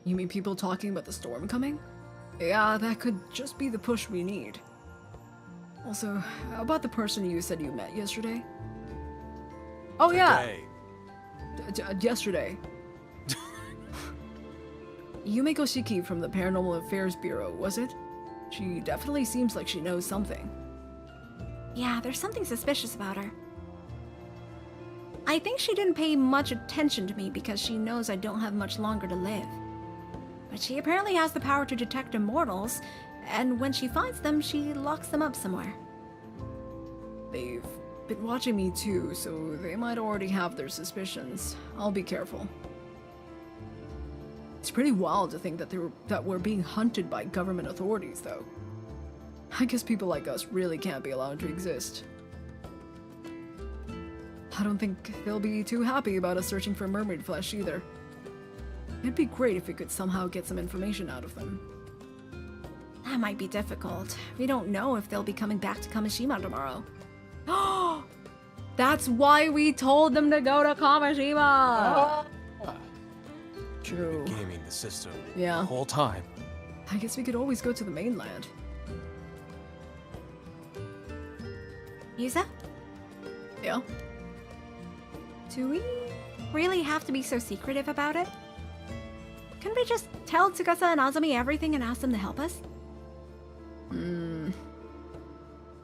You mean people talking about the storm coming? Yeah, that could just be the push we need. Also, about the person you said you met yesterday? Oh yeah! Yesterday. Yumeko Shiki from the Paranormal Affairs Bureau, was it? She definitely seems like she knows something. Yeah, there's something suspicious about her. I think she didn't pay much attention to me because she knows I don't have much longer to live. But she apparently has the power to detect immortals, and when she finds them, she locks them up somewhere. They've been watching me too, so they might already have their suspicions. I'll be careful. It's pretty wild to think that we're being hunted by government authorities, though. I guess people like us really can't be allowed to exist. I don't think they'll be too happy about us searching for mermaid flesh either. It'd be great if we could somehow get some information out of them. That might be difficult. We don't know if they'll be coming back to Kamishima tomorrow. That's why we told them to go to Kamishima! True. Gaming the system. Yeah. The whole time. I guess we could always go to the mainland. Yuza? Yeah? Do we really have to be so secretive about it? Couldn't we just tell Tsukasa and Azumi everything and ask them to help us?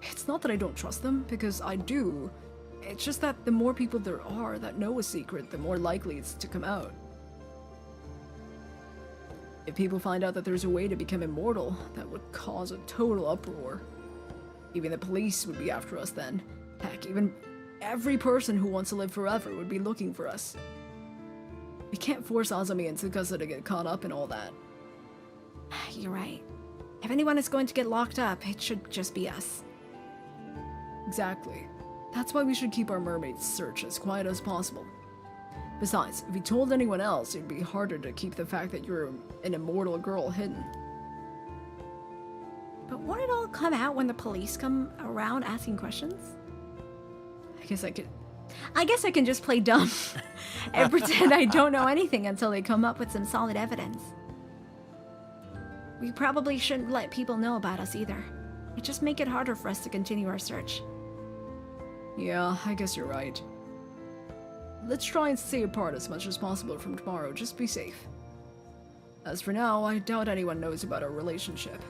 It's not that I don't trust them, because I do. It's just that the more people there are that know a secret, the more likely it's to come out. If people find out that there's a way to become immortal, that would cause a total uproar. Even the police would be after us then. Heck, even every person who wants to live forever would be looking for us. We can't force Azumi and Tsukasa to get caught up in all that. You're right. If anyone is going to get locked up, it should just be us. Exactly. That's why we should keep our mermaid search as quiet as possible. Besides, if we told anyone else, it'd be harder to keep the fact that you're an immortal girl hidden. But won't it all come out when the police come around asking questions? I guess I can just play dumb and pretend I don't know anything until they come up with some solid evidence. We probably shouldn't let people know about us either. It just make it harder for us to continue our search. Yeah, I guess you're right. Let's try and stay apart as much as possible from tomorrow, just be safe. As for now, I doubt anyone knows about our relationship.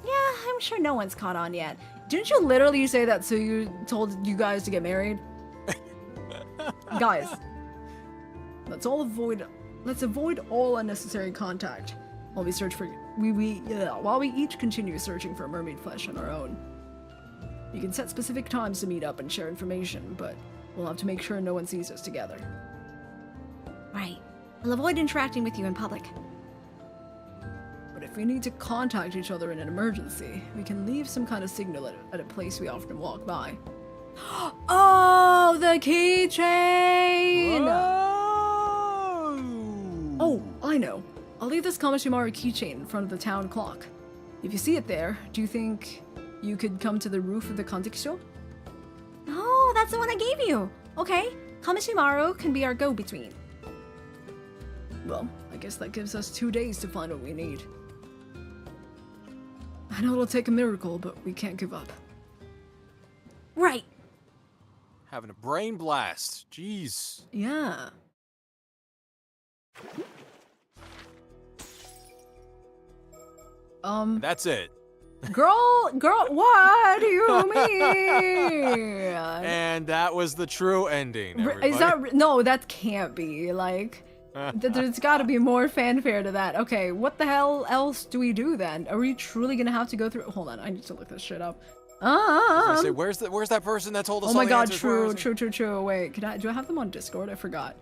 Yeah, I'm sure no one's caught on yet. Didn't you literally say that so you told you guys to get married? Guys, let's avoid all unnecessary contact. while we each continue searching for mermaid flesh on our own. You can set specific times to meet up and share information, but we'll have to make sure no one sees us together. Right. I'll avoid interacting with you in public. But if we need to contact each other in an emergency, we can leave some kind of signal at a place we often walk by. Oh, the keychain! Oh, I know. I'll leave this Kamashimaru keychain in front of the town clock. If you see it there, do you think you could come to the roof of the Kantekisho? Oh, that's the one I gave you. Okay, Kamashimaru can be our go-between. Well, I guess that gives us 2 days to find what we need. I know it'll take a miracle, but we can't give up. Right. Having a brain blast. Jeez. Yeah. That's it. Girl, what do you mean? And that was the true ending, everybody. Is that no? That can't be. Like, there's got to be more fanfare to that. Okay, what the hell else do we do then? Are we truly gonna have to go through? Hold on, I need to look this shit up. I say, where's that person that told us? Oh all my the god, answers? true. Wait, do I have them on Discord? I forgot.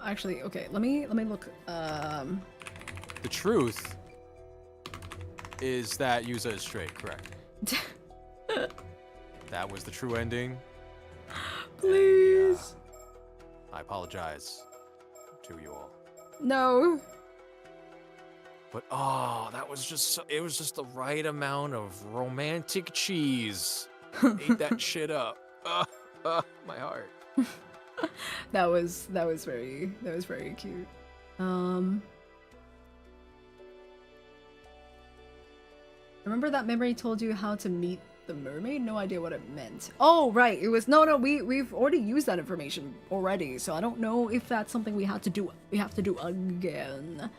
Actually, okay. Let me look. The truth is that Yuza is straight, correct? That was the true ending. Please. I apologize to you all. No. But oh, that was just it was just the right amount of romantic cheese. Ate that shit up. My heart. that was very cute. Remember that memory told you how to meet the mermaid? No idea what it meant. Oh, right. It was no. We've already used that information already, so I don't know if that's something we have to do again.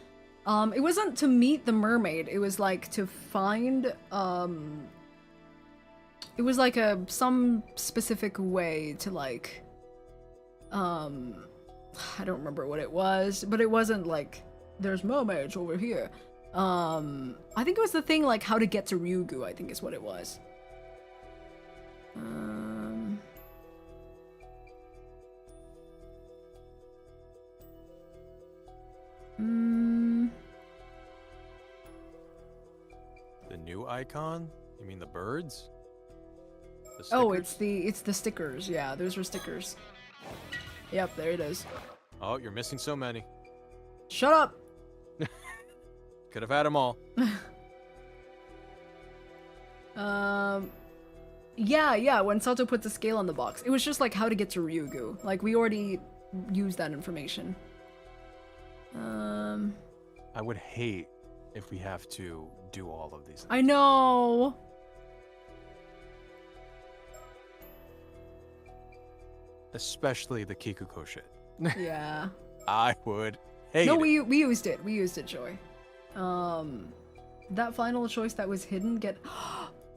It wasn't to meet the mermaid. It was like to find. It was like some specific way to like. I don't remember what it was, but it wasn't like there's mermaids over here. I think it was the thing like how to get to Ryugu, I think is what it was. The new icon? You mean the birds? The Oh, stickers? it's the stickers. Yeah, those are stickers. Yep, there it is. Oh, you're missing so many. Shut up! Could have had them all. Yeah, when Sato put the scale on the box. It was just like how to get to Ryugu. Like, we already used that information. I would hate if we have to do all of these. I know! Especially the Kikuko shit. Yeah. I would hate No, it. we used it. We used it, Joy. That final choice that was hidden,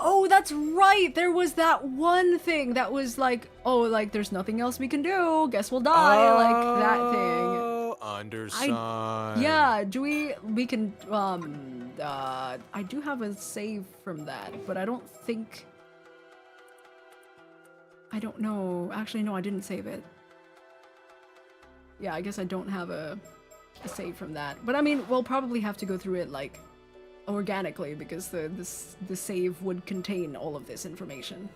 Oh, that's right! There was that one thing that was like, oh, like, there's nothing else we can do. Guess we'll die. Like, that thing. Oh, undersigned. Yeah, we can, I do have a save from that, but I don't think... I don't know. Actually, no, I didn't save it. Yeah, I guess I don't have a save from that. But I mean, we'll probably have to go through it, like, organically, because the save would contain all of this information.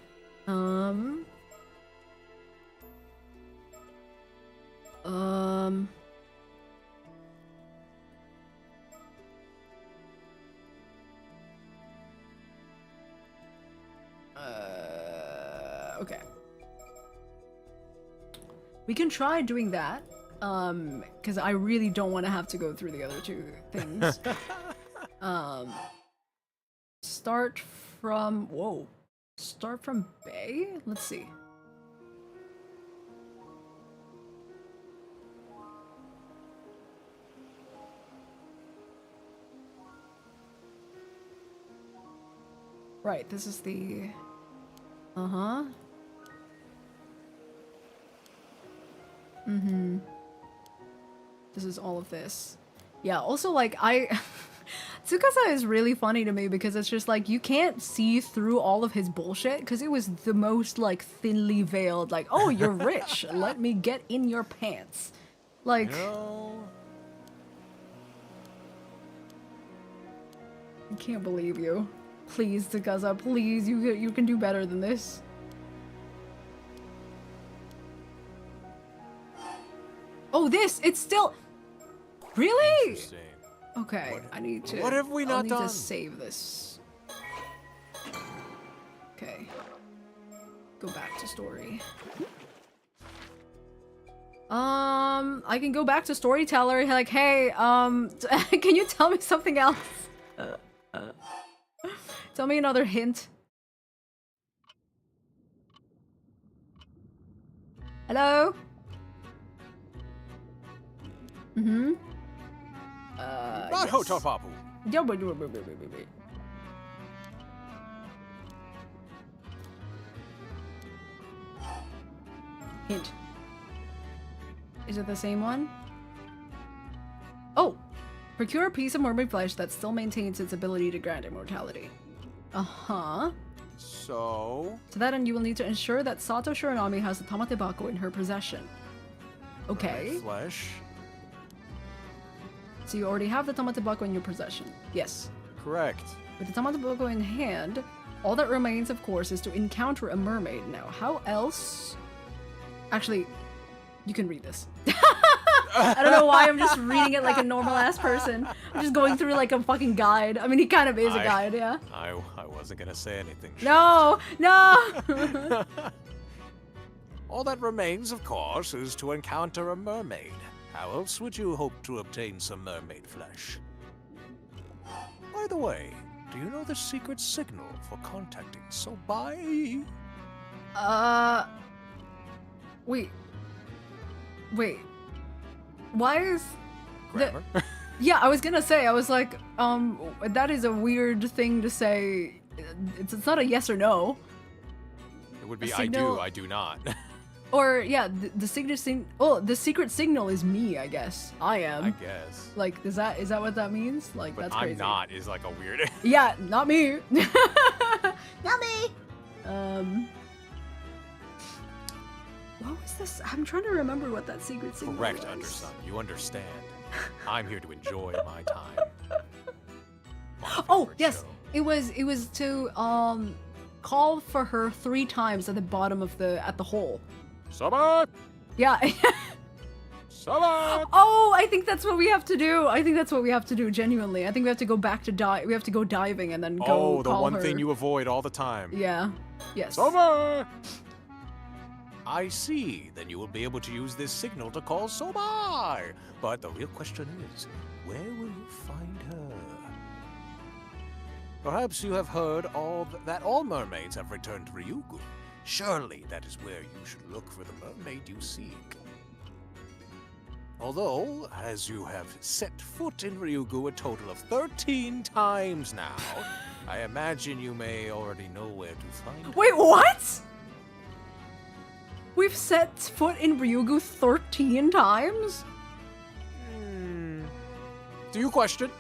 Okay. We can try doing that, because I really don't want to have to go through the other two things. Start from... Whoa. Start from Bay? Let's see. Right, this is the... Uh-huh. This is all of this. Yeah, also, like, Tsukasa is really funny to me because it's just like you can't see through all of his bullshit because it was the most like thinly veiled, like, oh, you're rich, let me get in your pants. Like, No. I can't believe you. Please, Tsukasa, please, you can do better than this. Oh, it's still... Really? Interesting. Okay, I need to... What have we I'll not need done? to save this. Okay. Go back to story. I can go back to storyteller, like, hey, can you tell me something else? Tell me another hint. Hello? Mm-hmm. Yes. Hotopapu. Hint. Is it the same one? Oh! Procure a piece of mermaid flesh that still maintains its ability to grant immortality. Uh-huh. So... To that end, you will need to ensure that Sato Shiranami has the Tamatebako in her possession. Okay. Flesh. So you already have the Tamatebako in your possession. Yes. Correct. With the Tamatebako in hand, all that remains, of course, is to encounter a mermaid. Now, how else... Actually, you can read this. I don't know why I'm just reading it like a normal-ass person. I'm just going through like a fucking guide. I mean, he kind of is a guide, yeah. I wasn't gonna say anything. No! No! All that remains, of course, is to encounter a mermaid. How else would you hope to obtain some mermaid flesh? By the way, do you know the secret signal for contacting Sobai? Wait. Wait. Why is... Grammar? Yeah, I was gonna say, I was like, that is a weird thing to say. It's not a yes or no. It would be A I signal- do, I do not. Or, yeah, the secret signal is me, I guess. I am. I guess. Like, is that what that means? Like, But that's I'm crazy. not is like a weird... Yeah, not me. Not me! What was this? I'm trying to remember what that secret signal Correct, was. Underson. You understand. I'm here to enjoy my time. My Oh, favorite yes. show. It was to call for her 3 times at the bottom of at the hole. Sobai! Yeah. Sobai! Oh, I think that's what we have to do. I think that's what we have to do, genuinely. I think we have to go back to we have to go diving and then go Oh, the call one her. thing you avoid all the time. Yeah. Yes. Sobai! I see. Then you will be able to use this signal to call Sobai. But the real question is, where will you find her? Perhaps you have heard that all mermaids have returned to Ryugu. Surely that is where you should look for the mermaid you seek. Although, as you have set foot in Ryugu a total of 13 times now, I imagine you may already know where to find her. Wait, what? We've set foot in Ryugu 13 times? Do you question?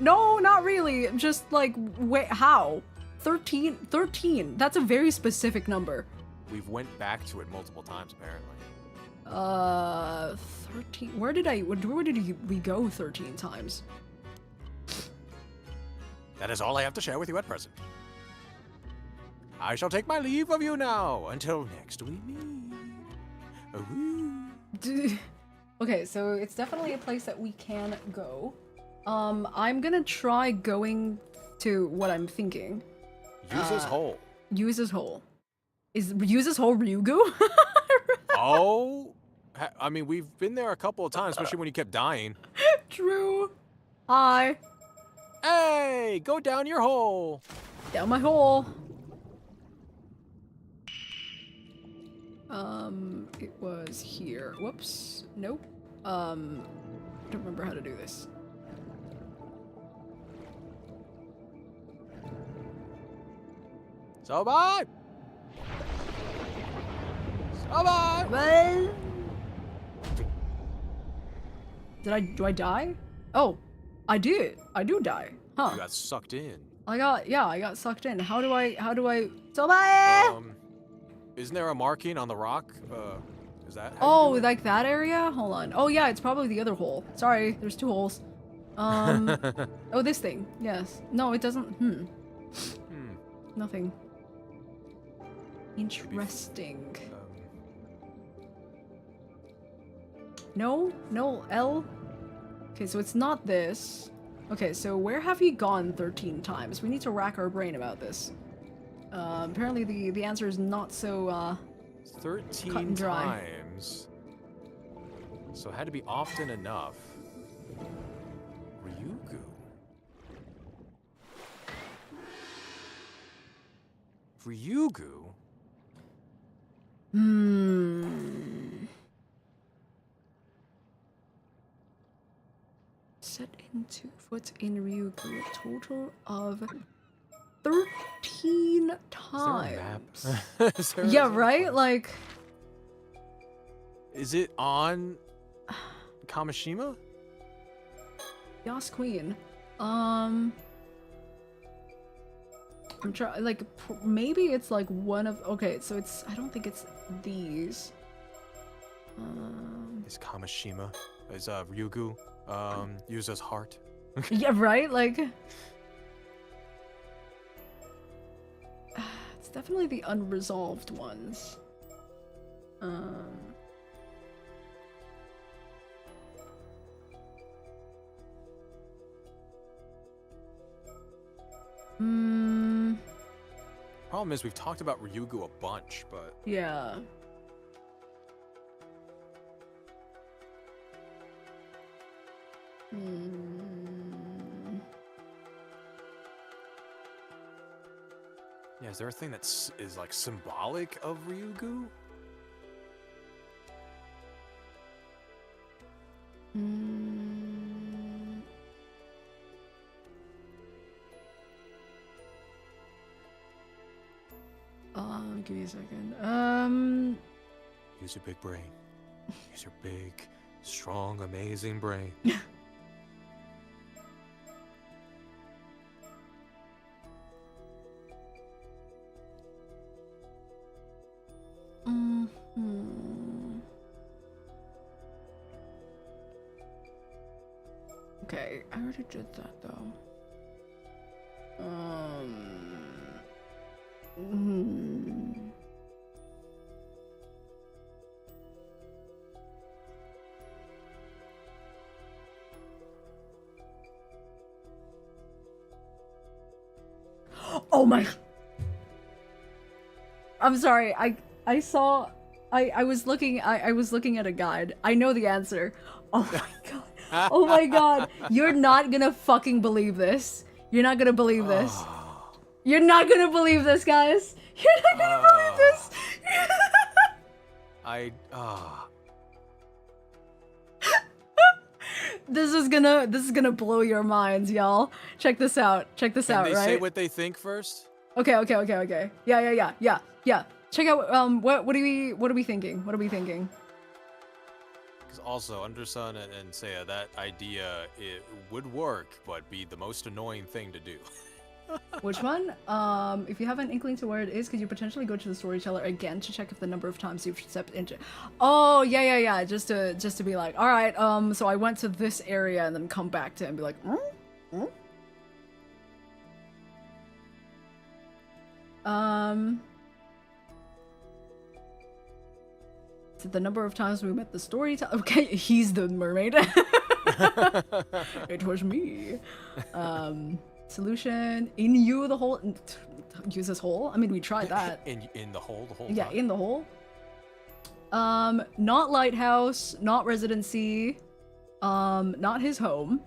No, not really. Just like, wait, how? 13? 13. That's a very specific number. We've went back to it multiple times, apparently. 13. Where did we go 13 times? That is all I have to share with you at present. I shall take my leave of you now until next we meet. Okay, so it's definitely a place that we can go. I'm gonna try going to what I'm thinking. Use this hole. Uses hole. Uses hole Ryugu? Oh, I mean, we've been there a couple of times, especially when you kept dying. True. Hi. Hey, go down your hole. Down my hole. It was here. Whoops. Nope. Don't remember how to do this. Sobai! Sobai! Well. do I die? Oh, I did. I do die. Huh. You got sucked in. I got sucked in. How do I, Sobae! Isn't there a marking on the rock? Is that how Oh, you do it? like that area? Hold on. Oh yeah, it's probably the other hole. Sorry, there's 2 holes. Oh, this thing. Yes. No, it doesn't. Nothing. Interesting. No, L. Okay, so it's not this. Okay, so where have you gone 13 times? We need to rack our brain about this. Apparently the answer is not so, 13 cut and dry. times. So it had to be often enough. Ryugu. Ryugu? Set into foot in Ryugu, a total of 13 times. Is there a Yeah, map? right? Like, Is it on Kamishima? Yas Queen. I'm trying, like, maybe it's like one of, okay, so it's, I don't think it's these. Is Kamishima? Is Ryugu Yuza's heart? Yeah, right? Like, it's definitely the unresolved ones. Problem is, we've talked about Ryugu a bunch, but Yeah. yeah, is there a thing that is like symbolic of Ryugu? Give me a second. Use your big brain. Use your big, strong, amazing brain. Okay, I already did that though. Oh my! I'm sorry. I saw. I was looking. I was looking at a guide. I know the answer. Oh my god. Oh my god. You're not gonna fucking believe this. You're not gonna believe this. You're not gonna believe this, guys. You're not gonna believe this. This is gonna blow your minds, y'all. Check this out. Check this out, Can they right? say what they think first? Okay. Yeah. Check out what are we thinking? What are we thinking? Because also, Undersun and Seiya, that idea, it would work, but be the most annoying thing to do. Which one? If you have an inkling to where it is, could you potentially go to the storyteller again to check if the number of times you've stepped into? Oh, yeah. Just to be like, all right. So I went to this area and then come back to it and be like, So the number of times we met the storyteller. Okay, he's the mermaid. It was me. Solution in you the hole. Use this hole. I mean, we tried that. in the hole. Yeah, time? in the hole. Not lighthouse, not residency, not his home.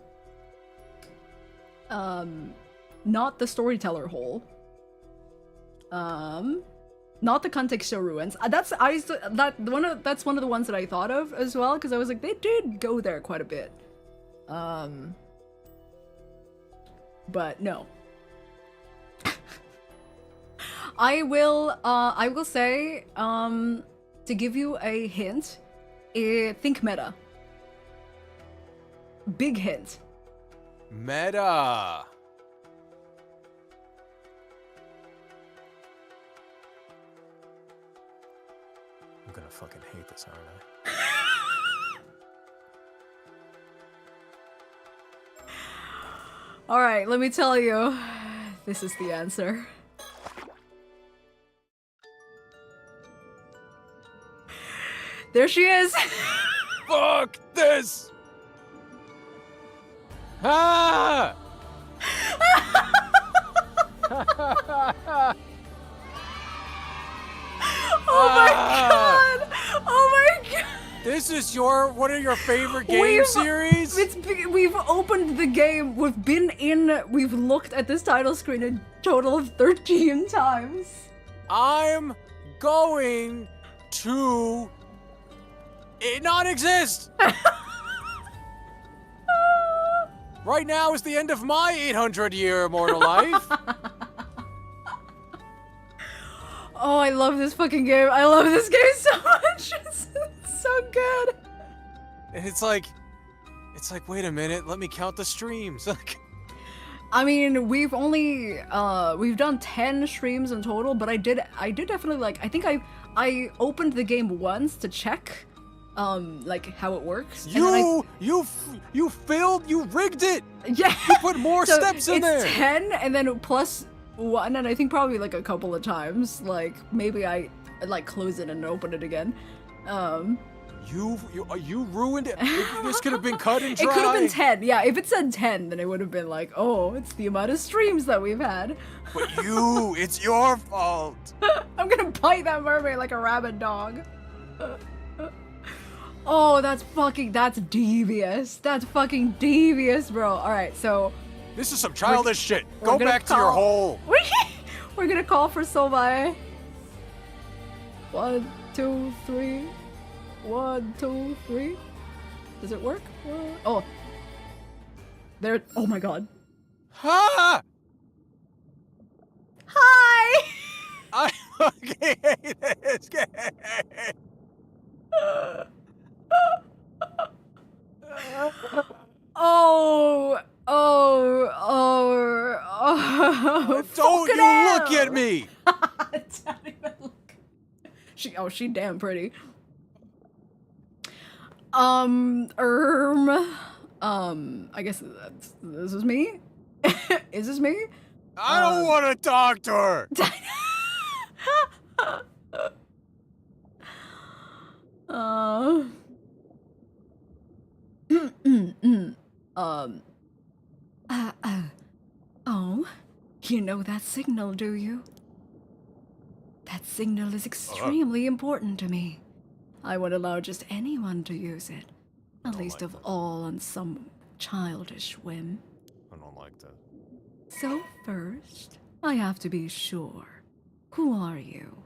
Not the storyteller hole. Not the Contextual ruins. That's one of the ones that I thought of as well, because I was like, they did go there quite a bit. But no. I will say, to give you a hint, think meta. Big hint. Meta. I'm gonna fucking hate this, aren't I? All right, let me tell you. This is the answer. There she is. Fuck this! Ah! Oh my god! Oh my god! This is one of your favorite game series? We've opened the game, we've looked at this title screen a total of 13 times. I'm going to not exist! Right now is the end of my 800-year immortal life. Oh, I love this fucking game. I love this game so much. It's so good. And it's like, wait a minute, let me count the streams. I mean, we've done 10 streams in total, but I did definitely, like, I think I opened the game once to check, like, how it works. You rigged it! Yeah! You put more So steps in there! It's 10, and then plus 1, and I think probably, like, a couple of times, like, maybe I, like, close it and open it again. You ruined it. This could have been cut and dry. It could have been 10, yeah. If it said 10, then it would have been like, oh, it's the amount of streams that we've had. But it's your fault. I'm gonna bite that mermaid like a rabid dog. Oh, that's devious. That's fucking devious, bro. Alright, so... This is some childish shit. Go back to your hole. We're gonna call for Sobai. 1, 2, 3. 1, 2, 3. Does it work? Oh. There. Oh my god. Ha! Hi! I fucking hate this game. Oh. Don't you look at me! Don't even look. She damn pretty. I guess this is me? Is this me? I don't want to talk to her! Oh, you know that signal, do you? That signal is extremely important to me. I won't allow just anyone to use it. At least of all on some childish whim. I don't like that. So first, I have to be sure. Who are you?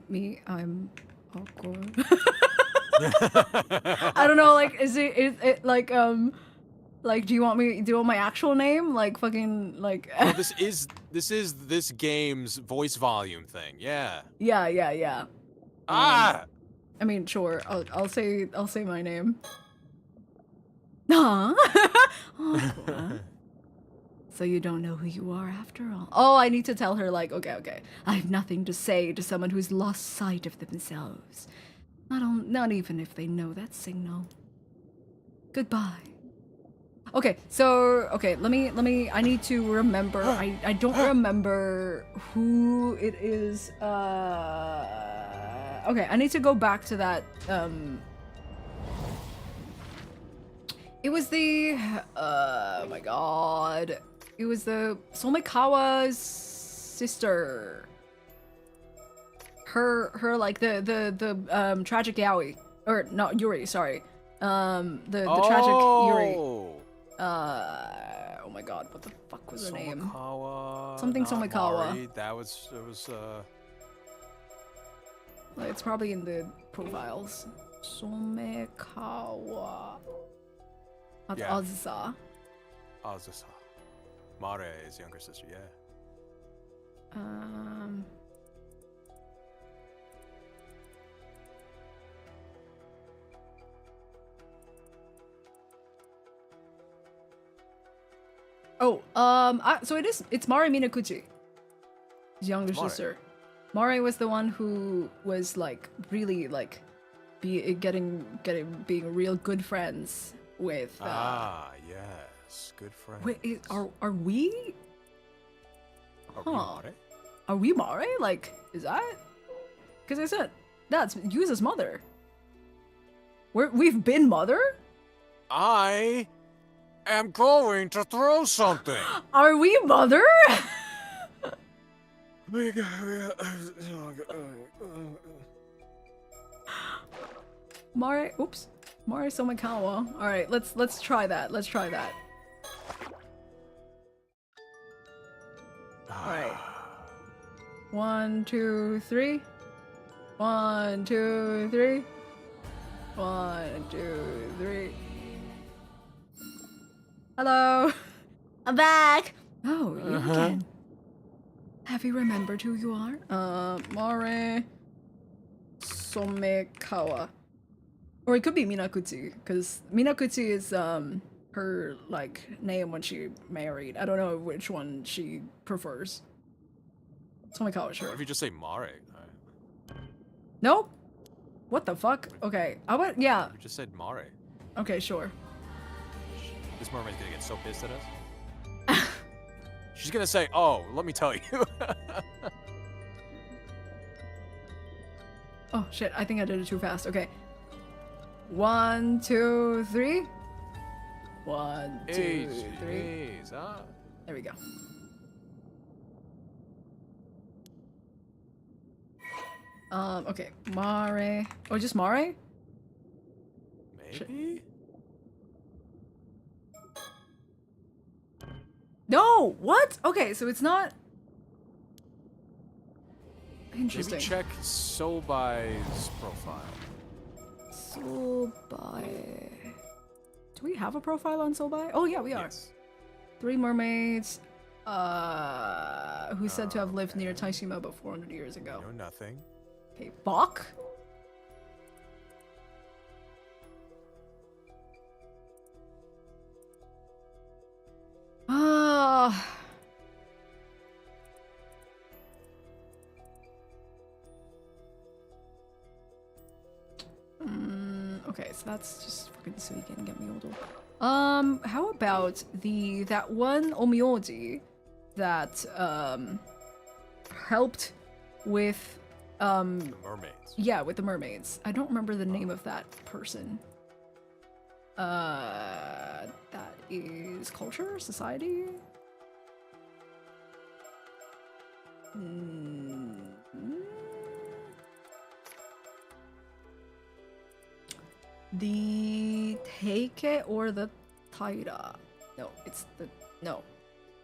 Me? I'm awkward. I don't know, like, is it like, do you want my actual name? Like, fucking, like... Oh, this is this game's voice volume thing, yeah. Yeah. Ah! I mean, sure. I'll say my name. Huh? Awkward. So you don't know who you are after all. Oh, I need to tell her, like, okay. I have nothing to say to someone who's lost sight of themselves. Not even if they know that signal. Goodbye. Okay, so let me I need to remember. I don't remember who it is. Okay, I need to go back to that it was the oh my god. It was the Somikawa's sister. Her like the tragic Yaoi, or not Yuri, sorry. The tragic Yuri. Oh my god, what the fuck was her name? Something Somikawa. Mari. It was It's probably in the profiles. Somikawa. That's Yeah. Azusa. Azusa. Mare's younger sister, yeah. Oh, so it's Mare Minakuchi, his younger Mare. sister. Mare was the one who was like really like being real good friends with. Yes, good friends. Wait, are we? Are we Mare? Are we Mare? Like, is that? Because I said that's Yuza's mother. We've been mother. I am going to throw something. Are we mother? Mare, oops. Mare Somikawa. All right, let's try that. Let's try that. All right. 1, 2, 3. 1, 2, 3. 1, 2, 3. Hello. I'm back. Oh, you again. Have you remembered who you are? Mare Somekawa. Or it could be Minakuchi, because Minakuchi is her like name when she married. I don't know which one she prefers. Somekawa, What sure. if you just say Mare? Nope. What the fuck? Okay. I would, yeah. You just said Mare. Okay, sure. This mermaid's gonna get so pissed at us. She's gonna say, "Oh, let me tell you." Oh shit, I think I did it too fast. Okay. 1, 2, 3. 1, 2, 3. Jeez, ah. There we go. Okay. Mare. Oh, just Mare? Maybe. No! What? Okay, so it's not. Interesting. Maybe check Sobai's profile. Sobai. Do we have a profile on Sobai? Oh yeah, we are. Yes. 3 mermaids. Who's said to have lived near Taishima about 400 years ago. No, nothing. Okay, Bach. Okay, so that's just fucking so you can get me old. How about that one omyoji that helped with The mermaids. yeah, with the mermaids. I don't remember the name of that person. That is culture, society. The Teike or the Taira? No, it's the no.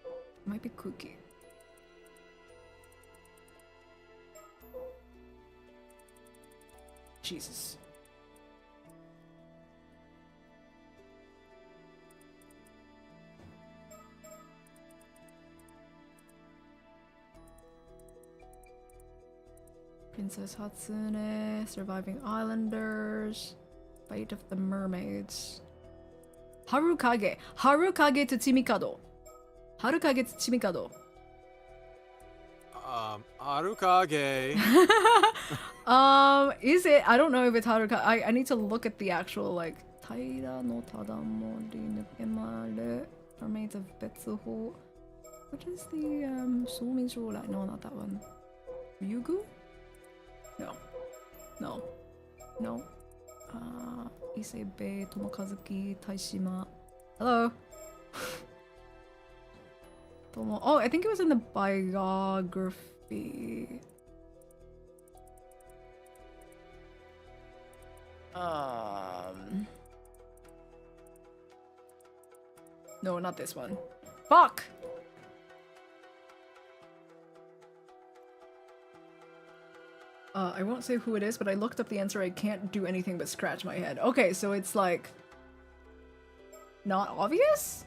It might be Cookie. Jesus. Princess Hatsune, Surviving Islanders, Fate of the Mermaids. Harukage. Harukage Tsuchimikado. Harukage Tsuchimikado. Arukage. Is it? I don't know if it's Harukage. I need to look at the actual, like, Taira no Tadamori Nukemaru, Mermaids of Betsuho. What is the, Souminshou? No, not that one. Ryugu? No. No. No. Isebe, Tomokazuki, Taishima. Hello. Tomo. Oh, I think it was in the biography. No, not this one. Fuck! I won't say who it is, but I looked up the answer. I can't do anything but scratch my head. Okay, so it's like... not obvious?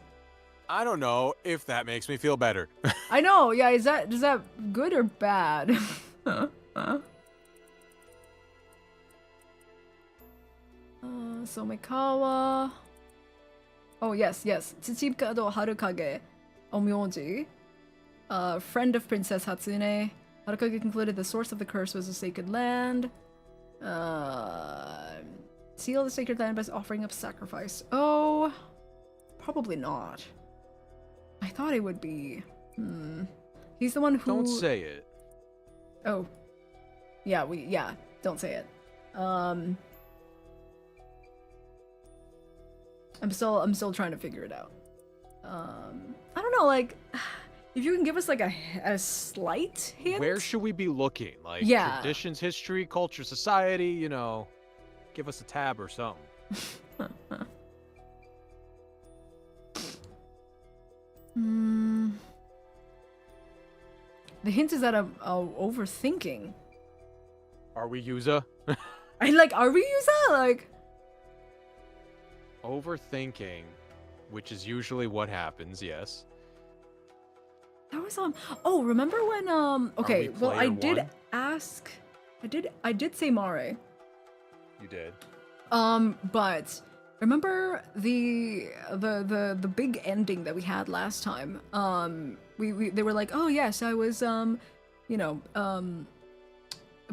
I don't know if that makes me feel better. I know, yeah, is that good or bad? Somekawa. Oh, yes. Tsuchimikado Harukage. Omyoji, friend of Princess Hatsune. Haruka concluded the source of the curse was a sacred land. Seal the sacred land by offering up sacrifice. Oh, probably not. I thought it would be. He's the one who. Don't say it. Oh, yeah. Don't say it. I'm still trying to figure it out. I don't know, like, if you can give us like a slight hint. Where should we be looking? Like, Yeah. traditions, history, culture, society, you know, give us a tab or something. The hint is that I'm overthinking. Are we Yuza? Are we Yuza? Like, Overthinking, which is usually what happens, yes. that was oh, remember when okay, we well I player did one? ask I did say Mare. You did. But remember the big ending that we had last time? They were like, "Oh yes, I was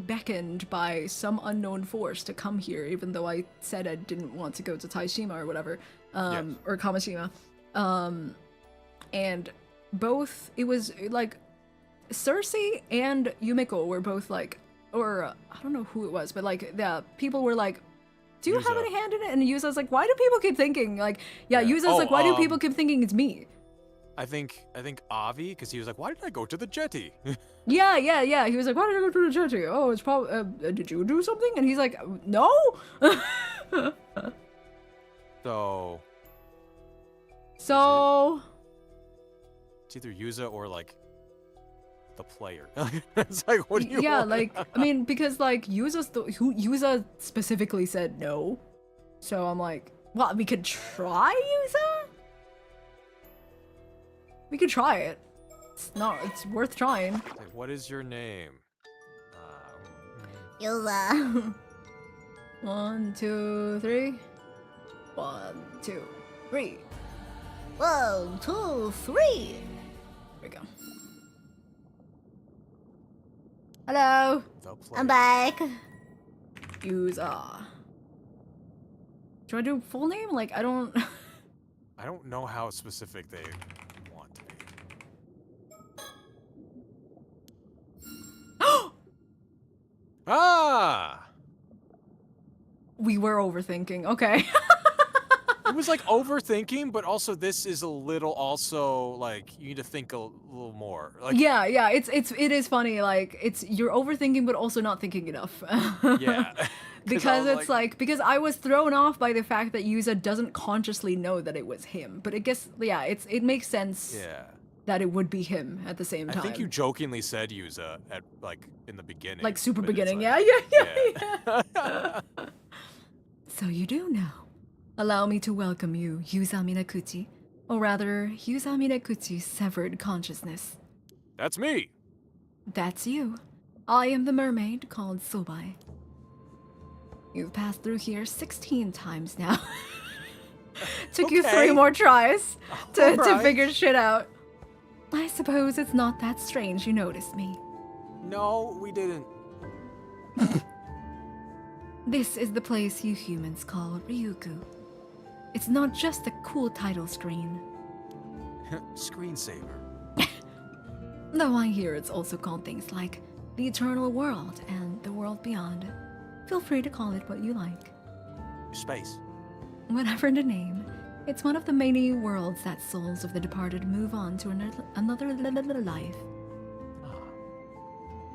beckoned by some unknown force to come here, even though I said I didn't want to go to Taishima or whatever, Yes. or Kamishima." And both, it was like Cersei and Yumeko were both like, or I don't know who it was, but like the people were like, "Do you have Yuza. any hand in it?" And Yuza's like, "Why do people keep thinking like, yeah?" Yeah. Yuza's Oh, like, "Why do people keep thinking it's me?" I think Avi, because he was like, why did I go to the jetty? Yeah. He was like, "Why did I go to the jetty? Oh, it's probably did you do something?" And he's like, "No." So, So it's either Yuza or like the player. It's like, what do you yeah, want? like I mean, because like Yuza specifically said no, so I'm like, well, we could try Yuza. We could try it. It's worth trying. Like, what is your name? Yuza. 1, 2, 3. 1, 2, 3. 1, 2, 3. There we go. Hello, The player. I'm back. Yuza. Do I do full name? Like I don't. I don't know how specific they want to be. Ah! We were overthinking. Okay. It was like overthinking, but also this is a little also like you need to think a little more. Like, yeah. It is funny. Like you're overthinking, but also not thinking enough. yeah. Because I was it's like because I was thrown off by the fact that Yuza doesn't consciously know that it was him. But I guess it makes sense yeah. that it would be him at the same I time. think you jokingly said Yuza at like in the beginning. like super but it's beginning. like- Yeah. So you do know. Allow me to welcome you, Yuza Minakuchi. Or rather, Yuza Minakuchi's severed consciousness. That's me. That's you. I am the mermaid called Sobai. You've passed through here 16 times now. Took you 3 Okay. more tries to Alright. figure shit out. I suppose it's not that strange you noticed me. No, we didn't. This is the place you humans call Ryugu. It's not just a cool title screen. Screensaver. Though I hear it's also called things like the Eternal World and the World Beyond. Feel free to call it what you like. Space. Whatever the name, it's one of the many worlds that souls of the departed move on to another life.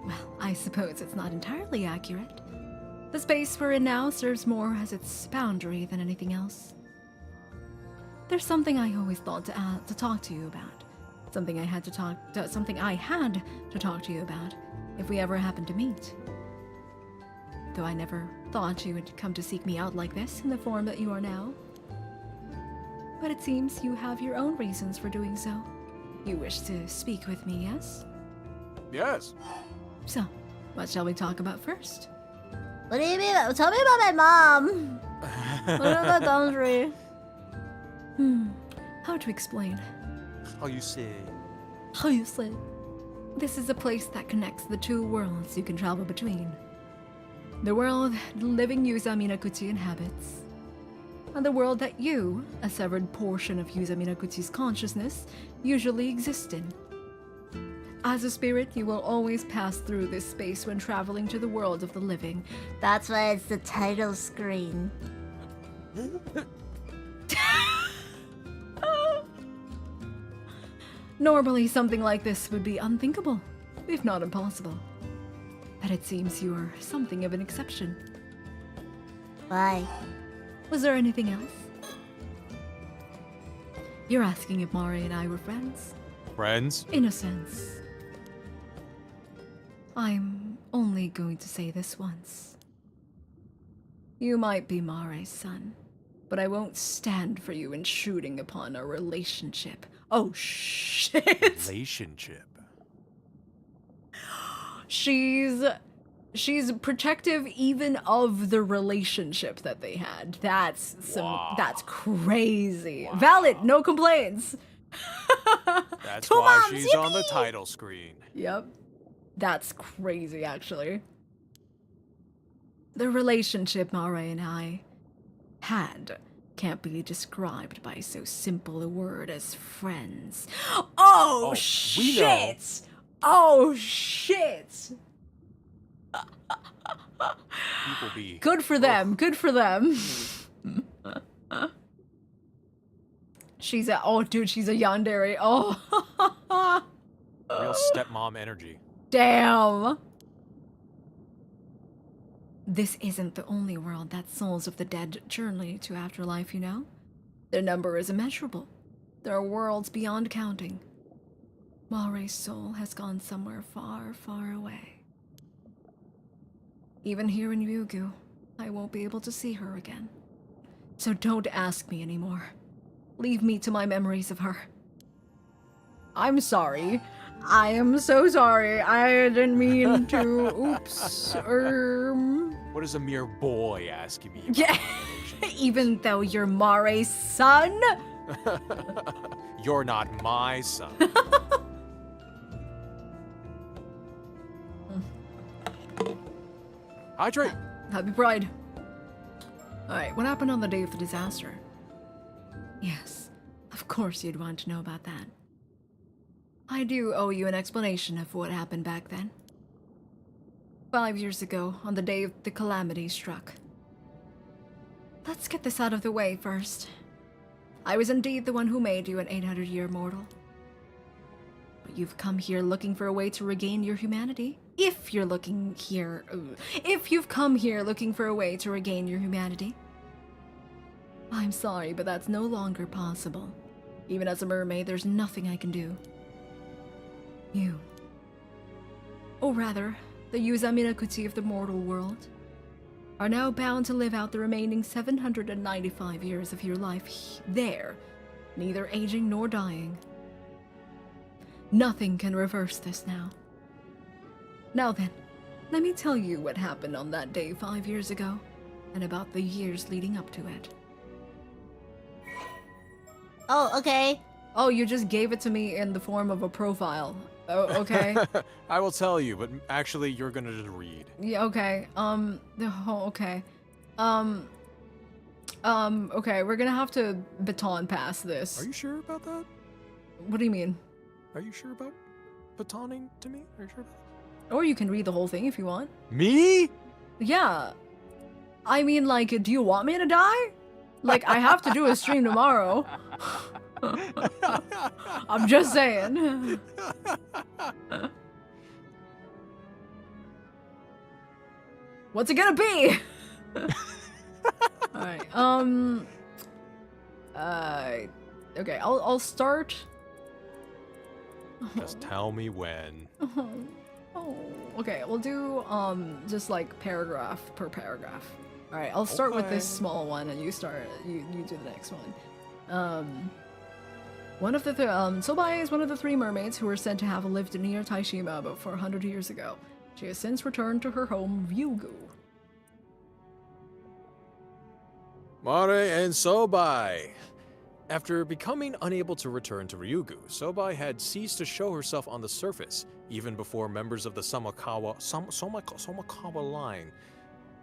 Well, I suppose it's not entirely accurate. The space we're in now serves more as its boundary than anything else. There's something I always thought to talk to you about. Something I had to talk to you about if we ever happened to meet. Though I never thought you would come to seek me out like this in the form that you are now. But it seems you have your own reasons for doing so. You wish to speak with me, yes? Yes. So, what shall we talk about first? What do you mean? Tell me about my mom. What about boundary? How to explain? How you say? How you say? This is a place that connects the two worlds you can travel between. The world the living Yuza Minakuchi inhabits, and the world that you, a severed portion of Yuza Minakuchi's consciousness, usually exist in. As a spirit, you will always pass through this space when traveling to the world of the living. That's why it's the title screen. Normally, something like this would be unthinkable, if not impossible. But it seems you are something of an exception. Why? Was there anything else? You're asking if Mari and I were friends? Friends? In a sense. I'm only going to say this once. You might be Mari's son, but I won't stand for you intruding upon our relationship. Oh, shit! Relationship. She's protective even of the relationship that they had. That's that's crazy. Wow. Valid, no complaints. That's Two why moms, she's on the yippee! title screen. Yep. That's crazy, actually. The relationship Mara and I had can't be described by so simple a word as friends. Oh, we know. shit! Oh, shit! People be Good for them, good for them. She's a, oh dude, she's a yandere. Oh, real stepmom energy. damn. This isn't the only world that souls of the dead journey to afterlife, you know? Their number is immeasurable. There are worlds beyond counting. Mare's soul has gone somewhere far, far away. Even here in Ryugu, I won't be able to see her again. So don't ask me anymore. Leave me to my memories of her. I'm sorry. I am so sorry. I didn't mean to. Oops. What is a mere boy asking me about Yeah. my relations? Even though you're Mare's son? You're not my son. Hydrate! Happy Pride. Alright, what happened on the day of the disaster? Yes, of course you'd want to know about that. I do owe you an explanation of what happened back then. 5 years ago, on the day the calamity struck. Let's get this out of the way first. I was indeed the one who made you an 800-year mortal. But you've come here looking for a way to regain your humanity. If you've come here looking for a way to regain your humanity. I'm sorry, but that's no longer possible. Even as a mermaid, there's nothing I can do. You. Or rather, the Yuza Minakuchi of the mortal world are now bound to live out the remaining 795 years of your life there, neither aging nor dying. Nothing can reverse this now. Now then, let me tell you what happened on that day 5 years ago, and about the years leading up to it. Oh, okay. Oh, you just gave it to me in the form of a profile. Oh, okay. I will tell you, but actually you're gonna just read. Yeah, okay. Okay. Okay, we're gonna have to baton pass this. Are you sure about that? What do you mean? Are you sure about batoning to me? Are you sure about Or you can read the whole thing if you want. me? Yeah. I mean, like, do you want me to die? Like, I have to do a stream tomorrow. I'm just saying. What's it gonna be? Alright, okay, I'll start. Just tell me when. Oh, okay, we'll do, just like paragraph per paragraph. Alright, I'll start with this Okay. small one and you do the next one. One of the, Sobai is one of the 3 mermaids who were said to have lived near Taishima about 400 years ago. She has since returned to her home, Ryugu. Mare and Sobai. After becoming unable to return to Ryugu, Sobai had ceased to show herself on the surface, even before members of the Somakawa line.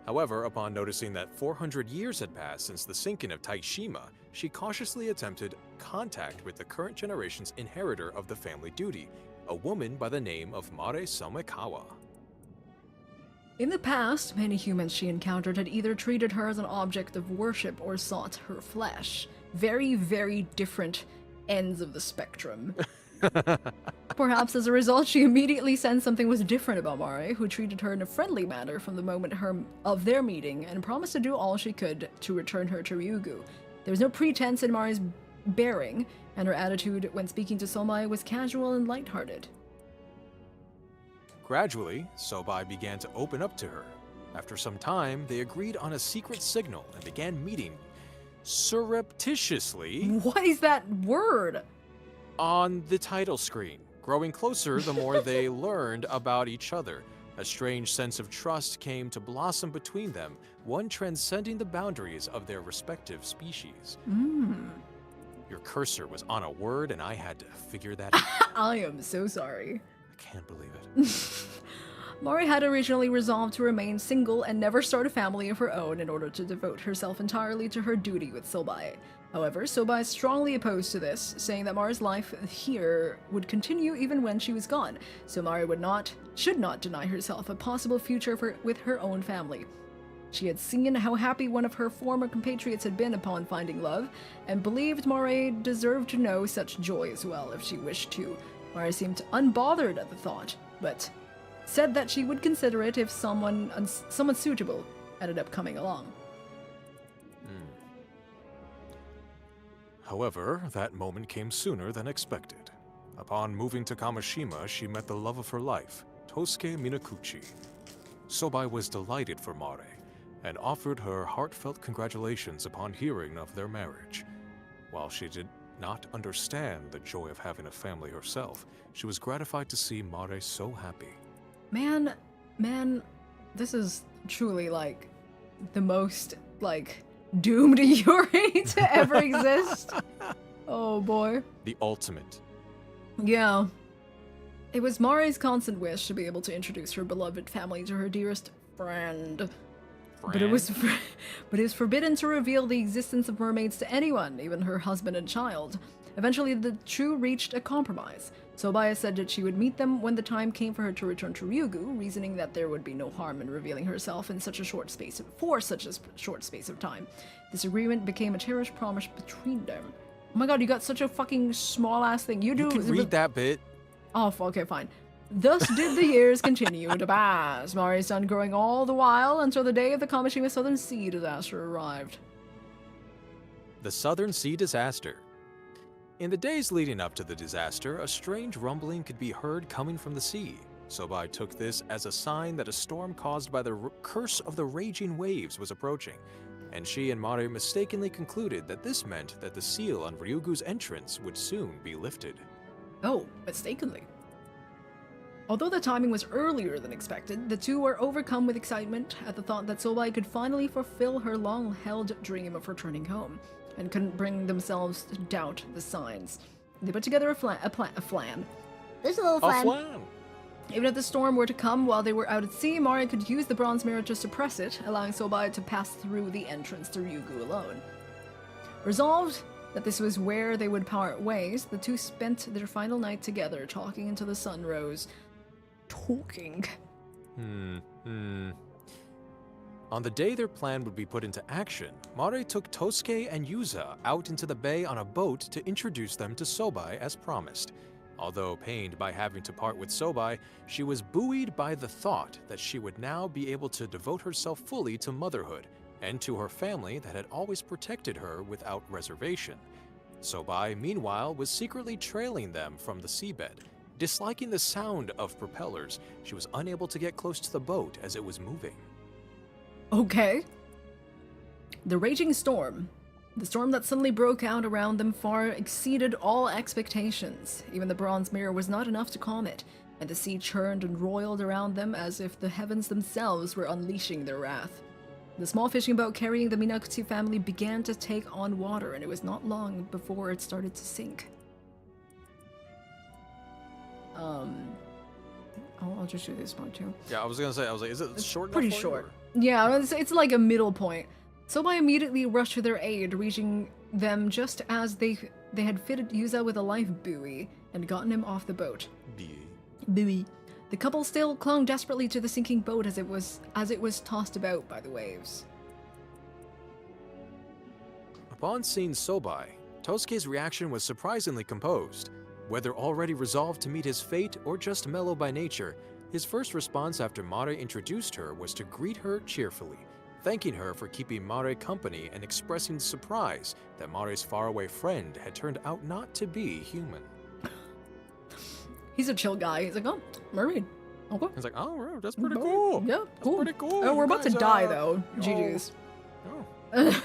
However, upon noticing that 400 years had passed since the sinking of Taishima, she cautiously attempted contact with the current generation's inheritor of the family duty, a woman by the name of Mare Somekawa. In the past, many humans she encountered had either treated her as an object of worship or sought her flesh. Very, very different ends of the spectrum. Perhaps as a result, she immediately sensed something was different about Mare, who treated her in a friendly manner from the moment of their meeting, and promised to do all she could to return her to Ryugu. There was no pretense in Mare's bearing, and her attitude when speaking to Sobai was casual and lighthearted. Gradually, Sobai began to open up to her. After some time, they agreed on a secret signal and began meeting surreptitiously. What is that word? On the title screen, growing closer the more they learned about each other. A strange sense of trust came to blossom between them, one transcending the boundaries of their respective species. Your cursor was on a word and I had to figure that out. I am so sorry. I can't believe it. Mari had originally resolved to remain single and never start a family of her own in order to devote herself entirely to her duty with Sobai. However, Sobai is strongly opposed to this, saying that Mari's life here would continue even when she was gone, so Mari should not deny herself a possible future with her own family. She had seen how happy one of her former compatriots had been upon finding love, and believed Mari deserved to know such joy as well if she wished to. Mari seemed unbothered at the thought, but said that she would consider it if someone suitable ended up coming along. However, that moment came sooner than expected. Upon moving to Kamishima, she met the love of her life, Tosuke Minakuchi. Sobai was delighted for Mare, and offered her heartfelt congratulations upon hearing of their marriage. While she did not understand the joy of having a family herself, she was gratified to see Mare so happy. Man, this is truly, like, the most, like, doomed Yuri to ever exist. Oh boy. The ultimate. Yeah. It was Mari's constant wish to be able to introduce her beloved family to her dearest friend. But it was forbidden to reveal the existence of mermaids to anyone, even her husband and child. Eventually, the two reached a compromise. Sobaya said that she would meet them when the time came for her to return to Ryugu, reasoning that there would be no harm in revealing herself in such a short space of time. This agreement became a cherished promise between them. Oh my god, you got such a fucking small-ass thing. You can read that bit. Oh, okay, fine. Thus did the years continue to pass, Mari's son growing all the while until the day of the Kamishima Southern Sea disaster arrived. The Southern Sea disaster. In the days leading up to the disaster, a strange rumbling could be heard coming from the sea. Sobai took this as a sign that a storm caused by the curse of the raging waves was approaching, and she and Mare mistakenly concluded that this meant that the seal on Ryugu's entrance would soon be lifted. Oh, mistakenly. Although the timing was earlier than expected, the two were overcome with excitement at the thought that Sobai could finally fulfill her long-held dream of returning home, and couldn't bring themselves to doubt the signs. They put together a flan. There's a little flan. A flan! Even if the storm were to come while they were out at sea, Mari could use the bronze mirror to suppress it, allowing Sobai to pass through the entrance to Ryugu alone. Resolved that this was where they would part ways, the two spent their final night together, talking until the sun rose. Talking. On the day their plan would be put into action, Mare took Tosuke and Yuza out into the bay on a boat to introduce them to Sobai as promised. Although pained by having to part with Sobai, she was buoyed by the thought that she would now be able to devote herself fully to motherhood and to her family that had always protected her without reservation. Sobai, meanwhile, was secretly trailing them from the seabed. Disliking the sound of propellers, she was unable to get close to the boat as it was moving. Okay. The raging storm. The storm that suddenly broke out around them far exceeded all expectations. Even the bronze mirror was not enough to calm it, and the sea churned and roiled around them as if the heavens themselves were unleashing their wrath. The small fishing boat carrying the Minakuchi family began to take on water, and it was not long before it started to sink. I'll just do this part too. Yeah, I was gonna say, is it short? Pretty enough for you, short. or- Yeah, it's like a middle point. Sobai immediately rushed to their aid, reaching them just as they had fitted Yuza with a life buoy and gotten him off the boat. Buoy. The couple still clung desperately to the sinking boat as it was tossed about by the waves. Upon seeing Sobai, Tosuke's reaction was surprisingly composed. Whether already resolved to meet his fate or just mellow by nature, his first response after Mare introduced her was to greet her cheerfully, thanking her for keeping Mare company and expressing surprise that Mare's faraway friend had turned out not to be human. He's a chill guy. He's like, oh, mermaid. Okay. He's like, oh, that's pretty cool. Yeah, cool. Pretty cool. Oh, we're You about to guys, die though. GG's. Oh.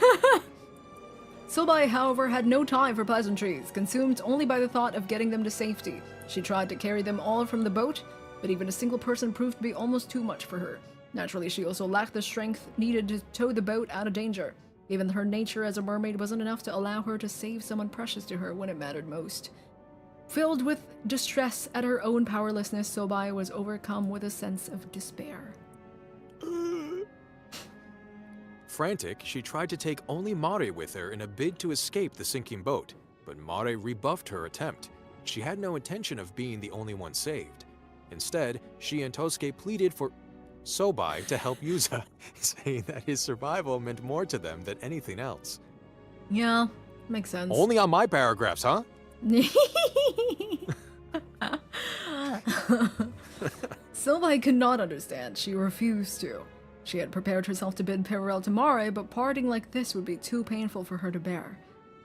Sobai, however, had no time for pleasantries, consumed only by the thought of getting them to safety. She tried to carry them all from the boat, but even a single person proved to be almost too much for her. Naturally, she also lacked the strength needed to tow the boat out of danger. Even her nature as a mermaid wasn't enough to allow her to save someone precious to her when it mattered most. Filled with distress at her own powerlessness, Sobai was overcome with a sense of despair. Frantic, she tried to take only Mare with her in a bid to escape the sinking boat, but Mare rebuffed her attempt. She had no intention of being the only one saved. Instead, she and Tosuke pleaded for Sobai to help Yuza, saying that his survival meant more to them than anything else. Yeah, makes sense. Only on my paragraphs, huh? Sobai could not understand. She refused to. She had prepared herself to bid farewell to Mare, but parting like this would be too painful for her to bear.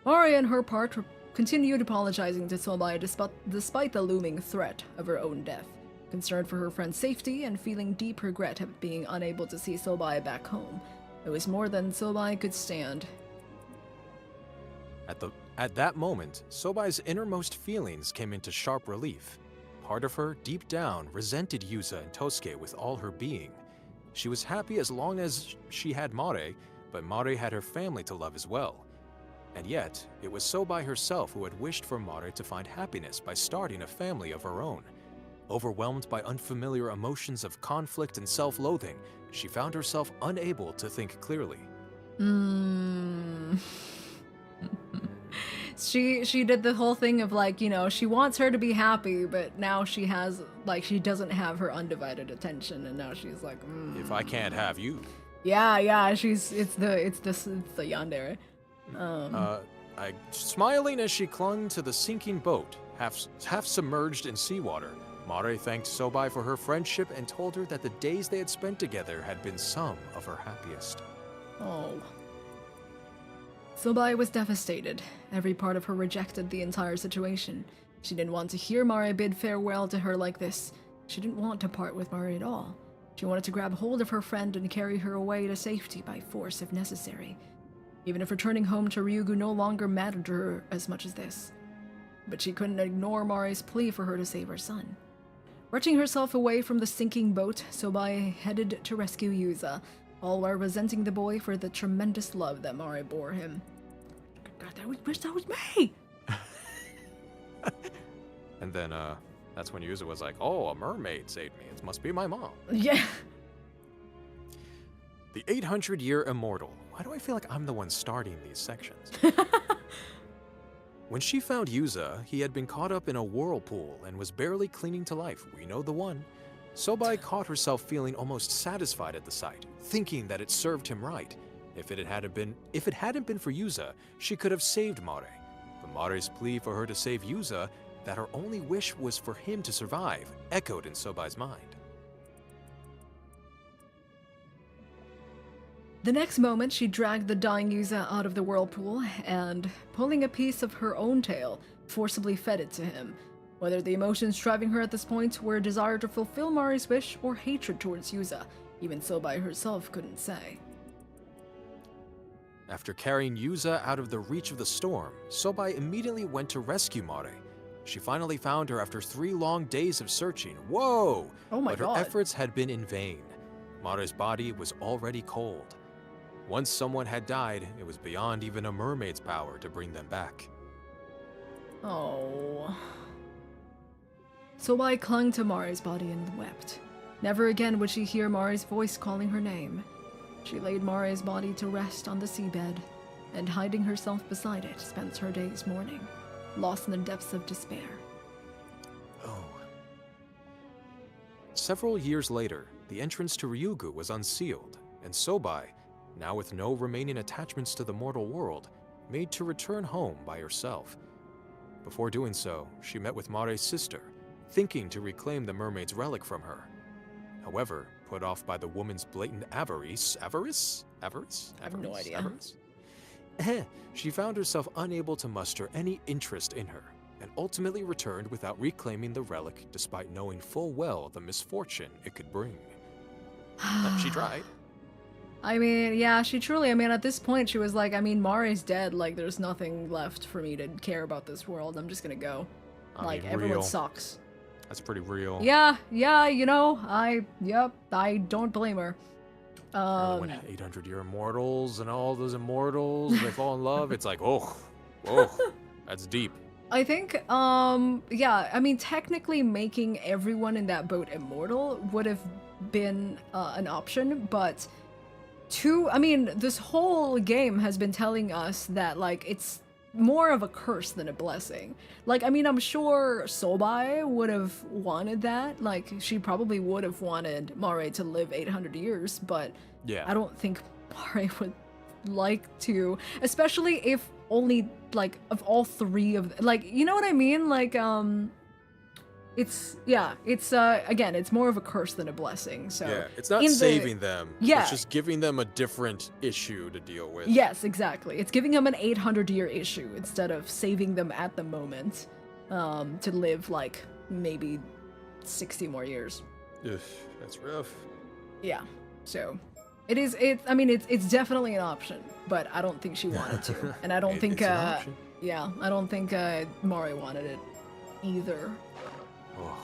Mare, on her part, continued apologizing to Sobai despite the looming threat of her own death. Concerned for her friend's safety and feeling deep regret at being unable to see Sobai back home. It was more than Sobai could stand. At that moment, Sobai's innermost feelings came into sharp relief. Part of her, deep down, resented Yuza and Tosuke with all her being. She was happy as long as she had Mare, but Mare had her family to love as well. And yet, it was Sobai herself who had wished for Mare to find happiness by starting a family of her own. Overwhelmed by unfamiliar emotions of conflict and self-loathing, she found herself unable to think clearly. She did the whole thing of like, you know, she wants her to be happy, but now she has, like, she doesn't have her undivided attention, and now she's like, If I can't have you. Yeah, it's the yandere. Smiling as she clung to the sinking boat, half submerged in seawater, Mare thanked Sobai for her friendship and told her that the days they had spent together had been some of her happiest. Oh. Sobai was devastated. Every part of her rejected the entire situation. She didn't want to hear Mare bid farewell to her like this. She didn't want to part with Mare at all. She wanted to grab hold of her friend and carry her away to safety by force if necessary. Even if returning home to Ryugu no longer mattered to her as much as this. But she couldn't ignore Mare's plea for her to save her son. Wrenching herself away from the sinking boat, Sobai headed to rescue Yuza, all while resenting the boy for the tremendous love that Mare bore him. God, that was me! And then, that's when Yuza was like, oh, a mermaid saved me. It must be my mom. Yeah. The 800-year immortal. Why do I feel like I'm the one starting these sections? When she found Yuza, he had been caught up in a whirlpool and was barely clinging to life. We know the one. Sobai caught herself feeling almost satisfied at the sight, thinking that it served him right. If it hadn't been for Yuza, she could have saved Mare. But Mare's plea for her to save Yuza, that her only wish was for him to survive, echoed in Sobai's mind. The next moment, she dragged the dying Yuza out of the whirlpool and, pulling a piece of her own tail, forcibly fed it to him. Whether the emotions driving her at this point were a desire to fulfill Mare's wish or hatred towards Yuza, even Sobai herself couldn't say. After carrying Yuza out of the reach of the storm, Sobai immediately went to rescue Mare. She finally found her after 3 long days of searching. Whoa! Oh my But God. her efforts had been in vain. Mare's body was already cold. Once someone had died, it was beyond even a mermaid's power to bring them back. Oh. So I clung to Mari's body and wept. Never again would she hear Mari's voice calling her name. She laid Mari's body to rest on the seabed, and hiding herself beside it, spent her days mourning, lost in the depths of despair. Oh. Several years later, the entrance to Ryugu was unsealed, and Sobai, now with no remaining attachments to the mortal world, made to return home by herself. Before doing so, she met with Mare's sister, thinking to reclaim the mermaid's relic from her. However, put off by the woman's blatant avarice, I have no idea. She found herself unable to muster any interest in her, and ultimately returned without reclaiming the relic despite knowing full well the misfortune it could bring. She tried. I mean, yeah, she truly, I mean, at this point, she was like, I mean, Mari's dead, like, there's nothing left for me to care about this world, I'm just gonna go. I mean, everyone real. sucks. That's pretty real. Yeah, you know, I don't blame her. When 800-year immortals and all those immortals, they fall in love, it's like, oh, that's deep. I think, yeah, I mean, technically making everyone in that boat immortal would have been an option, but I mean, this whole game has been telling us that, like, it's more of a curse than a blessing. Like, I mean, I'm sure Sobai would have wanted that. Like, she probably would have wanted Mare to live 800 years, but yeah. I don't think Mare would like to, especially if only, like, of all three of, like, you know what I mean? Like, it's again, it's more of a curse than a blessing, so. Yeah, it's not saving them. Yeah. It's just giving them a different issue to deal with. Yes, exactly. It's giving them an 800-year issue instead of saving them at the moment to live, like, maybe 60 more years. Ugh, that's rough. Yeah, so I mean, it's definitely an option, but I don't think she wanted to. And I don't think, it's an option. yeah, I don't think Mari wanted it either. Oh.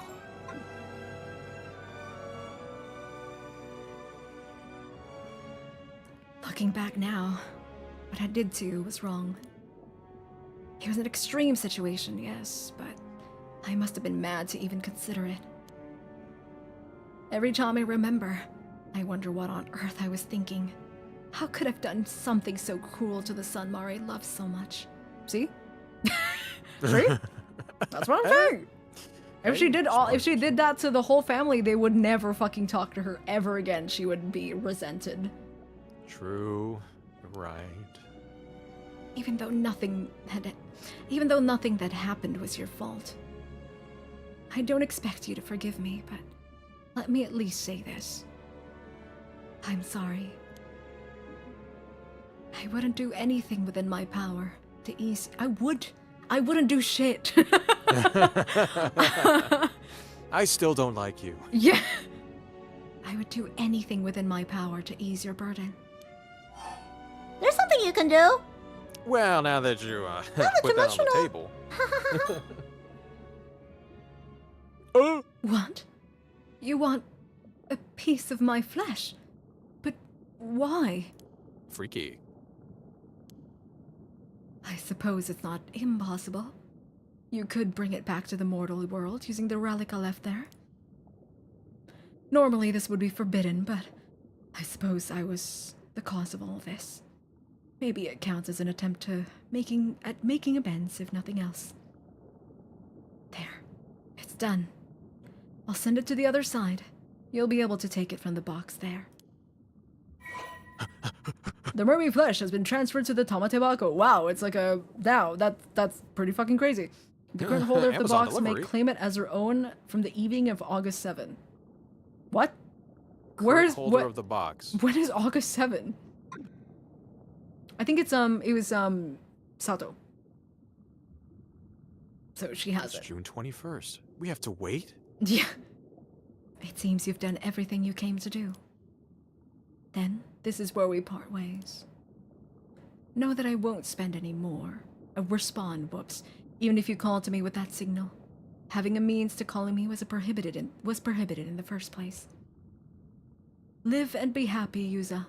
Looking back now, what I did to was wrong. It was an extreme situation, yes, but I must have been mad to even consider it. Every time I remember, I wonder what on earth I was thinking. How could I have done something so cruel to the son Mari loves so much? See? See? That's what I'm saying. If she did that to the whole family, they would never fucking talk to her ever again. She would be resented. True. Right. Even though nothing that happened was your fault. I don't expect you to forgive me, but let me at least say this. I'm sorry. I wouldn't do anything within my power to ease. I wouldn't do shit. I still don't like you. Yeah. I would do anything within my power to ease your burden. There's something you can do. Well, now that you put that on the table. What? You want a piece of my flesh? But why? Freaky. I suppose it's not impossible. You could bring it back to the mortal world using the relic I left there. Normally this would be forbidden, but I suppose I was the cause of all this. Maybe it counts as an attempt to making amends, if nothing else. There. It's done. I'll send it to the other side. You'll be able to take it from the box there. The mermaid flesh has been transferred to the Tamatebako. Wow, it's like a... Wow, that's pretty fucking crazy. The current holder of the Amazon box may delivery. claim it as her own from the evening of August 7. What? Current holder of the box. When is August 7? I think it's, it was, Sato. So she has It's it. June 21st. We have to wait? Yeah. It seems you've done everything you came to do. Then, This is where we part ways. know that I won't spend any more. Respond, whoops. Even if you call to me with that signal. Having a means to calling me was prohibited in the first place. Live and be happy, Yuza.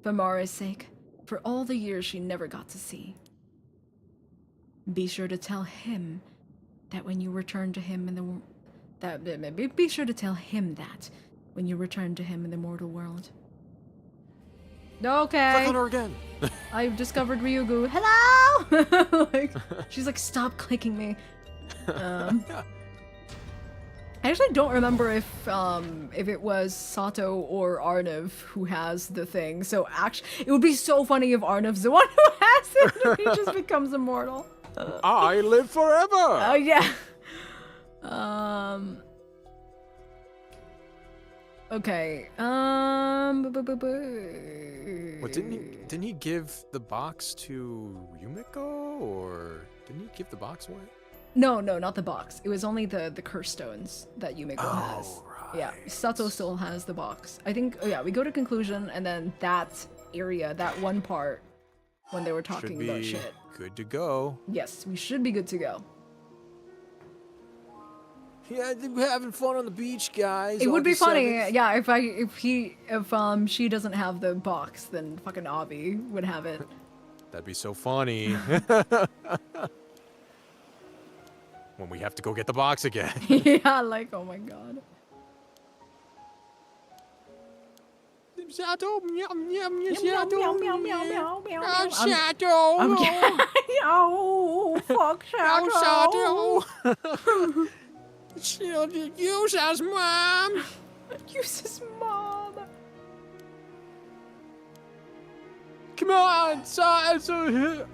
For Mara's sake, for all the years she never got to see. Be sure to tell him that when you return to him in the be sure to tell him that when you return to him in the mortal world. Okay. Click on her again. I've discovered Ryugu. Hello. Like, she's like, stop clicking me. I actually don't remember if it was Sato or Arnav who has the thing. So actually, it would be so funny if Arnav's the one who has it and he just becomes immortal. I live forever. Oh yeah. Okay. What didn't he give the box to Yumiko, or didn't he give the box away? No, not the box. It was only the curse stones that Yumiko has. Right. Yeah, Sato still has the box. I think. Oh yeah, we go to conclusion, and then that area, that one part, when they were talking about shit. Good to go. Yes, we should be good to go. Yeah, we're having fun on the beach, guys. It would be August funny, 7th. yeah, if she doesn't have the box, then fucking Avi would have it. That'd be so funny. When we have to go get the box again. Yeah, like, oh my god. Shadow, meow, meow, meow, Meow, meow, meow, meow, meow, meow. Shadow. Oh, fuck Shadow. Shadow. She'll use us, Mom. Use his mom. Come on,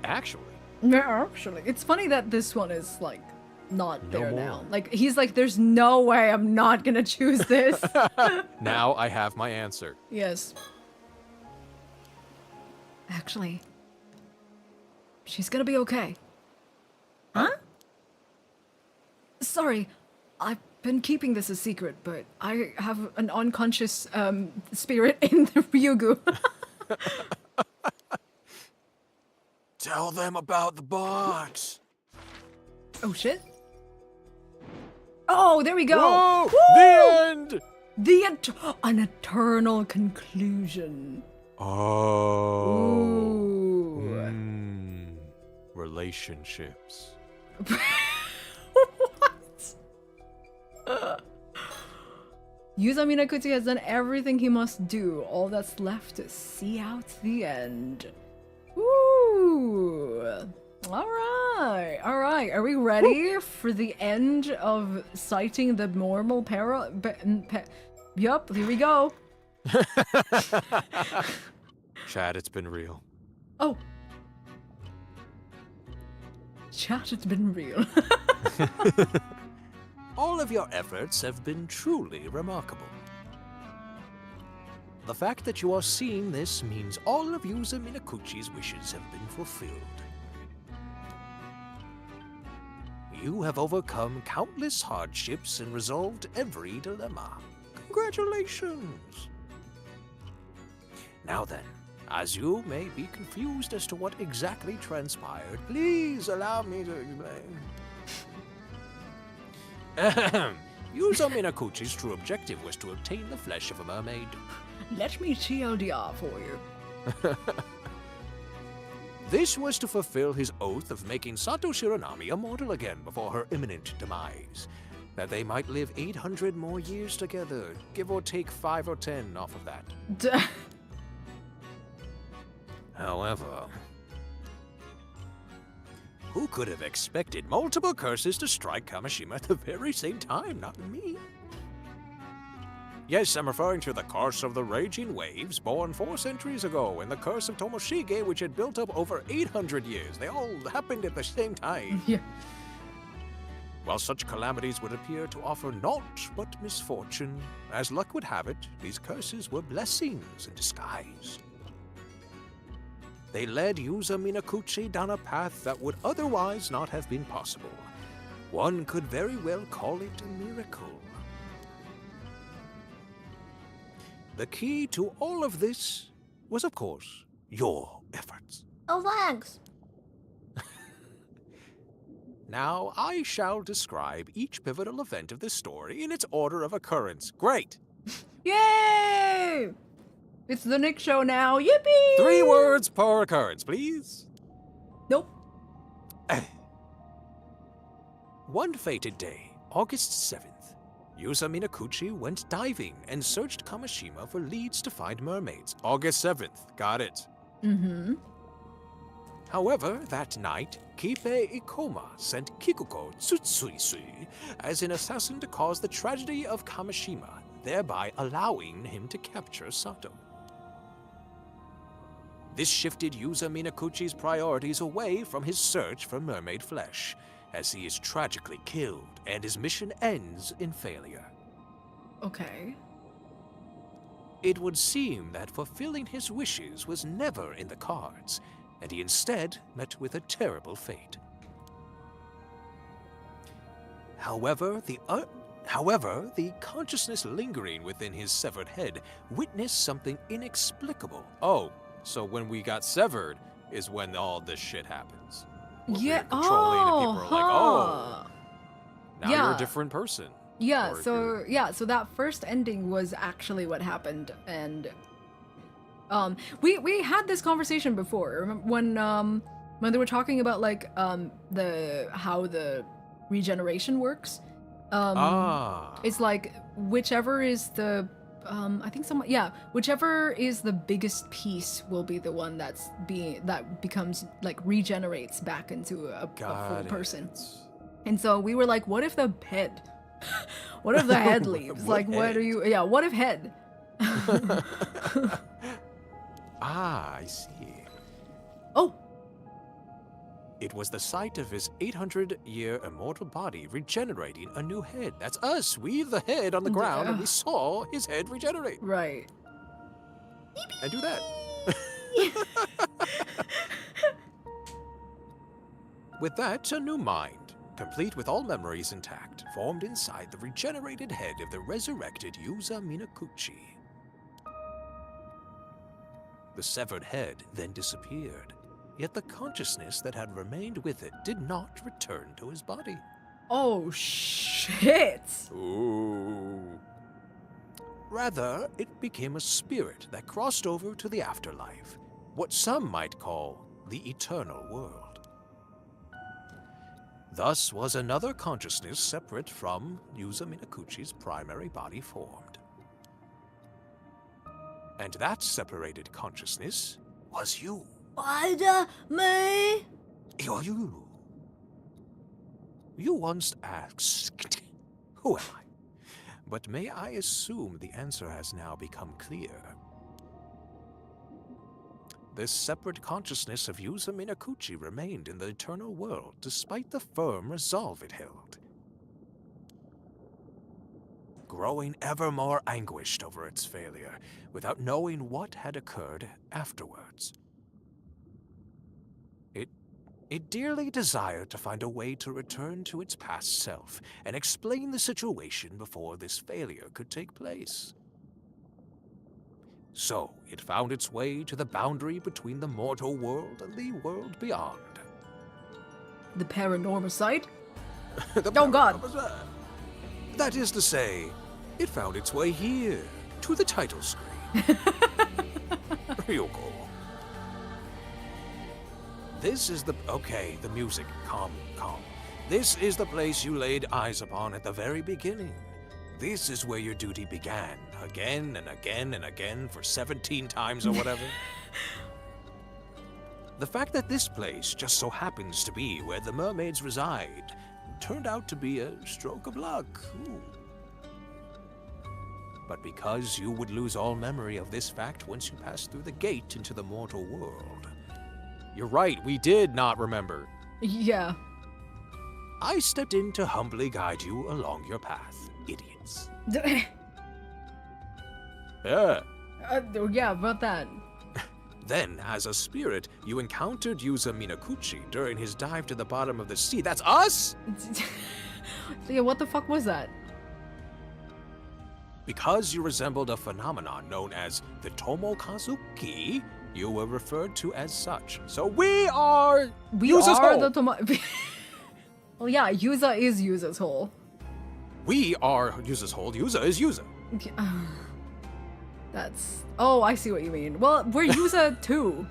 actually. Yeah, actually, it's funny that this one is like not No there more. now. Like he's like, there's no way I'm not gonna choose this. Now I have my answer. Yes. Actually, she's gonna be okay. Huh? Sorry, I've been keeping this a secret, but I have an unconscious spirit in the Ryugu. Tell them about the box. Oh shit. Oh, there we go. Whoa! Woo! The end. An eternal conclusion. Oh. Ooh. Relationships. Yuza Minakuchi has done everything he must do. All that's left is see out the end. Ooh. Alright. Alright. Are we ready for the end of citing the normal Yup, here we go. Chad, it's been real. Oh. Chat, it's been real. All of your efforts have been truly remarkable. The fact that you are seeing this means all of Yuza Minakuchi's wishes have been fulfilled. You have overcome countless hardships and resolved every dilemma. Congratulations! Now then, as you may be confused as to what exactly transpired, please allow me to explain. Yuza Minakuchi's true objective was to obtain the flesh of a mermaid. Let me TLDR for you. This was to fulfill his oath of making Sato Shiranami immortal again before her imminent demise, that they might live 800 more years together, give or take 5 or 10 off of that. However, who could have expected multiple curses to strike Kamishima at the very same time? Not me. Yes, I'm referring to the Curse of the Raging Waves, born 4 centuries ago, and the Curse of Tomoshige, which had built up over 800 years. They all happened at the same time. Yeah. While such calamities would appear to offer naught but misfortune, as luck would have it, these curses were blessings in disguise. They led Yuza Minakuchi down a path that would otherwise not have been possible. One could very well call it a miracle. The key to all of this was, of course, your efforts. Oh, thanks. Now, I shall describe each pivotal event of this story in its order of occurrence. Great! Yay! It's the Nick show now. Yippee! 3 words per occurrence, please. Nope. One fated day, August 7th, Yusa Minakuchi went diving and searched Kamishima for leads to find mermaids. August 7th, got it. Mm-hmm. However, that night, Kipe Ikoma sent Kikuko Tsutsuisui as an assassin to cause the tragedy of Kamishima, thereby allowing him to capture Sato. This shifted Yusa Minakuchi's priorities away from his search for mermaid flesh, as he is tragically killed and his mission ends in failure. Okay. It would seem that fulfilling his wishes was never in the cards, and he instead met with a terrible fate. However, the consciousness lingering within his severed head witnessed something inexplicable. Oh, so when we got severed is when all this shit happens. When we were controlling and people are like, oh, now you're a different person. Yeah, Or so that first ending was actually what happened, and we had this conversation before. Remember when they were talking about like how the regeneration works. It's like whichever is the whichever is the biggest piece will be the one that becomes like regenerates back into a full person. And so we were like, what if the head? What if the head leaves? What what if head? I see. Oh. It was the sight of his 800-year immortal body regenerating a new head. That's us. We, the head on the ground, and we saw his head regenerate. Right. And do that. With that, a new mind, complete with all memories intact, formed inside the regenerated head of the resurrected Yusa Minakuchi. The severed head then disappeared, yet the consciousness that had remained with it did not return to his body. Oh, shit! Ooh. Rather, it became a spirit that crossed over to the afterlife, what some might call the eternal world. Thus was another consciousness separate from Yusa Minakuchi's primary body formed. And that separated consciousness was you. Me? You're you. You once asked, who am I? But may I assume the answer has now become clear. This separate consciousness of Yusa Minakuchi remained in the eternal world despite the firm resolve it held. Growing ever more anguished over its failure, without knowing what had occurred afterwards. It dearly desired to find a way to return to its past self and explain the situation before this failure could take place. So, it found its way to the boundary between the mortal world and the world beyond. The PARANORMASIGHT? Oh God. That is to say, it found its way here, to the title screen. Ryoko. This is the... Okay, the music. Calm. This is the place you laid eyes upon at the very beginning. This is where your duty began, again and again and again for 17 times or whatever. The fact that this place just so happens to be where the mermaids reside turned out to be a stroke of luck. Ooh. But because you would lose all memory of this fact once you passed through the gate into the mortal world. You're right, we did not remember. Yeah. I stepped in to humbly guide you along your path, idiots. Yeah. Yeah, about that. Then, as a spirit, you encountered Yusa Minakuchi during his dive to the bottom of the sea. That's us? So yeah, what the fuck was that? Because you resembled a phenomenon known as the Tomokazuki, you were referred to as such. So we are Yusa's hole. Well, yeah, Yusa is Yusa's hole. We are Yusa's hole. Yusa is Yusa. That's... Oh, I see what you mean. Well, we're Yuza too.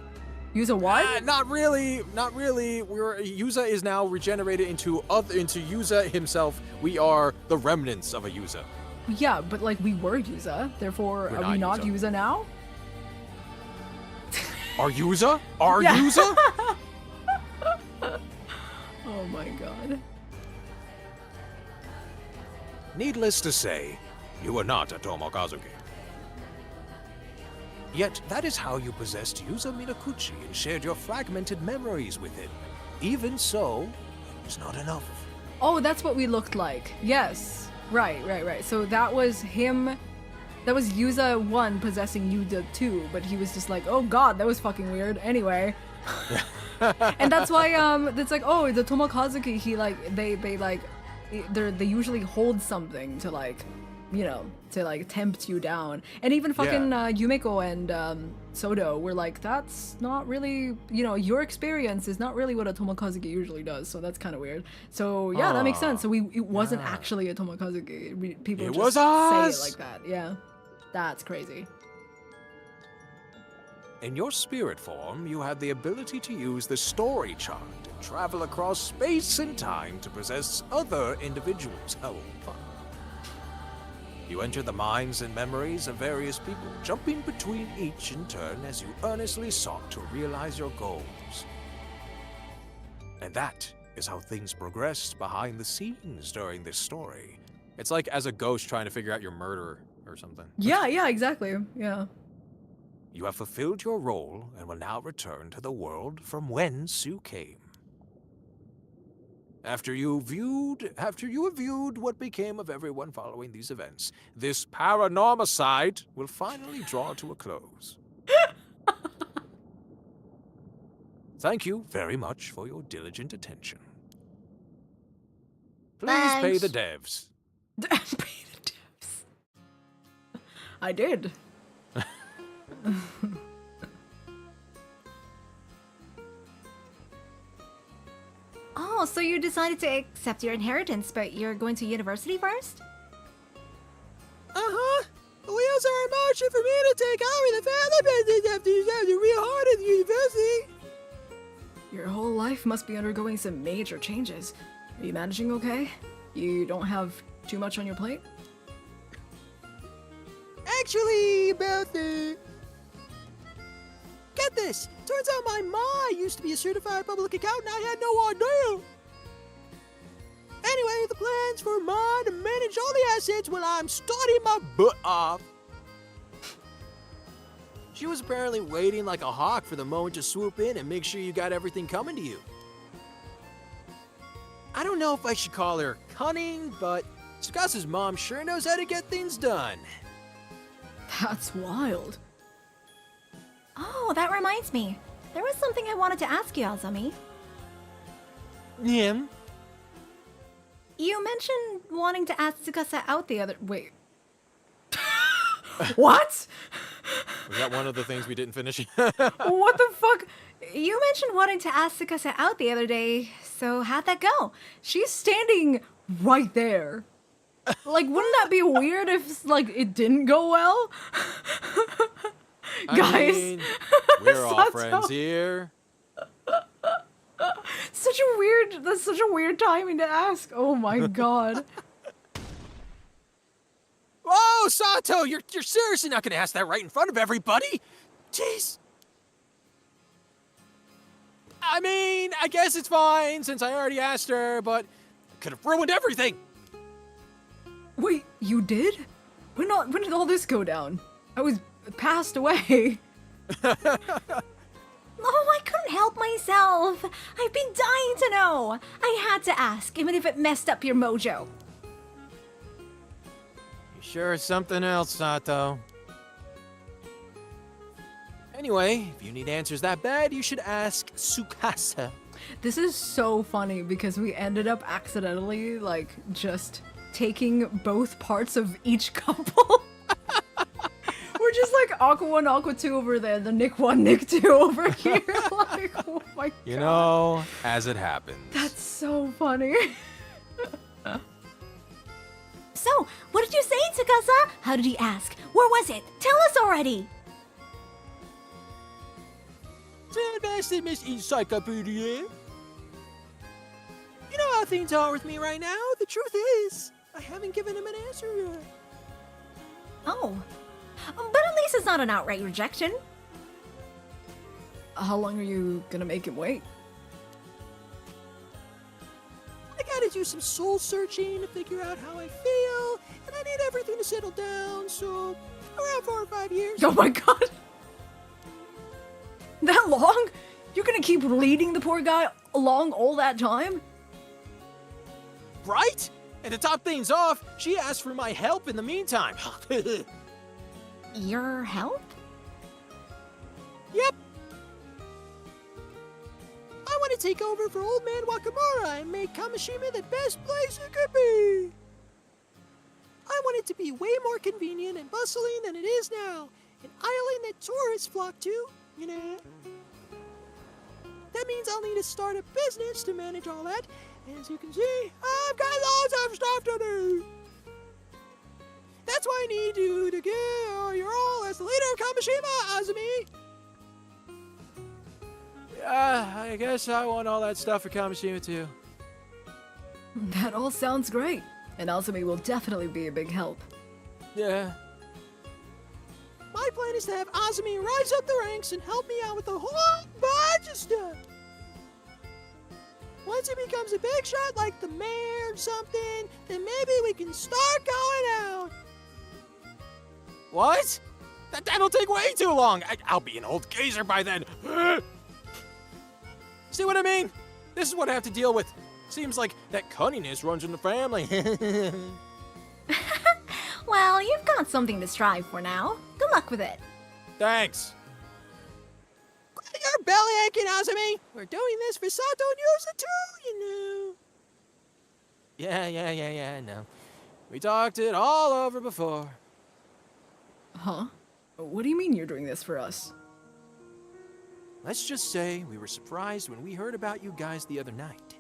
Yuza what? Not really. Yuza is now regenerated into Yuza himself. We are the remnants of a Yuza. Yeah, but like we were Yuza. Therefore, We're are we not not Yuza. Yuza now? Are Yuza? Are Yeah. Yuza? Oh my god. Needless to say, you are not a Tomokazuki. Yet that is how you possessed Yuza Minakuchi and shared your fragmented memories with him. Even so, it was not enough. Oh, that's what we looked like. Yes. Right. So that was him. That was Yuza 1 possessing Yuza 2, but he was just like, oh god, that was fucking weird. Anyway. And that's why it's like, oh, the Tomokazuki, he like they usually hold something to like, you know, to like tempt you down. And even fucking Yumeko and Sodo were like, that's not really, you know, your experience is not really what a Tomokazuki usually does, so that's kind of weird. So yeah, that makes sense. So it wasn't actually a Tomokazuki. People It just was say us! it like that. Yeah, that's crazy. In your spirit form, you had the ability to use the story chart and travel across space and time to possess other individuals. How fun. You enter the minds and memories of various people, jumping between each in turn as you earnestly sought to realize your goals. And that is how things progressed behind the scenes during this story. It's like as a ghost trying to figure out your murderer or something. Yeah, exactly. Yeah. You have fulfilled your role and will now return to the world from whence you came. After you have viewed what became of everyone following these events, this PARANORMASIGHT will finally draw to a close. Thank you very much for your diligent attention. Please pay the devs. Pay the devs. I did. Oh, so you decided to accept your inheritance, but you're going to university first? Uh-huh. The wheels are in motion for me to take over the family business after you have to real hard at the university. Your whole life must be undergoing some major changes. Are you managing okay? You don't have too much on your plate? Actually, about the... Get this! Turns out my ma used to be a certified public accountant. I had no idea. Anyway, the plans for ma to manage all the assets while I'm studying my butt off. She was apparently waiting like a hawk for the moment to swoop in and make sure you got everything coming to you. I don't know if I should call her cunning, but Tsukasa's mom sure knows how to get things done. That's wild. Oh, that reminds me. There was something I wanted to ask you, Azami. Yeah. You mentioned wanting to ask Tsukasa out the other... Wait. What? Was that one of the things we didn't finish? What the fuck? You mentioned wanting to ask Tsukasa out the other day, so how'd that go? She's standing right there. Like, wouldn't that be weird if, like, it didn't go well? Guys. I mean, we're all Sato. friends here. That's such a weird timing to ask. Oh my god. Whoa, Sato, you're seriously not gonna ask that right in front of everybody? Jeez. I mean, I guess it's fine since I already asked her, but could have ruined everything. Wait, you did? When did all this go down? I was passed away. Oh, I couldn't help myself. I've been dying to know. I had to ask, even if it messed up your mojo. You sure it's something else, Sato. Anyway, if you need answers that bad, you should ask Tsukasa. This is so funny because we ended up accidentally, like, just taking both parts of each couple. We're just like Aqua 1, Aqua 2 over there, the Nick 1, Nick 2 over here. Like, oh my god. You know, as it happens. That's so funny. So, now. What did you say, Tsukasa? How did he ask? Where was it? Tell us already. Fantastic, Miss Encyclopedia. You know how things are with me right now. The truth is, I haven't given him an answer yet. Oh. But at least it's not an outright rejection. How long are you gonna make him wait? I gotta do some soul searching to figure out how I feel, and I need everything to settle down, so around 4 or 5 years. Oh my god! That long? You're gonna keep leading the poor guy along all that time? Right? And to top things off, she asked for my help in the meantime. Your help? Yep. I want to take over for Old Man Wakamura and make Kamishima the best place it could be. I want it to be way more convenient and bustling than it is now. An island that tourists flock to, you know. That means I'll need to start a business to manage all that. As you can see, I've got lots of stuff to do. That's why I need you to give your all as the leader of Kamishima, Azumi. I guess I want all that stuff for Kamishima too. That all sounds great. And Azumi will definitely be a big help. Yeah. My plan is to have Azumi rise up the ranks and help me out with a whole bunch of stuff. Once he becomes a big shot like the mayor or something, then maybe we can start going out. What? That'll take way too long. I'll be an old geezer by then. See what I mean? This is what I have to deal with. Seems like that cunningness runs in the family. Well, you've got something to strive for now. Good luck with it. Thanks. You're belly aching, Azumi. We're doing this for Sato and Yusa too, you know. Yeah, I know. We talked it all over before. Huh? What do you mean you're doing this for us? Let's just say we were surprised when we heard about you guys the other night.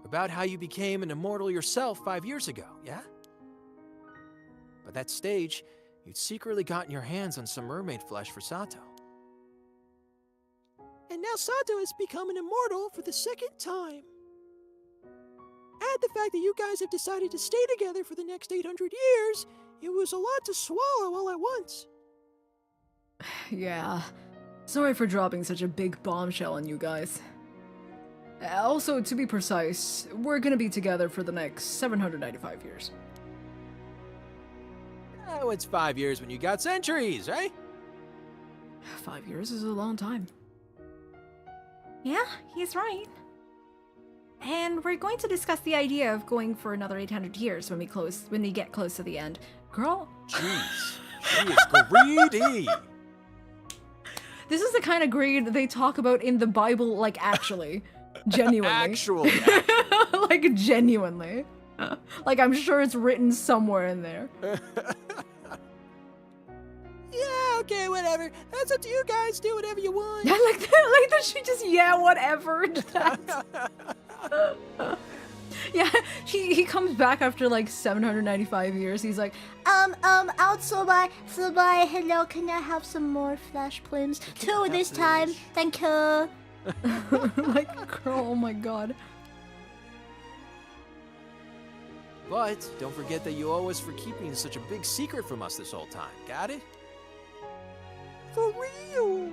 About how you became an immortal yourself 5 years ago, yeah? By that stage, you'd secretly gotten your hands on some mermaid flesh for Sato. And now Sato has become an immortal for the second time. Add the fact that you guys have decided to stay together for the next 800 years, it was a lot to swallow all at once. Yeah. Sorry for dropping such a big bombshell on you guys. Also, to be precise, we're gonna be together for the next 795 years. Oh, it's 5 years when you got centuries, right? 5 years is a long time. Yeah, he's right. And we're going to discuss the idea of going for another 800 years when we get close to the end. Girl, Jeez, she is greedy. This is the kind of greed they talk about in the Bible, like actually. Genuinely. Actually. Like genuinely. Like I'm sure it's written somewhere in there. Yeah, okay, whatever. That's up to you guys. Do whatever you want. I like that she just, yeah, whatever. Yeah, he comes back after like 795 years. He's like, hello, can I have some more flash plumes? 2 this time, thank you. like, girl, oh my god. But don't forget that you owe us for keeping such a big secret from us this whole time. Got it? For real.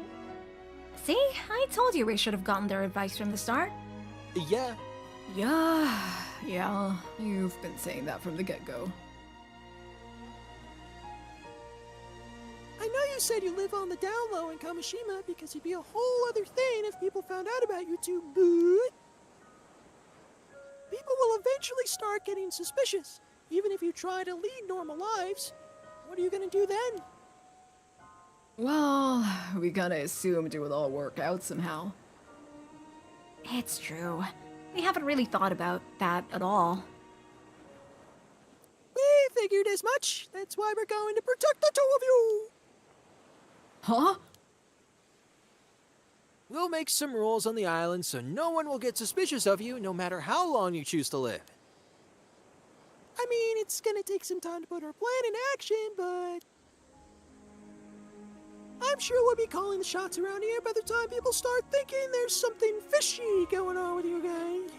see? I told you we should have gotten their advice from the start. Yeah. Yeah, you've been saying that from the get-go. I know you said you live on the down low in Kamishima because it'd be a whole other thing if people found out about you two, but people will eventually start getting suspicious, even if you try to lead normal lives. What are you gonna do then? Well, we kinda assumed it would all work out somehow. It's true. We haven't really thought about that at all. We figured as much. That's why we're going to protect the two of you. Huh? We'll make some rules on the island so no one will get suspicious of you no matter how long you choose to live. I mean, it's gonna take some time to put our plan in action, but I'm sure we'll be calling the shots around here by the time people start thinking there's something fishy going on with you guys.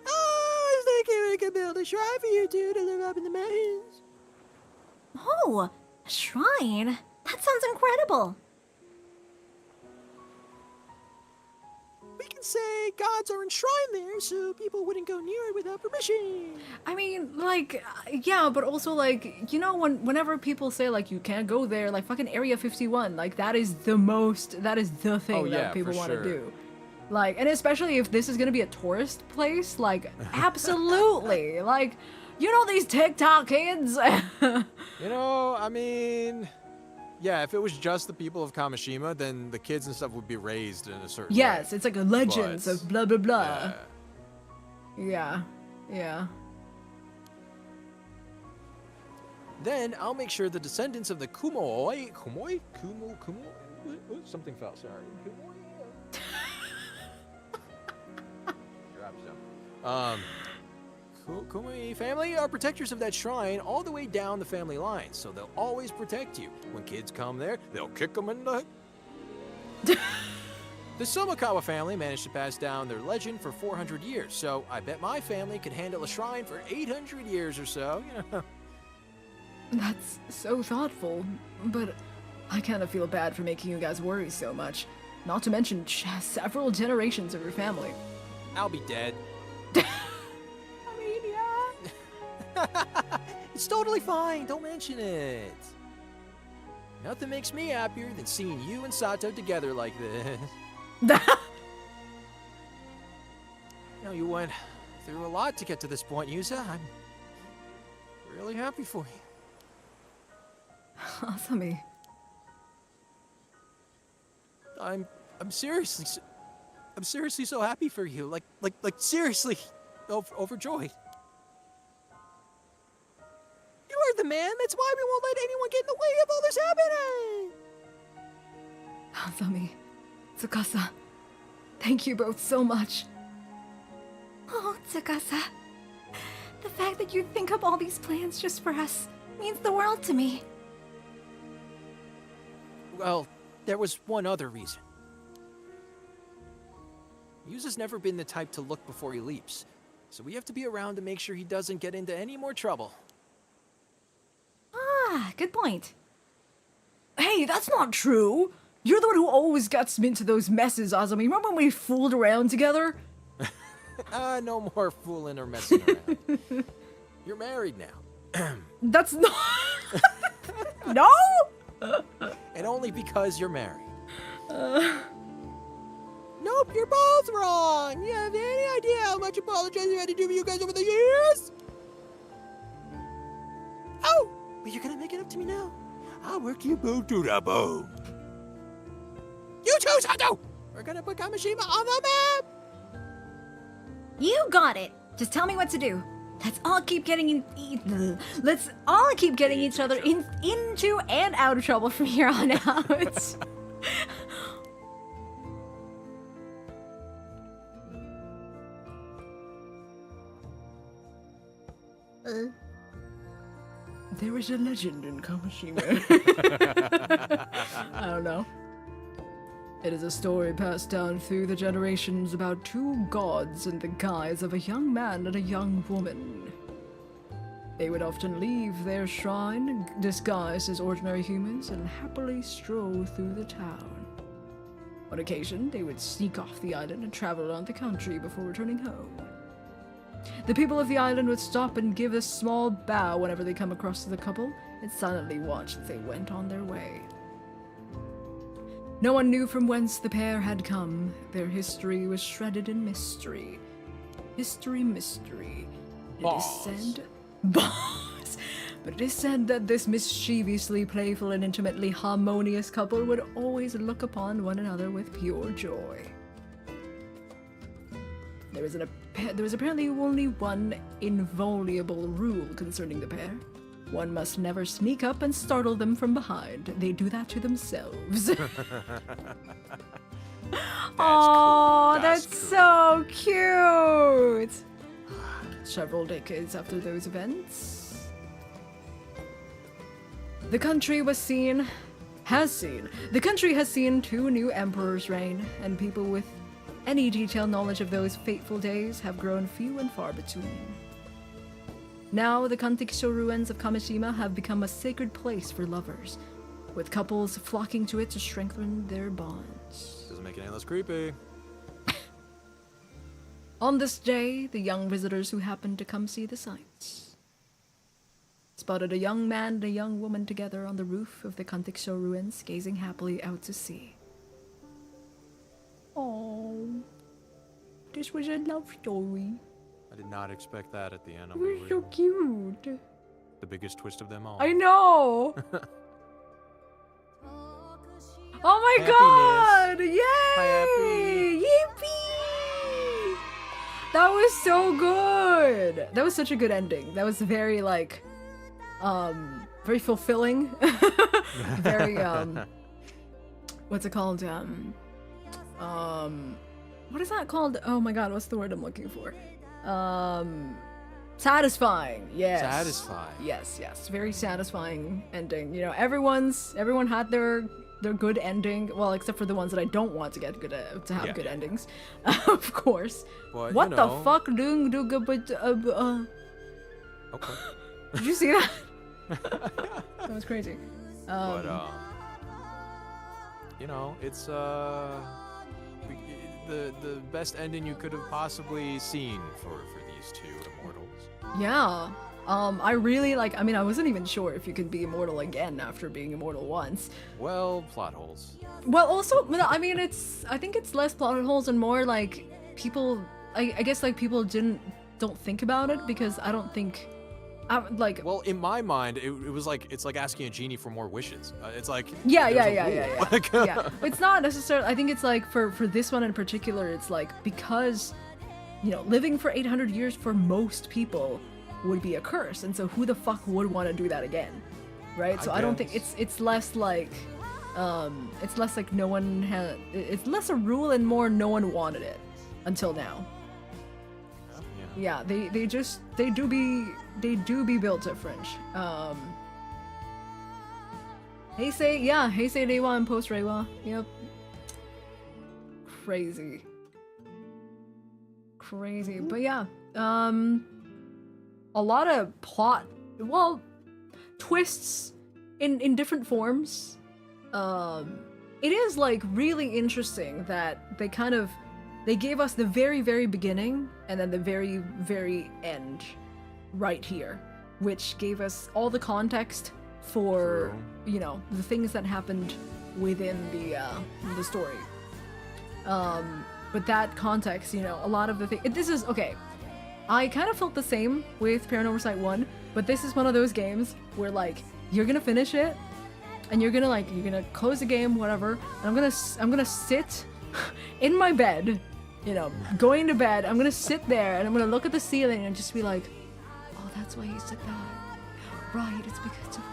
I was thinking we could build a shrine for you two to live up in the mountains. Oh, a shrine? That sounds incredible. We can say gods are enshrined there so people wouldn't go near it without permission. I mean, like, yeah, but also, like, you know, whenever people say, like, you can't go there, like, fucking Area 51, like, that is the thing that people want to do. Like, and especially if this is gonna be a tourist place, like, absolutely. Like, you know these TikTok kids? You know, I mean, yeah, if it was just the people of Kamishima, then the kids and stuff would be raised in a certain Yes, way. it's like a legends But, of blah blah blah. yeah. Yeah. Then I'll make sure the descendants of the Kumoi, something fell, sorry. Kumoi family are protectors of that shrine all the way down the family line, so they'll always protect you. When kids come there, they'll kick them in the... The Somakawa family managed to pass down their legend for 400 years, so I bet my family could handle a shrine for 800 years or so, you know. That's so thoughtful, but I kind of feel bad for making you guys worry so much. Not to mention several generations of your family. I'll be dead. I mean, yeah. It's totally fine, don't mention it. Nothing makes me happier than seeing you and Sato together like this. You know, you went through a lot to get to this point, Yusa. I'm really happy for you. Asami. I'm seriously so happy for you. Like seriously overjoyed. You are the man. That's why we won't let anyone get in the way of all this happening. Asami. Tsukasa. Thank you both so much. Oh, Tsukasa. The fact that you think up all these plans just for us means the world to me. Well, there was one other reason. Yusa's never been the type to look before he leaps, so we have to be around to make sure he doesn't get into any more trouble. Ah, good point. Hey, that's not true! You're the one who always gets me into those messes, Asami. Remember when we fooled around together? No more fooling or messing around. You're married now. That's not... No! And only because you're married. Nope, you're both wrong. You have any idea how much apologizing I had to do for you guys over the years? Oh, but you're gonna make it up to me now. I'll work you both to the bone. You too, Sato! We're gonna put Kamishima on the map! You got it. Just tell me what to do. Let's all keep getting each other into and out of trouble from here on out. There is a legend in Kamishima. I don't know. It is a story passed down through the generations about two gods in the guise of a young man and a young woman. They would often leave their shrine disguised as ordinary humans and happily stroll through the town. On occasion, they would sneak off the island and travel around the country before returning home. The people of the island would stop and give a small bow whenever they come across the couple and silently watch as they went on their way. No one knew from whence the pair had come. Their history was shredded in mystery. Mystery. It is said... Boss! But it is said that this mischievously playful and intimately harmonious couple would always look upon one another with pure joy. There was apparently only one inviolable rule concerning the pair. One must never sneak up and startle them from behind. They do that to themselves. Oh, That's that's cool. so cute. Several decades after those events, the country has seen 2 new emperors reign, and people with any detailed knowledge of those fateful days have grown few and far between. Now, the Kantekisho ruins of Kamishima have become a sacred place for lovers, with couples flocking to it to strengthen their bonds. Doesn't make it any less creepy. On this day, the young visitors who happened to come see the sights spotted a young man and a young woman together on the roof of the Kantekisho ruins, gazing happily out to sea. Oh, this was a love story. I did not expect that at the end. It was so cute. The biggest twist of them all. I know. Oh my god! Yay! Yippee! That was so good. That was such a good ending. That was very like, very fulfilling. Very what's it called? What is that called? Oh my god, what's the word I'm looking for? Satisfying. Yes. Satisfying. Yes, yes. Very satisfying ending. You know, everyone had their good ending. Well, except for the ones that I don't want to get good to have good endings, of course. But, what you the know. fuck, Okay. Did you see that? That was crazy. But you know, it's the best ending you could have possibly seen for these 2 immortals. Yeah. I really like. I mean, I wasn't even sure if you could be immortal again after being immortal once. Well, plot holes. Well, also, I mean, I think it's less plot holes and more like people. I guess like people don't think about it because I don't think. Like. Well, in my mind, it was like it's like asking a genie for more wishes. It's like Yeah. Like, Yeah. It's not necessarily. I think it's like for this one in particular, it's like because, you know, living for 800 years for most people would be a curse, and so who the fuck would want to do that again, right? So I don't think it's less like no one had. It's less a rule and more no one wanted it until now. Yeah, they do be built different. Heisei Reiwa and post Reiwa. Yep. Crazy. But yeah, a lot of plot, twists in different forms. It is like really interesting that they gave us the very, very beginning and then the very, very end right here, which gave us all the context for, you know, the things that happened within the story. But that context, you know, a lot of the things. This is okay. I kind of felt the same with Paranormasight 1, but this is one of those games where like you're gonna finish it, and you're gonna close the game, whatever. And I'm gonna sit in my bed, you know, going to bed. I'm gonna sit there and I'm gonna look at the ceiling and just be like, oh, that's why he said that. Right, it's because of.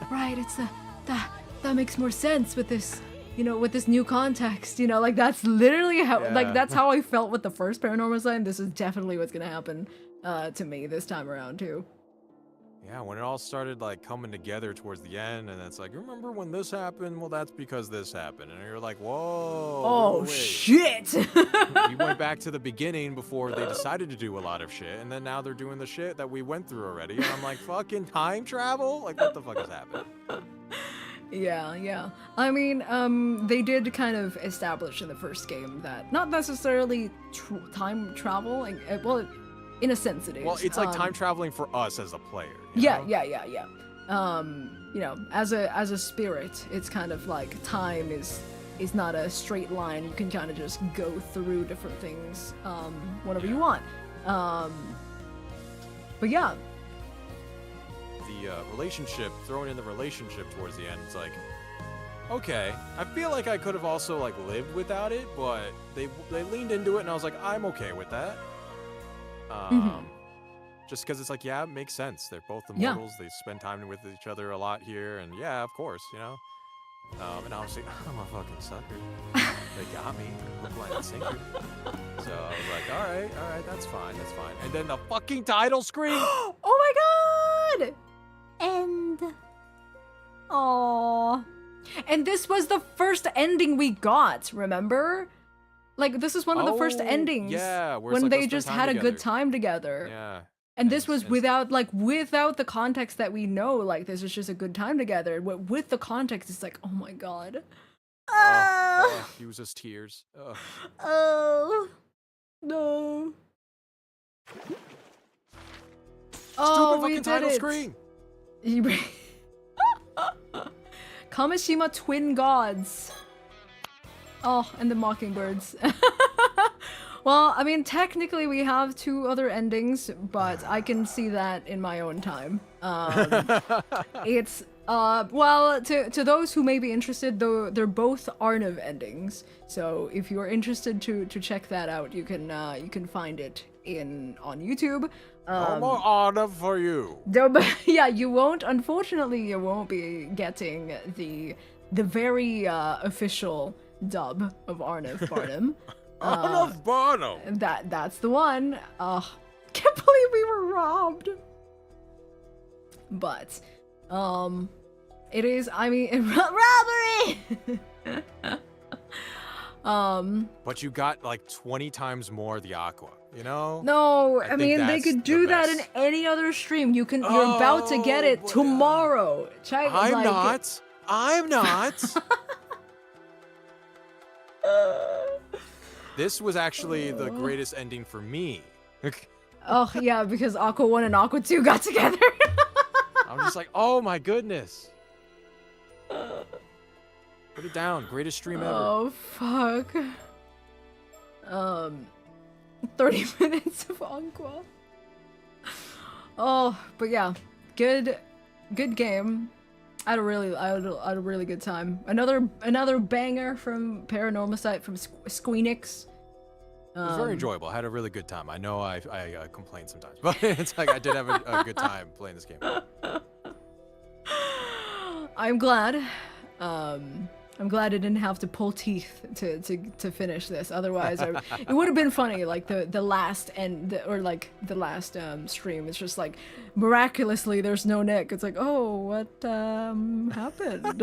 Right, it's that makes more sense with this. You know, with this new context, you know, like that's literally how, like that's how I felt with the first Paranormasight, and this is definitely what's gonna happen to me this time around too. Yeah, when it all started like coming together towards the end, and it's like, remember when this happened? Well, that's because this happened, and you're like, whoa. Oh wait. shit! We went back to the beginning before they decided to do a lot of shit, and then now they're doing the shit that we went through already, and I'm like, fucking time travel? Like, what the fuck is happening? Yeah. I mean, they did kind of establish in the first game that not necessarily time travel, like, well, in a sense it is. Well, it's like time traveling for us as a player. Yeah. You know, as a spirit, it's kind of like time is not a straight line. You can kind of just go through different things whenever you want. But yeah. The relationship, throwing in the relationship towards the end, it's like, okay, I feel like I could have also like lived without it, but they leaned into it, and I was like, I'm okay with that. Just because it's like, yeah, it makes sense. They're both immortals. They spend time with each other a lot here, and yeah, of course, you know. And obviously, I'm a fucking sucker. They got me, hook, line, and sinker. So I was like, all right, that's fine. And then the fucking title screen. Oh my god! And Aww. And this was the first ending we got, remember? Like, this is one of the first endings. Yeah, where it's when like, they let's just spend had time a good together. time together. Yeah. And this was and- without the context that we know, like, this was just a good time together. With the context, it's like, oh my god. He was just tears. Ugh. oh, No. Stupid Oh, we fucking did title it. screen. Kamishima Twin Gods. Oh, and the Mockingbirds. Well, I mean, technically we have 2 other endings, but I can see that in my own time. It's well, to those who may be interested, though, they're both Arnav endings. So if you're interested to check that out, you can find it on YouTube. No more honor for you. No, but yeah, unfortunately, you won't be getting the very official dub of Arnav Barnum. Honor Barnum. That's the one. Can't believe we were robbed. But, it is, I mean, robbery! But you got like 20 times more the Aqua, you know? No, I I think mean, they that's could the do that in best. any other stream. You're about to get it Oh, but, tomorrow. I'm not. This was actually the greatest ending for me. Oh, yeah, because Aqua 1 and Aqua 2 got together. I'm just like, oh my goodness. Put it down. Greatest stream ever. Oh, fuck. 30 minutes of Aqua. Oh, but yeah, good game. I had a really good time. Another banger from Paranormasight from Squeenix. It was very enjoyable. I had a really good time. I know I complain sometimes, but it's like I did have a good time playing this game. I'm glad. I'm glad I didn't have to pull teeth to finish this. Otherwise, it would have been funny. Like the last stream. It's just like miraculously there's no Nick. It's like, oh, what happened?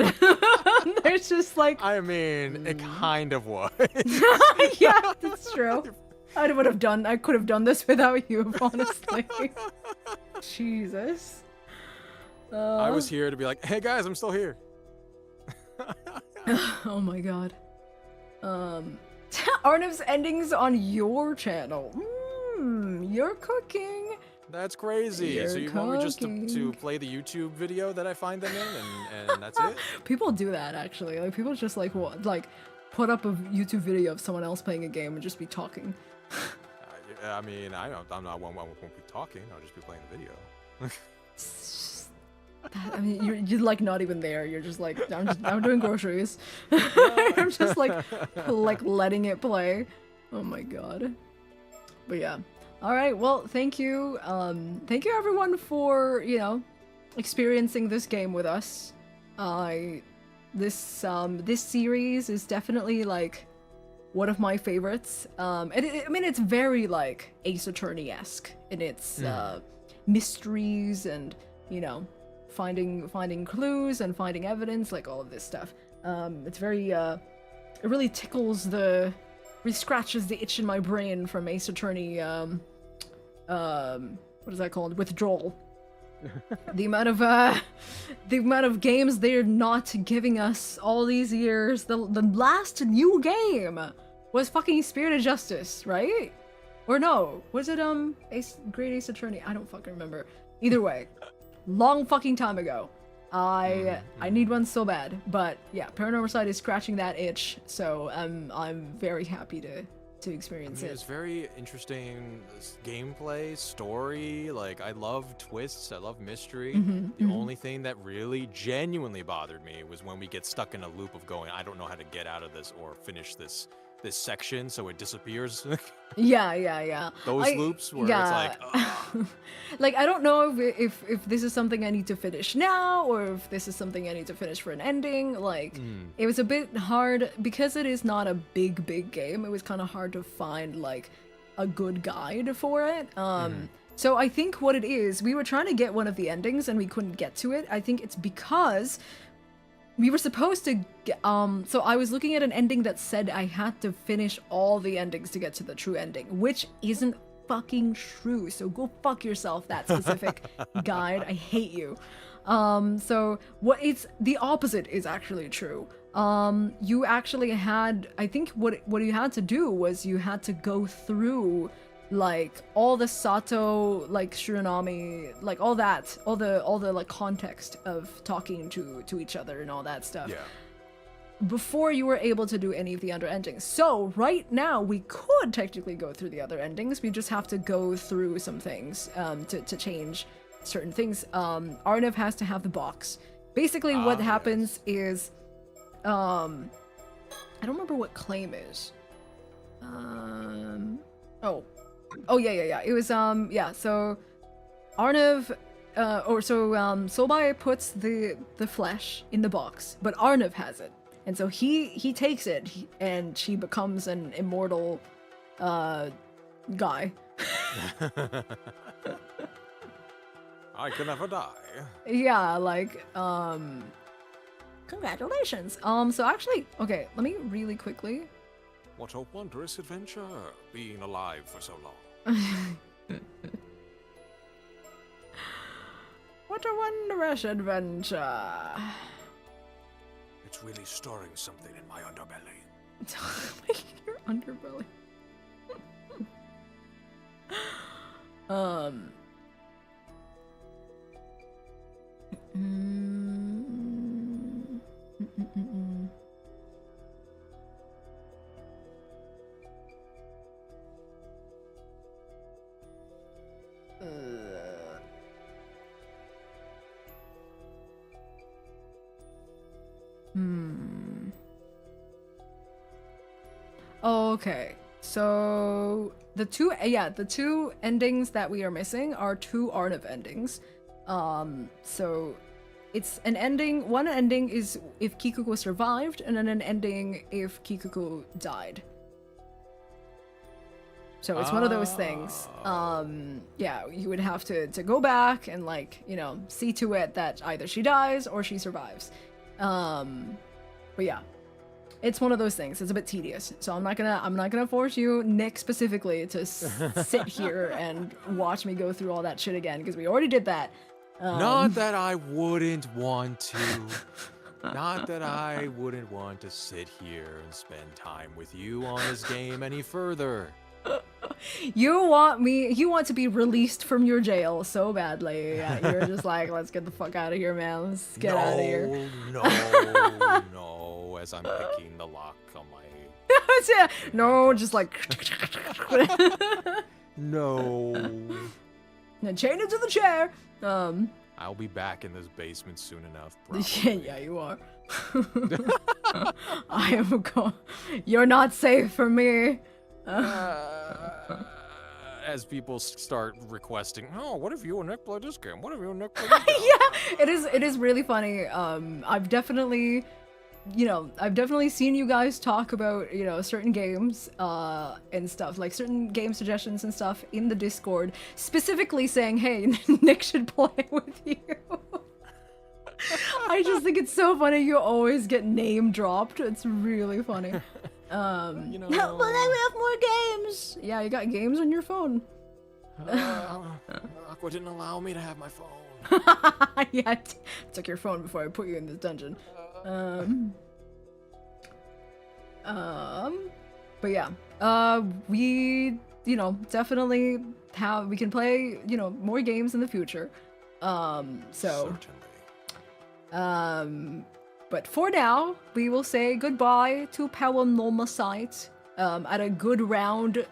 There's just like. I mean, it kind of was. Yeah, that's true. I could have done this without you, honestly. Jesus. I was here to be like, hey guys, I'm still here. Oh my god. Arnav's endings on your channel. You're cooking. That's crazy. So you want me just to play the YouTube video that I find them in, and that's it? People do that actually. Like people just like put up a YouTube video of someone else playing a game and just be talking. I mean, I won't be talking. I'll just be playing the video. I mean, you're like not even there. You're just like I'm doing groceries. I'm just like letting it play. Oh my god. But yeah. All right. Well, thank you. Thank you everyone for experiencing this game with us. This series is definitely like one of my favorites. I mean, it's very like Ace Attorney-esque in its mysteries and finding clues and finding evidence, like all of this stuff. It's very it really scratches the itch in my brain from Ace Attorney what is that called? Withdrawal. the amount of games they're not giving us all these years. The last new game was fucking Spirit of Justice, right? Or no, was it Great Ace Attorney? I don't fucking remember. Either way, long fucking time ago. I need one so bad, but yeah, Paranormasight is scratching that itch, so I'm very happy to experience It was very interesting gameplay, story. Like, I love twists, I love mystery. The only thing that really genuinely bothered me was when we get stuck in a loop of going, I don't know how to get out of this or finish this this section so it disappears. Yeah. Those loops where it's like, ugh. Like, I don't know if this is something I need to finish now, or if this is something I need to finish for an ending. Like, it was a bit hard, because it is not a big game, it was kind of hard to find, like, a good guide for it. So I think what it is, we were trying to get one of the endings and we couldn't get to it. I think it's because we were supposed to get, so I was looking at an ending that said I had to finish all the endings to get to the true ending, which isn't fucking true. So go fuck yourself, that specific guide. I hate you. So what it's the opposite is actually true. You actually had, I think what you had to do was you had to go through like all the Sato, like Shiranami, like all the like context of talking to each other and all that stuff. Yeah. Before you were able to do any of the other endings. So right now we could technically go through the other endings. We just have to go through some things to change certain things. Arnav has to have the box. Basically what happens is I don't remember what claim is. Oh yeah. It was so Arnav Sobai puts the flesh in the box, but Arnav has it. And so he takes it and she becomes an immortal guy. I can never die. Yeah, like congratulations. So actually, okay, let me really quickly. What a wondrous adventure, being alive for so long. What a wondrous adventure. It's really storing something in my underbelly. Your underbelly. Okay, so the two endings that we are missing are two Arnav endings. So it's an ending. One ending is if Kikuko survived, and then an ending if Kikuko died. So it's one of those things. Yeah, you would have to go back and like, you know, see to it that either she dies or she survives. But yeah, it's one of those things. It's a bit tedious. So I'm not gonna force you, Nick specifically, to sit here and watch me go through all that shit again, because we already did that. Not that I wouldn't want to. Not that I wouldn't want to sit here and spend time with you on this game any further. You want to be released from your jail so badly. Yeah, you're just like, let's get the fuck out of here, man. Let's get out of here. No, as I'm picking the lock on my... No, just like... No. And chain it to the chair. I'll be back in this basement soon enough, probably. Yeah, you are. I am You're not safe for me. As people start requesting, oh, what if you and Nick play this game? What if you and Nick play this game? Yeah, it is really funny. I've definitely seen you guys talk about, you know, certain games and stuff, like certain game suggestions and stuff in the Discord, specifically saying, hey, Nick should play with you. I just think it's so funny. You always get name dropped. It's really funny. You know, But I have more games. Yeah, you got games on your phone. Aqua didn't allow me to have my phone. Yeah, I took your phone before I put you in this dungeon. But yeah, we, you know, definitely we can play, you know, more games in the future. Certainly. But for now, we will say goodbye to PARANORMASIGHT at a good round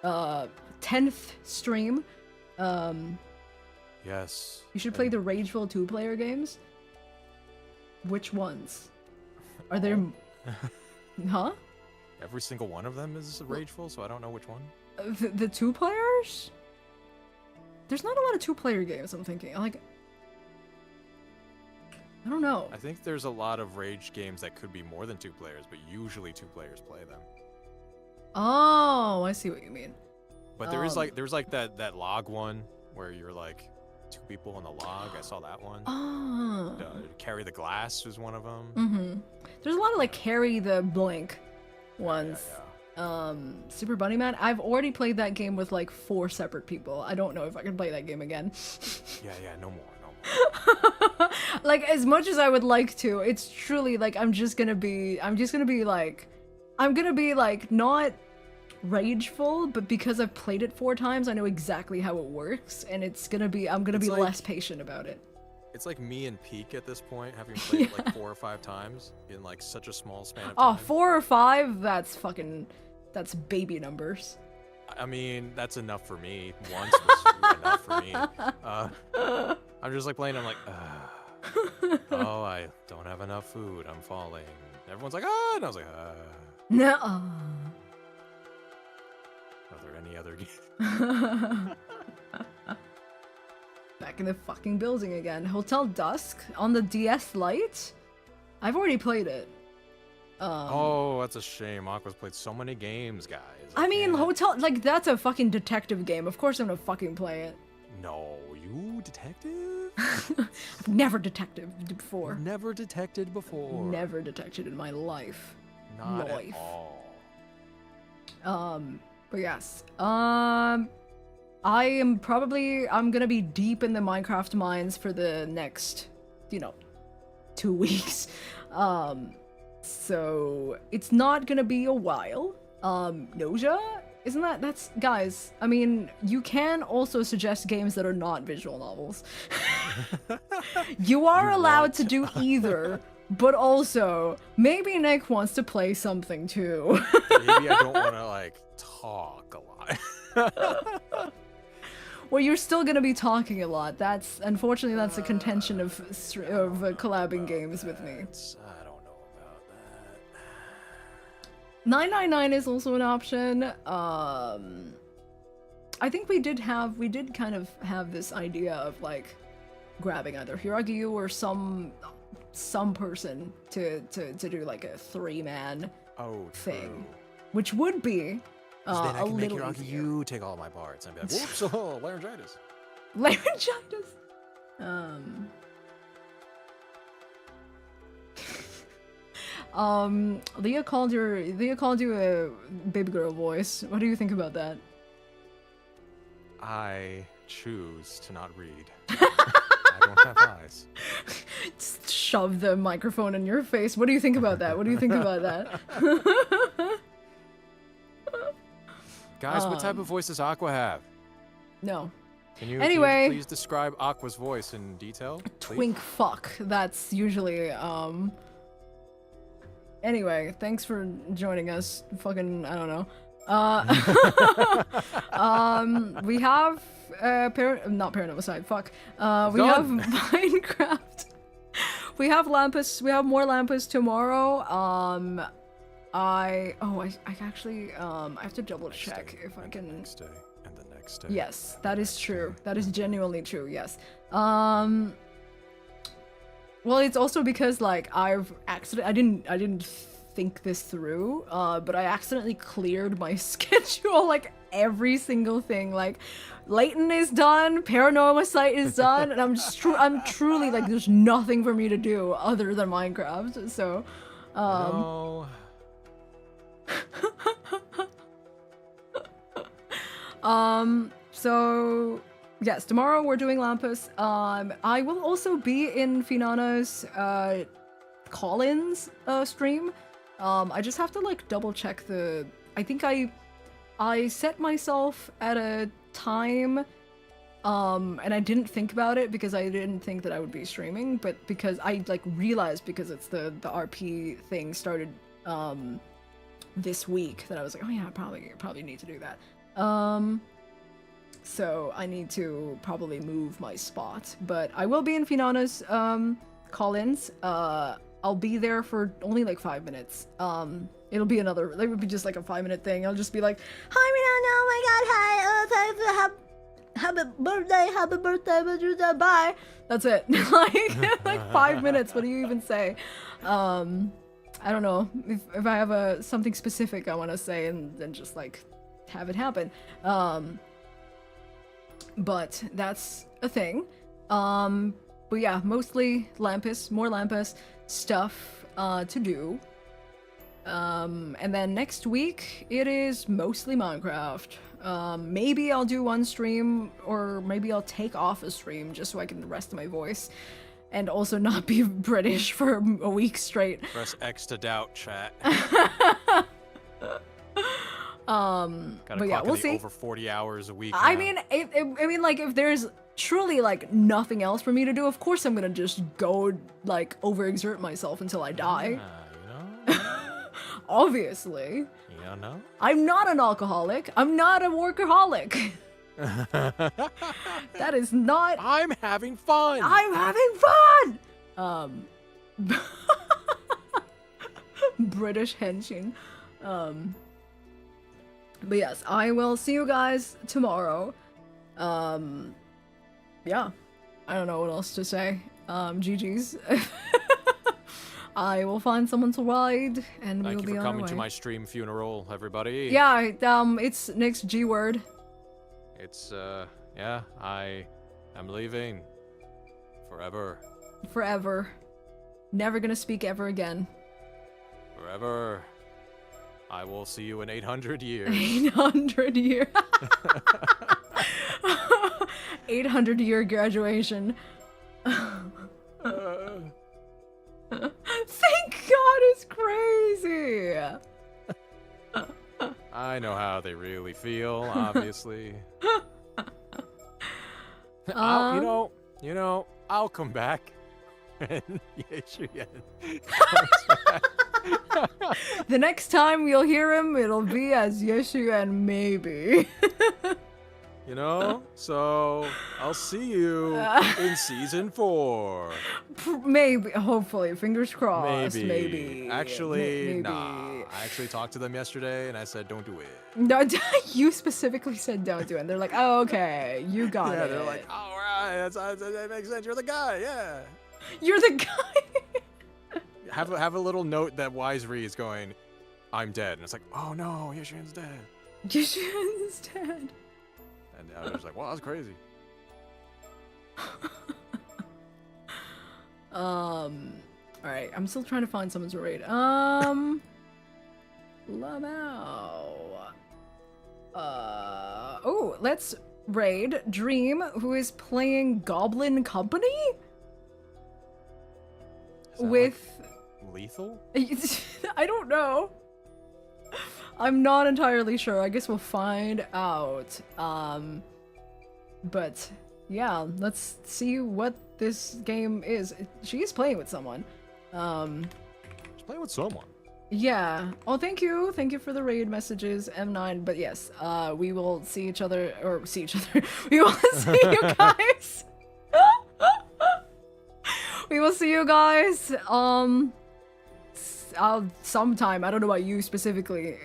10th stream. Yes. You should play the Rageful 2-player games. Which ones? Are there... Huh? every single one of them is rageful, so I don't know which one. The 2 players? There's not a lot of 2-player games, I'm thinking. Like, I don't know. I think there's a lot of rage games that could be more than 2 players, but usually 2 players play them. Oh, I see what you mean. But there's like that log one where you're like 2 people on the log. I saw that one. Oh. Carry the glass is one of them. Mm-hmm. There's a lot of like carry the blink ones. Yeah. Super Bunny Man. I've already played that game with like 4 separate people. I don't know if I can play that game again. Yeah, no more. Like, as much as I would like to, it's truly like I'm gonna be like not rageful, but because I've played it 4 times, I know exactly how it works, and I'm gonna be less patient about it. It's like me and Peak at this point, having played it like 4 or 5 times in like such a small span of time. 4 or 5, that's baby numbers. I mean, that's enough for me. Once was enough for me. I'm just like playing, I'm like, oh, I don't have enough food, I'm falling. Everyone's like, ah, and I was like, No. Are there any other games? Back in the fucking building again. Hotel Dusk on the DS Lite? I've already played it. Oh, that's a shame. Aqua's played so many games, guys. I mean, can't. Hotel, like, that's a fucking detective game. Of course I'm gonna fucking play it. No, you detective? I've never detected before. Never detected before. Never detected in my life. Not life. at all. But yes. I'm gonna be deep in the Minecraft mines for the next, 2 weeks. So it's not gonna be a while. Noja? That's, guys, I mean, you can also suggest games that are not visual novels. You are allowed to do either, but also, maybe Nick wants to play something too. Maybe I don't want to, like, talk a lot. Well, you're still gonna be talking a lot. Unfortunately, that's a contention of collabing games with me. I don't know about that. 999 is also an option. I think we did kind of have this idea of like grabbing either Hiragyu or some person to do like a 3-man thing, which would be then I a can make little Hiragyu easier. take all my parts and be like, whoops, oh, laryngitis. Laryngitis. Leah called you a baby girl voice. What do you think about that? I choose to not read. I don't have eyes. Just shove the microphone in your face. What do you think about that? What do you think about that? Guys, what type of voice does Aqua have? No. Can you Anyway. please describe Aqua's voice in detail? Please? Twink fuck. That's usually, Anyway, thanks for joining us. Fucking, I don't know. We have, not Paranormasight, fuck. We have Minecraft. We have Lampus, we have more Lampus tomorrow. I actually, I have to double check if I can. Next day and the next day. Yes, that is true. That is genuinely true, yes. Well, it's also because, like, I didn't think this through, but I accidentally cleared my schedule, like, every single thing. Like, Layton is done, Paranormasight is done, and I'm truly, like, there's nothing for me to do other than Minecraft, so, No. So yes, tomorrow we're doing Lampus. I will also be in Finana's call-ins stream. I just have to like double check I think I set myself at a time, and I didn't think about it because I didn't think that I would be streaming, but because I like realized because it's the RP thing started this week that I was like, oh yeah, I probably need to do that. So I need to probably move my spot, but I will be in Finana's call-ins. I'll be there for only like 5 minutes. It'll be another, it would be just like a 5-minute thing. I'll just be like, Hi, Miranda. Oh my god, hi. Happy birthday, bye. that's it. like 5 minutes. What do you even say? I don't know if I have something specific I want to say, and then just like have it happen. But that's a thing. But yeah, mostly Lampus, more Lampus stuff to do. And then next week it is mostly Minecraft. Maybe I'll do one stream, or maybe I'll take off a stream just so I can rest my voice and also not be British for a week straight. Press X to doubt, chat. But yeah, we'll see. Over 40 hours a week. I now. mean, like, if there's truly like nothing else for me to do, of course I'm gonna just go like overexert myself until I die. You know? Obviously. You know? I'm not an alcoholic. I'm not a workaholic. That is not. I'm having fun. I'm having fun. British henshin. But yes, I will see you guys tomorrow. Yeah, I don't know what else to say. GG's. I will find someone to ride, and we'll be on our way. Thank you for coming to my stream funeral, everybody. Yeah, it's Nick's G word. It's, yeah, I am leaving. Forever. Forever. Never gonna speak ever again. Forever. I will see you in 800 years. 800 year. 800-year graduation. Thank God, it's crazy. I know how they really feel, obviously. You know, I'll come back. And Ye Shiyuan comes back. The next time you'll hear him, it'll be as Ye Shiyuan, maybe. You know? So, I'll see you in season 4. Maybe, hopefully, fingers crossed. Maybe. Actually, maybe. nah. I actually talked to them yesterday, and I said, don't do it. No, you specifically said don't do it. And they're like, oh, okay, you got it. Yeah, they're like, all right, that makes sense. You're the guy, yeah. You're the guy. Have a little note that Wisery is going, I'm dead. And it's like, oh no, Ye Shiyuan's dead. Ye Shiyuan's dead. And I was like, well, that's crazy. Alright, I'm still trying to find someone to raid. Oh, let's raid Dream, who is playing Goblin Company? With... Like lethal? I don't know. I'm not entirely sure. I guess we'll find out. But yeah, let's see what this game is. She is playing with someone. She's playing with someone. Yeah. Oh, thank you. Thank you for the raid messages, M9. But yes, we will see each other, or see each other. We will see you guys. We will see you guys. Sometime. I don't know about you specifically.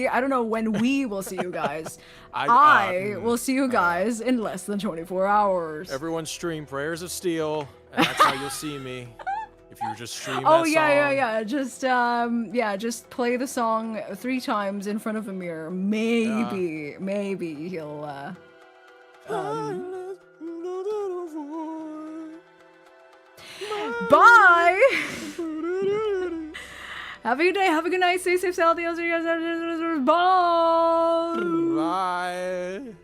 I don't know when we will see you guys. I will see you guys in less than 24 hours. Everyone stream Prayers of Steel, and that's how you'll see me. If you just stream Oh that yeah, song. yeah. Just play the song 3 times in front of a mirror. Maybe he'll Bye! Have a good day, have a good night, stay safe, stay healthy, bye! Bye!